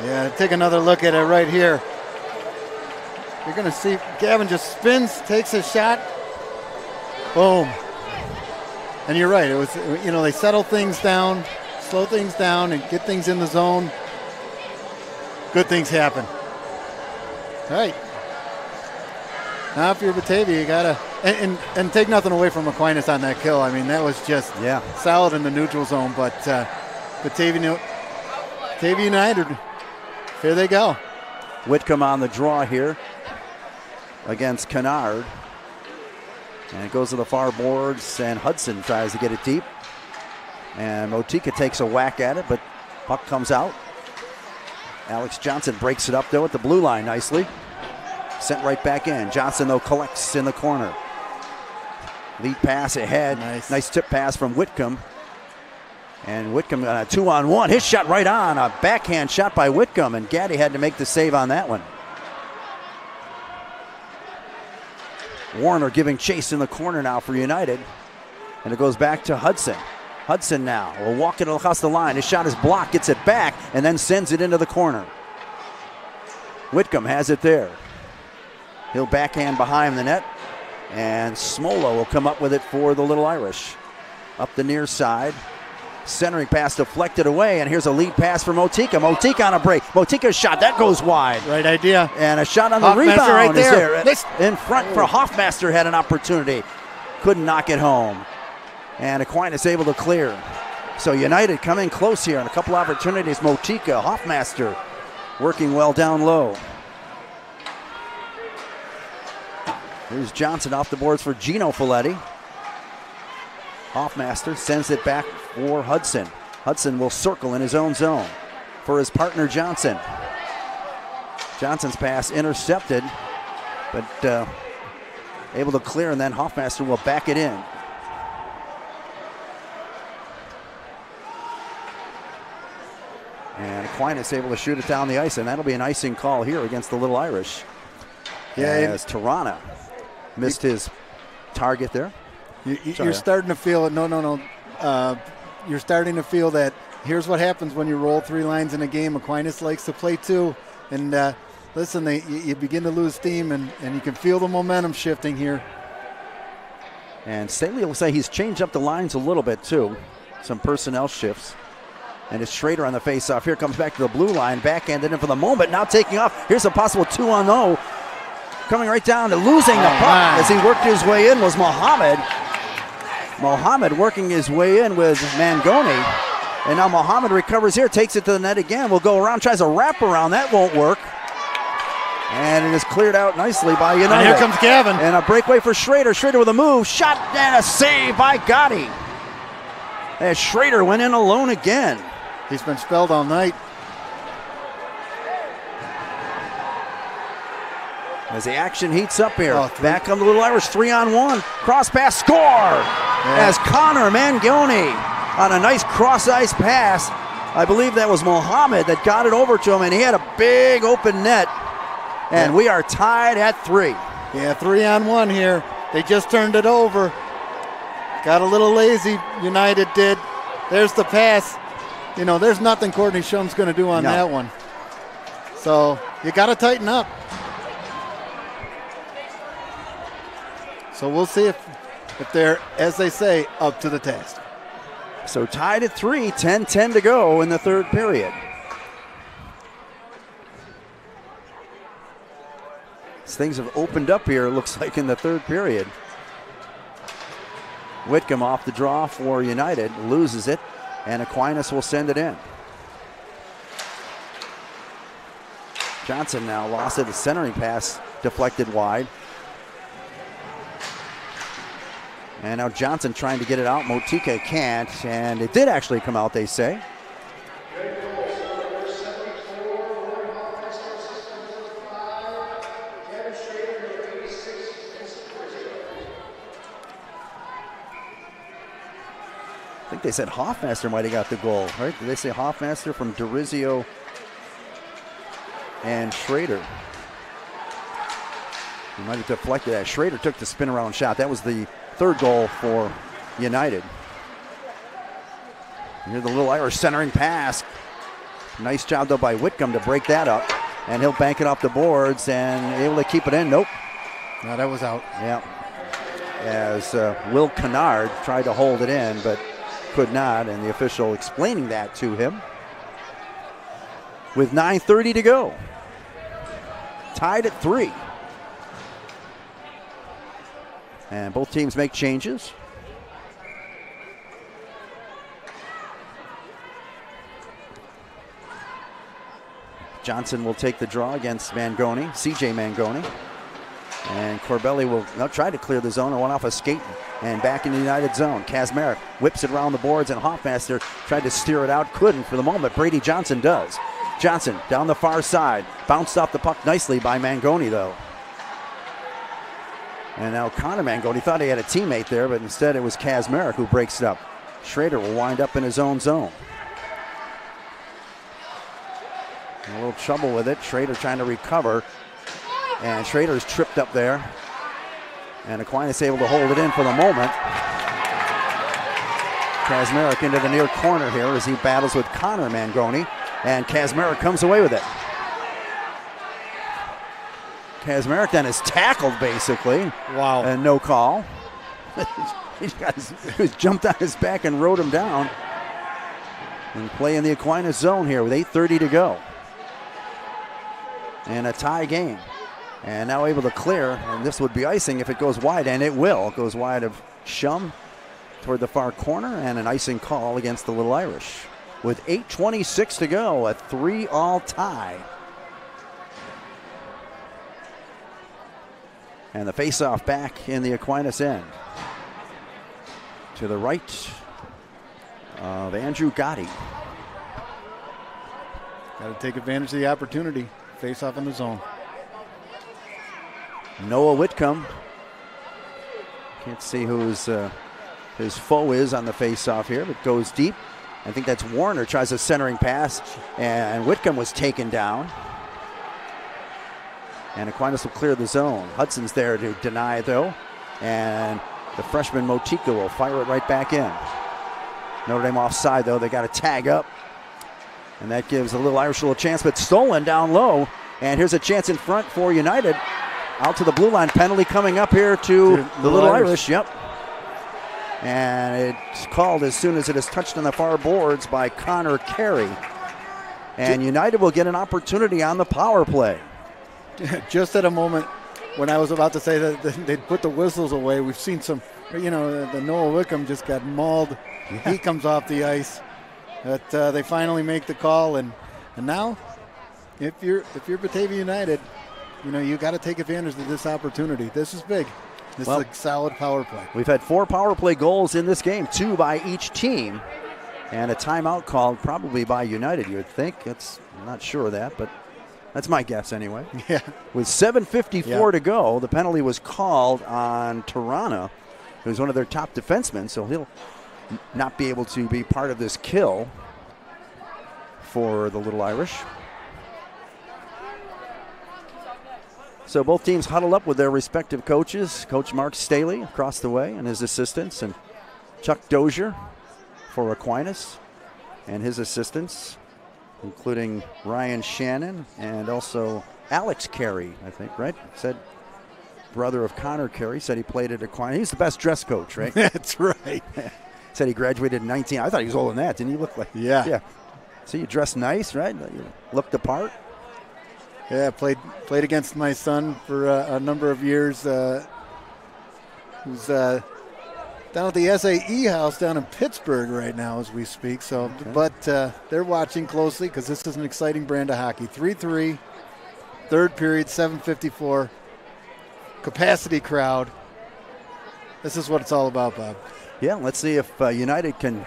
Yeah, take another look at it right here. You're going to see Gavin just spins, takes a shot. Boom. And you're right. It was, they settle things down, slow things down, and get things in the zone. Good things happen. All right. Now, if you're Batavia, you gotta and take nothing away from Aquinas on that kill. I mean, that was just solid in the neutral zone. But Batavia United, here they go. Whitcomb on the draw here against Kennard. And it goes to the far boards, and Hudson tries to get it deep. And Motika takes a whack at it, but puck comes out. Alex Johnson breaks it up, though, at the blue line nicely. Sent right back in. Johnson, though, collects in the corner. Lead pass ahead. Nice tip pass from Whitcomb. And Whitcomb on a 2-on-1. His shot right on. A backhand shot by Whitcomb, and Gaddy had to make the save on that one. Warner giving chase in the corner now for United. And it goes back to Hudson. Hudson now will walk it across the line. His shot is blocked, gets it back, and then sends it into the corner. Whitcomb has it there. He'll backhand behind the net, and Smola will come up with it for the Little Irish. Up the near side. Centering pass deflected away, and here's a lead pass for Motika. Motika on a break. Motika's shot, that goes wide. Right idea. And a shot on the Hoffmaster rebound right there. is there. In front for Hoffmaster, had an opportunity. Couldn't knock it home. And Aquinas able to clear. So United coming close here on a couple opportunities. Motika, Hoffmaster working well down low. Here's Johnson off the boards for Gino Folletti. Hoffmaster sends it back for Hudson. Hudson will circle in his own zone for his partner Johnson. Johnson's pass intercepted, but able to clear, and then Hoffmaster will back it in. And Aquinas able to shoot it down the ice, and that'll be an icing call here against the Little Irish. Yeah, as Tirana missed his target there. You're starting to feel it. No. You're starting to feel that here's what happens when you roll 3 lines in a game. Aquinas likes to play 2. And listen, you begin to lose steam, and you can feel the momentum shifting here. And Staley will say he's changed up the lines a little bit, too. Some personnel shifts. And it's Schrader on the faceoff. Here comes back to the blue line. Backhanded in for the moment. Now taking off. Here's a possible 2-on-0. Coming right down to losing the puck as he worked his way in was Mohammed. Mohammed working his way in with Mangoni. And now Mohammed recovers here, takes it to the net again. Will go around, tries a wrap around. That won't work. And it is cleared out nicely by United. And here comes Gavin. And a breakaway for Schrader. Schrader with a move. Shot and a save by Gotti. As Schrader went in alone again. He's been spelled all night. As the action heats up here. Back come the Little Irish, 3-on-1. Cross pass, score! Yeah. As Connor Mangoni on a nice cross-ice pass. I believe that was Mohammed that got it over to him, and he had a big open net. And we are tied at 3. Yeah, 3-on-1 here. They just turned it over. Got a little lazy, United did. There's the pass. You know, there's nothing Courtney Shum's going to do on that one. So you got to tighten up. So we'll see if they're, as they say, up to the task. So tied at 3, 10-10 to go in the third period. As things have opened up here, it looks like, in the third period. Whitcomb off the draw for United, loses it, and Aquinas will send it in. Johnson now lost it, the centering pass deflected wide. And now Johnson trying to get it out. Motika can't, and it did actually come out, they say. I think they said Hoffmaster might have got the goal, right? Did they say Hoffmaster from Dorizio and Schrader? He might have deflected that. Schrader took the spin around shot. That was the third goal for United. Here's the Little Irish centering pass. Nice job, though, by Whitcomb to break that up. And he'll bank it off the boards and able to keep it in. Nope. No, that was out. Yeah. As Will Kennard tried to hold it in, but could not. And the official explaining that to him. With 9:30 to go. Tied at 3. And both teams make changes. Johnson will take the draw against Mangoni, CJ Mangoni. And Corbelli will now try to clear the zone and went off a skate and back in the United zone. Kazmarek whips it around the boards, and Hoffmaster tried to steer it out, couldn't for the moment. Brady Johnson does. Johnson down the far side, bounced off the puck nicely by Mangoni, though. And now Connor Mangoni thought he had a teammate there, but instead it was Kazmarek who breaks it up. Schrader will wind up in his own zone. A little trouble with it. Schrader trying to recover. And Schrader's tripped up there. And Aquinas able to hold it in for the moment. Kazmarek into the near corner here as he battles with Connor Mangoni. And Kazmarek comes away with it. Kazmarek then is tackled basically. Wow. And no call. he jumped on his back and rode him down. And play in the Aquinas zone here with 8:30 to go. And a tie game. And now able to clear, and this would be icing if it goes wide, and it will. It goes wide of Shum toward the far corner, and an icing call against the Little Irish. With 8:26 to go, a 3-all tie. And the face-off back in the Aquinas end. To the right of Andrew Gotti. Got to take advantage of the opportunity. Face off in the zone. Noah Whitcomb. Can't see who his foe is on the face-off here, but goes deep. I think that's Warner, tries a centering pass, and Whitcomb was taken down. And Aquinas will clear the zone. Hudson's there to deny, though, and the freshman Motika will fire it right back in. Notre Dame offside, though. They got to tag up. And that gives the Little Irish a little chance, but stolen down low. And here's a chance in front for United. Out to the blue line. Penalty coming up here to the Little Irish. Yep. And it's called as soon as it is touched on the far boards by Connor Carey. And United will get an opportunity on the power play. Just at a moment when I was about to say that they'd put the whistles away, we've seen some, the Noah Wickham just got mauled. Yeah. He comes off the ice. But they finally make the call, and now, if you're Batavia United, you got to take advantage of this opportunity. This is big. This is a solid power play. We've had 4 power play goals in this game, 2 by each team, and a timeout called probably by United. You would think. I'm not sure of that, but that's my guess anyway. Yeah. With 7:54 to go, the penalty was called on Tirana, who's one of their top defensemen, so he'll not be able to be part of this kill for the Little Irish. So both teams huddle up with their respective coaches. Coach Mark Staley across the way and his assistants, and Chuck Dozier for Aquinas and his assistants, including Ryan Shannon and also Alex Carey, I think, right? Said brother of Connor Carey, said he played at Aquinas. He's the best dressed coach, right? That's right. Said he graduated in 19. I thought he was older than that. Didn't he look like? Yeah. So you dressed nice, right? You looked the part. Yeah, played against my son for a number of years. Who's down at the SAE house down in Pittsburgh right now as we speak. So, okay. But they're watching closely because this is an exciting brand of hockey. 3-3, third period, 7:54. Capacity crowd. This is what it's all about, Bob. Yeah, let's see if United can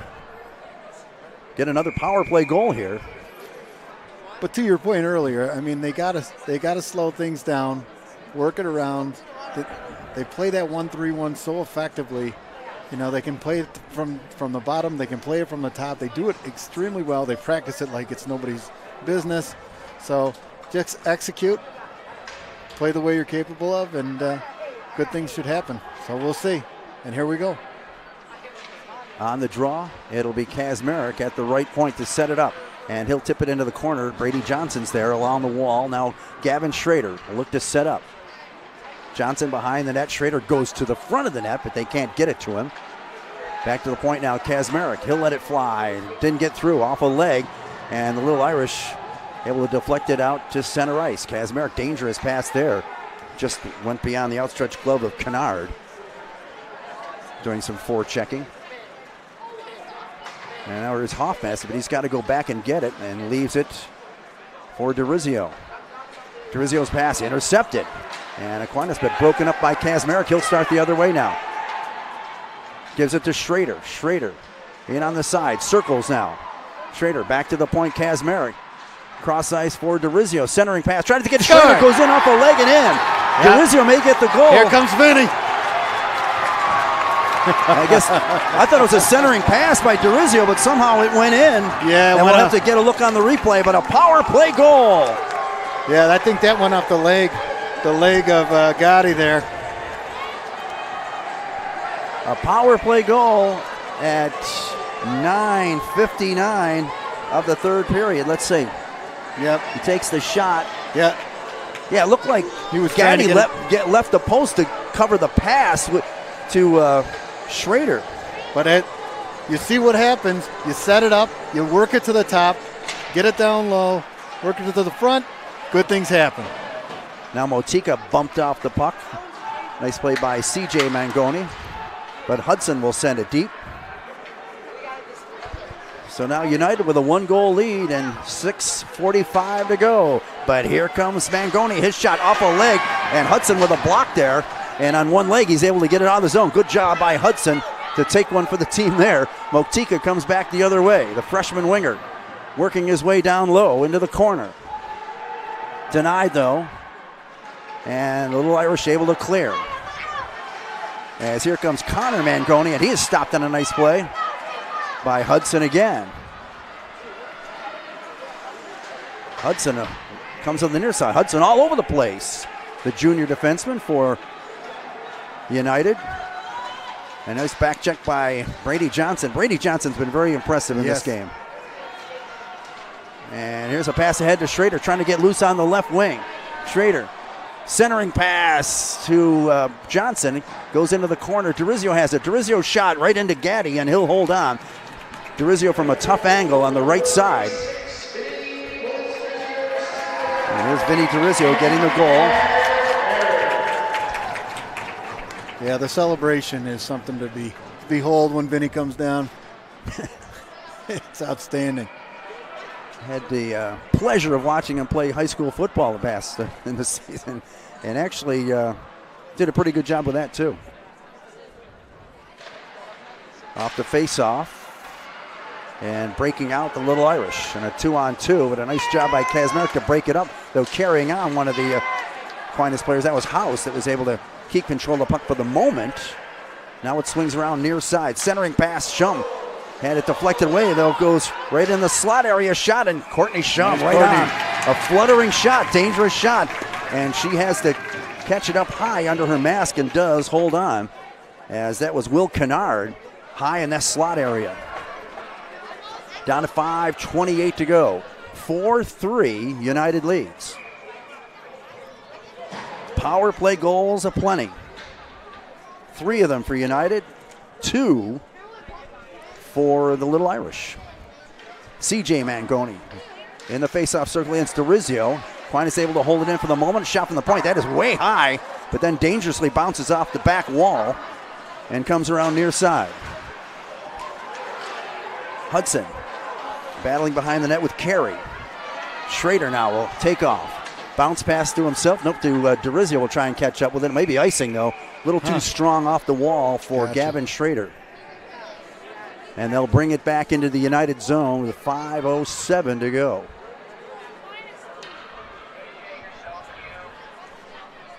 get another power play goal here. But to your point earlier, I mean, they gotta slow things down, work it around. They play that 1-3-1 so effectively. They can play it from the bottom. They can play it from the top. They do it extremely well. They practice it like it's nobody's business. So just execute, play the way you're capable of, and good things should happen. So we'll see. And here we go. On the draw, it'll be Kazmarek at the right point to set it up. And he'll tip it into the corner. Brady Johnson's there along the wall. Now Gavin Schrader will look to set up. Johnson behind the net. Schrader goes to the front of the net, but they can't get it to him. Back to the point now, Kazmarek. He'll let it fly. Didn't get through, off a leg. And the Little Irish able to deflect it out to center ice. Kazmarek, dangerous pass there. Just went beyond the outstretched glove of Kennard. Doing some forechecking. And now here's Hoffmaster, but he's got to go back and get it, and leaves it for DeRizio. DeRizio's pass intercepted. And Aquinas, but broken up by Kazmarek. He'll start the other way now. Gives it to Schrader. Schrader in on the side. Circles now. Schrader back to the point. Kazmarek. Cross ice for DeRizio. Centering pass. Trying to get Schrader. Goes in off a leg and in. DeRizio may get the goal. Here comes Vinny. I guess I thought it was a centering pass by DeRizio, but somehow it went in. Yeah, and we'll have to get a look on the replay, but a power play goal. Yeah, I think that went off the leg of Gotti there. A power play goal at 9:59 of the third period. Let's see. Yep. He takes the shot. Yep. Yeah, it looked like He was trying to Gaddy left the post to cover the pass to Schrader. But you see what happens. You set it up. You work it to the top. Get it down low. Work it to the front. Good things happen. Now Motika bumped off the puck. Nice play by C.J. Mangoni. But Hudson will send it deep. So now United with a 1-goal lead and 6:45 to go. But here comes Mangoni, his shot off a leg, and Hudson with a block there. And on one leg, he's able to get it out of the zone. Good job by Hudson to take one for the team there. Motika comes back the other way, the freshman winger, working his way down low into the corner. Denied, though. And the Little Irish able to clear. As here comes Connor Mangoni, and he is stopped on a nice play by Hudson again. Hudson comes on the near side. Hudson all over the place. The junior defenseman for United. A nice back check by Brady Johnson. Brady Johnson's been very impressive in this game. And here's a pass ahead to Schrader, trying to get loose on the left wing. Schrader, centering pass to Johnson. Goes into the corner. DeRizio has it. DeRizio shot right into Gaddy, and he'll hold on. DeRizio from a tough angle on the right side. And here's Vinny DeRizio getting the goal. Yeah, the celebration is something to behold when Vinny comes down. It's outstanding. Had the pleasure of watching him play high school football in the season, and actually did a pretty good job with that too. Off the face-off, and breaking out the Little Irish, and a 2-on-2, but a nice job by Kaczmarek to break it up, though carrying on one of the Aquinas players. That was House that was able to keep control of the puck for the moment. Now it swings around near side, centering pass, Shum. Had it deflected away, though, goes right in the slot area shot, and Courtney Shum right on. A fluttering shot, dangerous shot, and she has to catch it up high under her mask and does hold on, as that was Will Kennard high in that slot area. Down to 5:28 to go. 4-3, United leads. Power play goals aplenty. 3 of them for United, 2 for the Little Irish. C.J. Mangoni in the faceoff circle against DeRizio. Aquinas able to hold it in for the moment. Shot from the point. That is way high, but then dangerously bounces off the back wall and comes around near side. Hudson battling behind the net with Carey. Schrader now will take off. Bounce pass to himself. Nope, to DeRizio will try and catch up with it. Maybe icing, though. A little too strong off the wall for Gavin Schrader. And they'll bring it back into the United zone with 5:07 to go.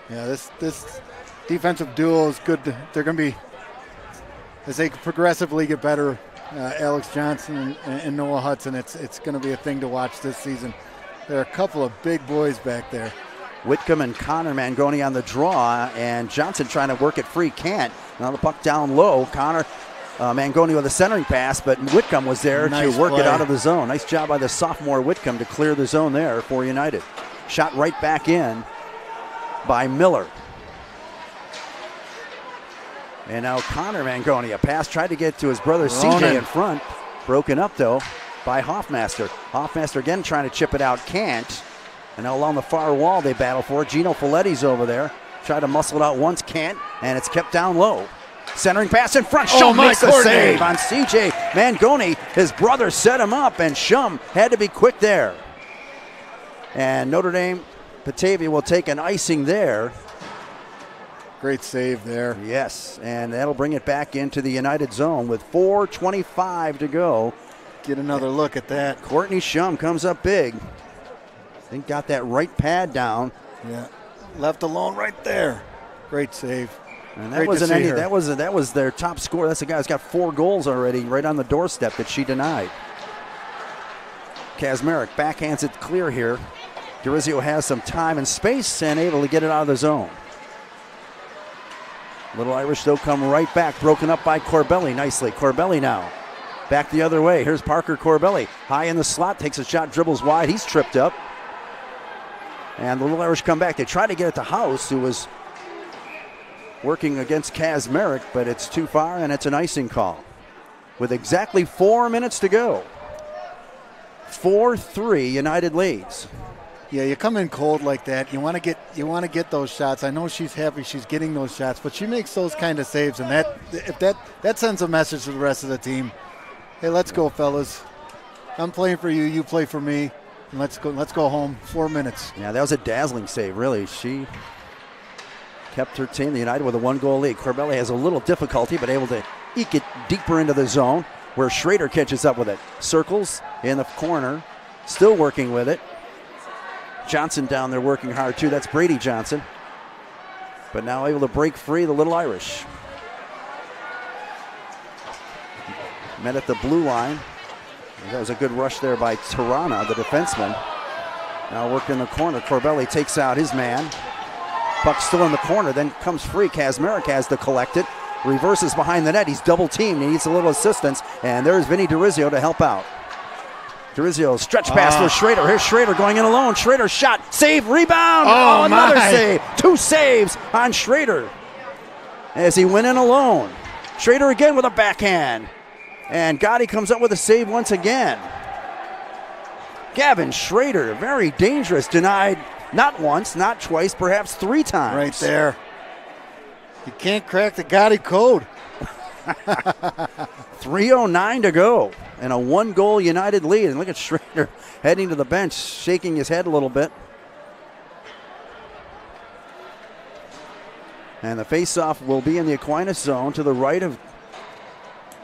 Yeah, this defensive duel is good. They're going to be, as they progressively get better, Alex Johnson and Noah Hudson, it's going to be a thing to watch this season. There are a couple of big boys back there. Whitcomb and Connor Mangoni on the draw, and Johnson trying to work it free, can't. Now the puck down low. Connor Mangoni with a centering pass, but Whitcomb was there to work it out of the zone. Nice job by the sophomore Whitcomb to clear the zone there for United. Shot right back in by Miller. And now Connor Mangoni, a pass tried to get to his brother CJ in front. Broken up though by Hoffmaster. Hoffmaster again trying to chip it out, can't. And now along the far wall they battle for it. Gino Folletti's over there. Tried to muscle it out once, can't, and it's kept down low. Centering pass in front. Shum makes the save on CJ Mangoni. His brother set him up, and Shum had to be quick there. And Notre Dame, Batavia will take an icing there. Great save there. Yes, and that'll bring it back into the United zone with 4:25 to go. Get another look at that. Courtney Shum comes up big. I think got that right pad down. Yeah, left alone right there. Great save. And that wasn't any. That was their top scorer. That's the guy who's got 4 goals already, right on the doorstep that she denied. Kaczmarek backhands it clear here. DeRizio has some time and space and able to get it out of the zone. Little Irish though come right back, broken up by Corbelli nicely. Corbelli now back the other way. Here's Parker Corbelli, high in the slot, takes a shot, dribbles wide. He's tripped up. And the Little Irish come back. They try to get it to House, who was working against Kazmarek, but it's too far, and it's an icing call. With exactly 4 minutes to go. 4-3 United leads. Yeah, you come in cold like that. You want to get those shots. I know she's happy she's getting those shots, but she makes those kind of saves, and that sends a message to the rest of the team. Hey, let's go, fellas. I'm playing for you. You play for me. And let's go home. 4 minutes. Yeah, that was a dazzling save, really. She kept her team, the United, with a 1-goal lead. Corbelli has a little difficulty, but able to eke it deeper into the zone, where Schrader catches up with it. Circles in the corner, still working with it. Johnson down there working hard, too. That's Brady Johnson. But now able to break free, the Little Irish. Met at the blue line. That was a good rush there by Tirana, the defenseman. Now working in the corner. Corbelli takes out his man. Puck still in the corner, then comes free. Kazmarek has to collect it. Reverses behind the net. He's double teamed. He needs a little assistance. And there's Vinny DiRizio to help out. DiRizio stretch pass for Schrader. Here's Schrader going in alone. Schrader shot. Save. Rebound. Oh, another save. 2 saves on Schrader as he went in alone. Schrader again with a backhand. And Gotti comes up with a save once again. Gavin Schrader, very dangerous. Denied not once, not twice, perhaps 3 times. Right there. You can't crack the Gotti code. 3:09 to go. And a 1-goal United lead. And look at Schrader heading to the bench, shaking his head a little bit. And the faceoff will be in the Aquinas zone to the right of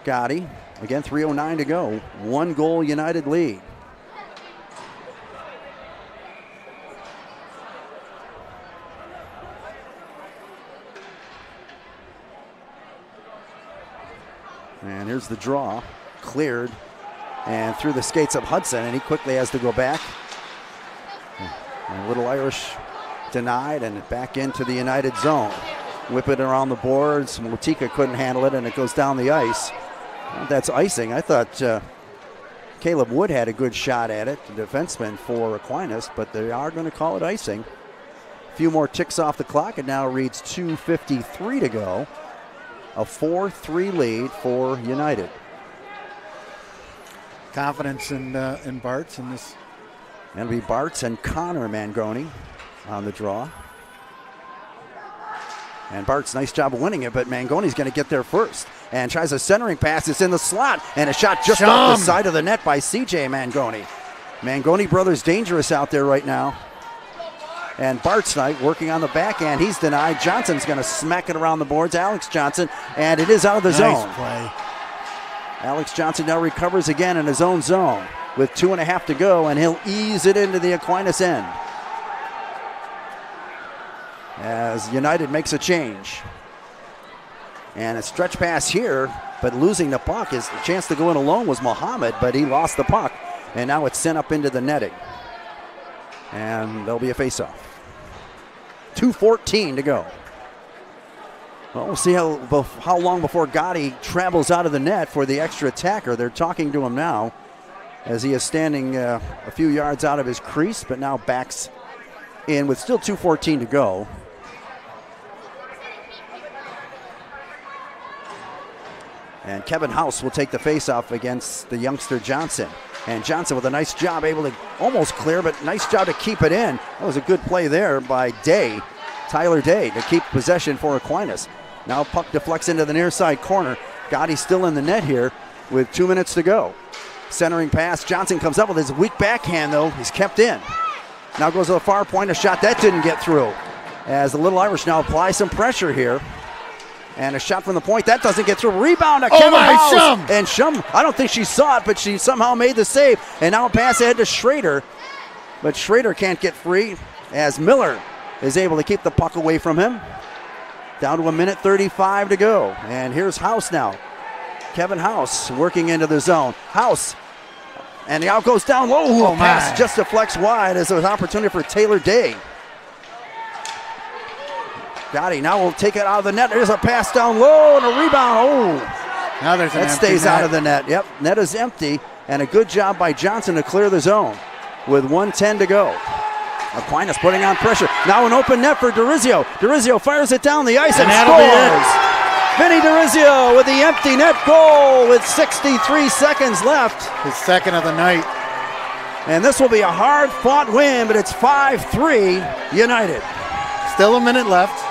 Gotti. Again, 3:09 to go. 1-goal United lead. And here's the draw. Cleared and through the skates of Hudson, and he quickly has to go back. And Little Irish denied and back into the United zone. Whip it around the boards. Motika couldn't handle it, and it goes down the ice. That's icing. I thought Caleb Wood had a good shot at it, the defenseman for Aquinas, but they are going to call it icing. A few more ticks off the clock. It now reads 2:53 to go. A 4-3 lead for United. Confidence in Bartz in this. It'll be Bartz and Connor Mangoni on the draw. And Bart's nice job of winning it, but Mangoni's going to get there first. And tries a centering pass. It's in the slot. And a shot just off the side of the net by C.J. Mangoni. Mangoni brothers dangerous out there right now. And Bart's night working on the backhand. He's denied. Johnson's going to smack it around the boards. Alex Johnson. And it is out of the zone. Nice play. Alex Johnson now recovers again in his own zone with 2.5 to go. And he'll ease it into the Aquinas end. As United makes a change. And a stretch pass here, but losing the puck. His chance to go in alone was Muhammad, but he lost the puck. And now it's sent up into the netting. And there'll be a faceoff. 2:14 to go. Well, we'll see how long before Gotti travels out of the net for the extra attacker. They're talking to him now as he is standing a few yards out of his crease, but now backs in with still 2:14 to go. And Kevin House will take the faceoff against the youngster Johnson. And Johnson with a nice job, able to almost clear, but nice job to keep it in. That was a good play there by Day, Tyler Day, to keep possession for Aquinas. Now puck deflects into the near side corner. Gotti's still in the net here with 2 minutes to go. Centering pass. Johnson comes up with his weak backhand, though. He's kept in. Now goes to the far point. A shot that didn't get through. As the Little Irish now apply some pressure here. And a shot from the point. That doesn't get through. Rebound to Kevin House. Shum. And Shum, I don't think she saw it, but she somehow made the save. And now a pass ahead to Schrader. But Schrader can't get free as Miller is able to keep the puck away from him. Down to 1:35 to go. And here's House now. Kevin House working into the zone. House. And the out goes down low. Ooh, pass just deflects wide as there's an opportunity for Taylor Day. Gotti now will take it out of the net. There's a pass down low and a rebound. Oh, now there's an that stays out of the net. Yep, net is empty. And a good job by Johnson to clear the zone with 1:10 to go. Aquinas putting on pressure. Now an open net for DeRizio. DeRizio fires it down the ice and that'll scores. Vinny DeRizio with the empty net goal with 63 seconds left. His second of the night. And this will be a hard-fought win, but it's 5-3 United. Still a minute left.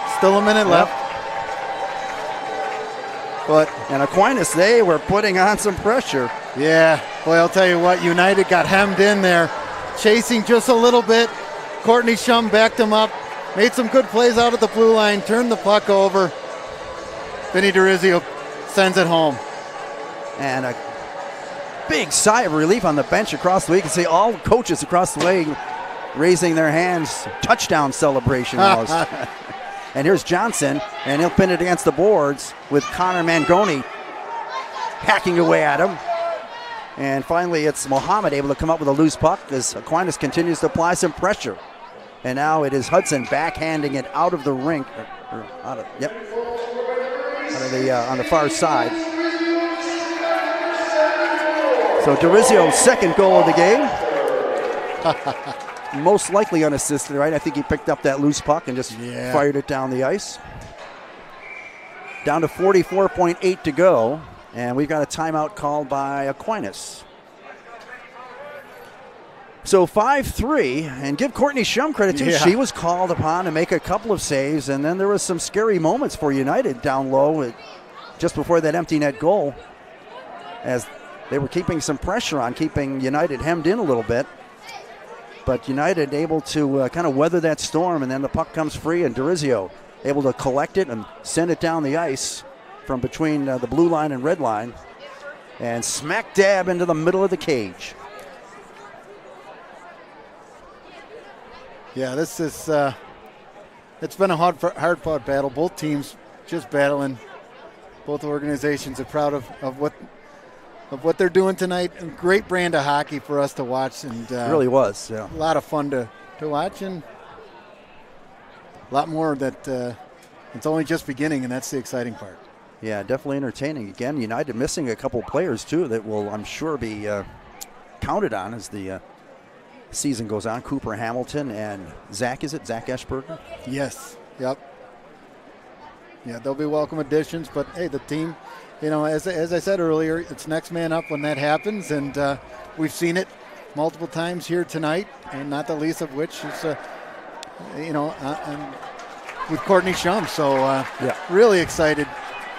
And Aquinas, they were putting on some pressure. Yeah, boy, I'll tell you what, United got hemmed in there, chasing just a little bit. Courtney Shum backed him up, made some good plays out at the blue line, turned the puck over. Vinny DeRizio sends it home. And a big sigh of relief on the bench across the way. You can see all coaches across the way raising their hands. Touchdown celebration almost. And here's Johnson, and he'll pin it against the boards with Connor Mangoni hacking away at him. And finally, it's Mohammed able to come up with a loose puck as Aquinas continues to apply some pressure. And now it is Hudson backhanding it out of the rink, on the far side. So DeRizio's second goal of the game. Most likely unassisted, right? I think he picked up that loose puck and just fired it down the ice. Down to 44.8 to go, and we've got a timeout called by Aquinas. So 5-3, and give Courtney Shum credit too. She was called upon to make a couple of saves, and then there was some scary moments for United down low just before that empty net goal, as they were keeping some pressure on, keeping United hemmed in a little bit. But United able to kind of weather that storm, and then the puck comes free, and DeRizio able to collect it and send it down the ice from between the blue line and red line, and smack dab into the middle of the cage. Yeah, this is it's been a hard-fought battle. Both teams just battling. Both organizations are proud of what they're doing tonight. A great brand of hockey for us to watch, and it really was. Yeah, a lot of fun to watch, and a lot more that it's only just beginning, and that's the exciting part. Yeah, definitely entertaining. Again, United missing a couple players too that will, I'm sure, be counted on as the season goes on. Cooper Hamilton and Zach Eschberger? Yes. Yep. Yeah, they'll be welcome additions, but hey, the team, as I said earlier, it's next man up when that happens, and we've seen it multiple times here tonight, and not the least of which is, with Courtney Shum. So really excited.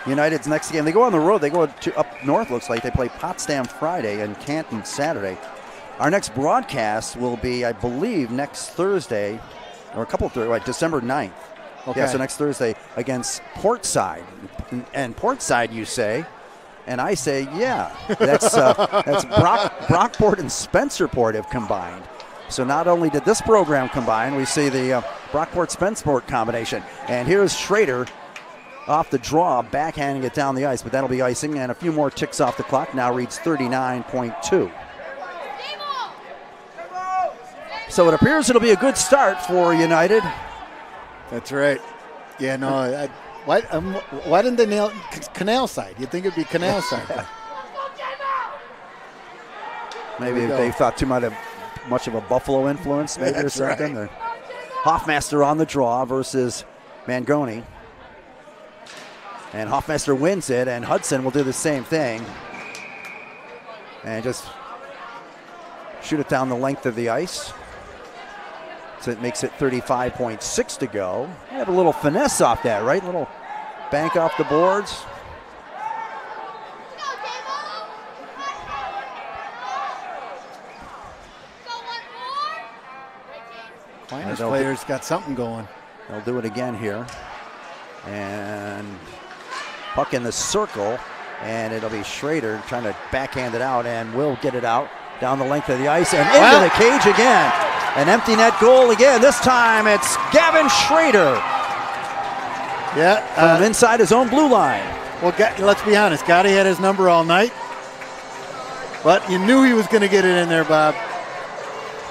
United's next game. They go on the road. They go up north, looks like. They play Potsdam Friday and Canton Saturday. Our next broadcast will be, I believe, next Thursday, or December 9th. Okay. Yeah, so next Thursday against Portside. And Portside, you say, and I say, yeah. That's Brockport and Spencerport have combined. So not only did this program combine, we see the Brockport-Spencerport combination. And here's Schrader off the draw, backhanding it down the ice, but that'll be icing, and a few more ticks off the clock. Now reads 39.2. So it appears it'll be a good start for United. That's right. Yeah, no, why didn't they nail Canal Side? You'd think it'd be Canal Side. Maybe they thought too much of a Buffalo influence, maybe, or something. Right. Hoffmaster on the draw versus Mangoni. And Hoffmaster wins it, and Hudson will do the same thing. And just shoot it down the length of the ice. So it makes it 35.6 to go. You have a little finesse off that, right? A little bank off the boards. Aquinas players got something going. They'll do it again here. And puck in the circle, and it'll be Schrader trying to backhand it out, and will get it out down the length of the ice and into the cage again. An empty net goal again. This time it's Gavin Schrader. Yeah. From inside his own blue line. Well, let's be honest. Gotti had his number all night. But you knew he was going to get it in there, Bob.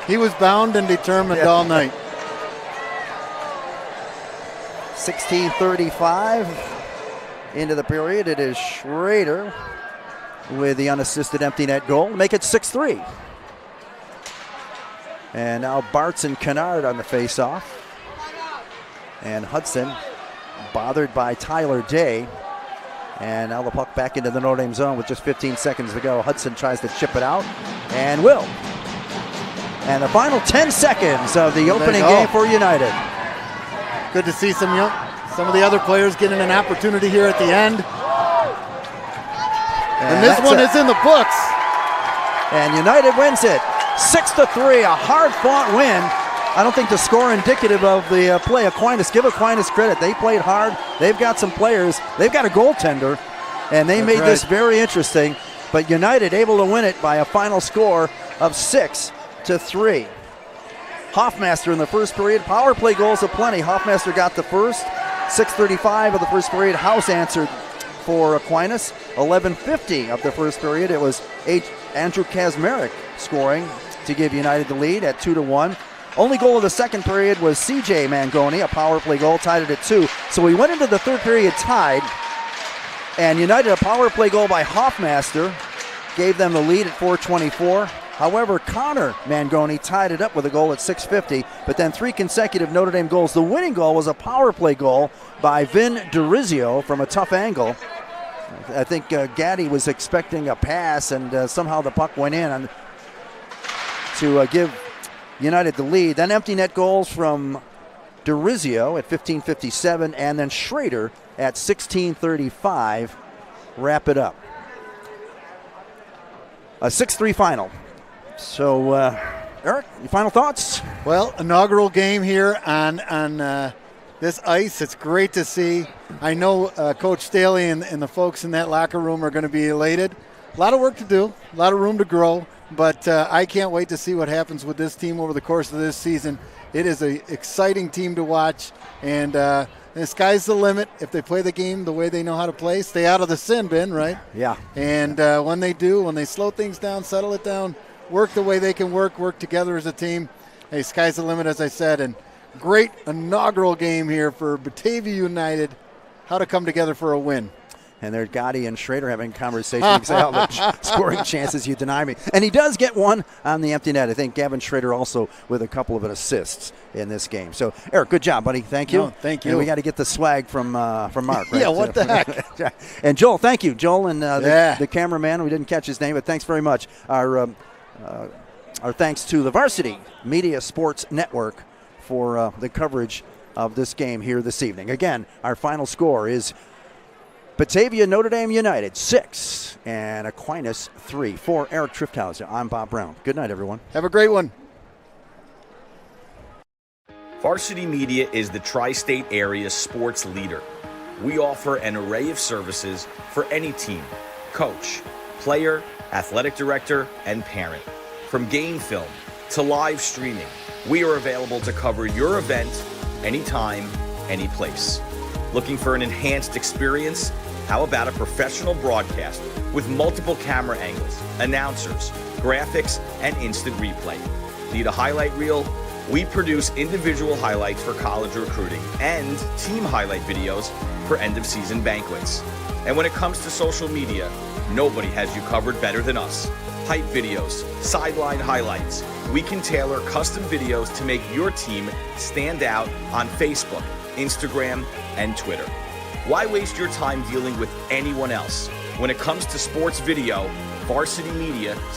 He was bound and determined all night. 16:35 into the period. It is Schrader with the unassisted empty net goal. Make it 6-3. And now Bartz and Kennard on the face-off. And Hudson bothered by Tyler Day. And now the puck back into the Notre Dame zone with just 15 seconds to go. Hudson tries to chip it out and will. And the final 10 seconds of the opening game for United. Good to see some of the other players getting an opportunity here at the end. And this one is in the books. And United wins it 6-3, a hard-fought win. I don't think the score indicative of the play. Aquinas, give Aquinas credit. They played hard. They've got some players. They've got a goaltender, and they made this very interesting. But United able to win it by a final score of 6-3. Hoffmaster in the first period. Power play goals aplenty. Hoffmaster got the first. 6:35 of the first period. House answered for Aquinas. 11:50 of the first period. It was Andrew Kazmarek scoring to give United the lead at 2-1. Only goal of the second period was C.J. Mangoni, a power play goal, tied it at 2. So we went into the third period tied, and United a power play goal by Hoffmaster gave them the lead at 4:24. However, Connor Mangoni tied it up with a goal at 6:50, but then 3 consecutive Notre Dame goals. The winning goal was a power play goal by Vin Durizio from a tough angle. I think Gaddy was expecting a pass, and somehow the puck went in to give United the lead. Then empty net goals from Durizio at 15:57, and then Schrader at 16:35 wrap it up. A 6-3 final. So, Eric, your final thoughts? Well, inaugural game here on this ice. It's great to see. I know Coach Staley and the folks in that locker room are going to be elated. A lot of work to do, a lot of room to grow, but I can't wait to see what happens with this team over the course of this season. It is an exciting team to watch, and the sky's the limit. If they play the game the way they know how to play, stay out of the sin bin, right? Yeah. And when they do, when they slow things down, settle it down, work the way they can work together as a team, hey, sky's the limit, as I said. And great inaugural game here for Batavia United. How to come together for a win. And there Gotti and Schrader having a conversation. Scoring chances, you deny me. And he does get one on the empty net. I think Gavin Schrader also with a couple of assists in this game. So, Eric, good job, buddy. Thank you. No, thank you. And we got to get the swag from Mark, right? Yeah, what the heck? And Joel, thank you. Joel and the cameraman. We didn't catch his name, but thanks very much. Our thanks to the Varsity Media Sports Network for the coverage of this game here this evening. Again, our final score is Batavia Notre Dame United 6 and Aquinas 3. For Eric Trifthauser, I'm Bob Brown. Good night, everyone. Have a great one. Varsity Media is the tri-state area sports leader. We offer an array of services for any team, coach, player, athletic director, and parent. From game film to live streaming, we are available to cover your event anytime, any place. Looking for an enhanced experience? How about a professional broadcast with multiple camera angles, announcers, graphics, and instant replay? Need a highlight reel? We produce individual highlights for college recruiting and team highlight videos for end-of-season banquets. And when it comes to social media, nobody has you covered better than us. Hype videos, sideline highlights. We can tailor custom videos to make your team stand out on Facebook, Instagram, and Twitter. Why waste your time dealing with anyone else? When it comes to sports video, Varsity Media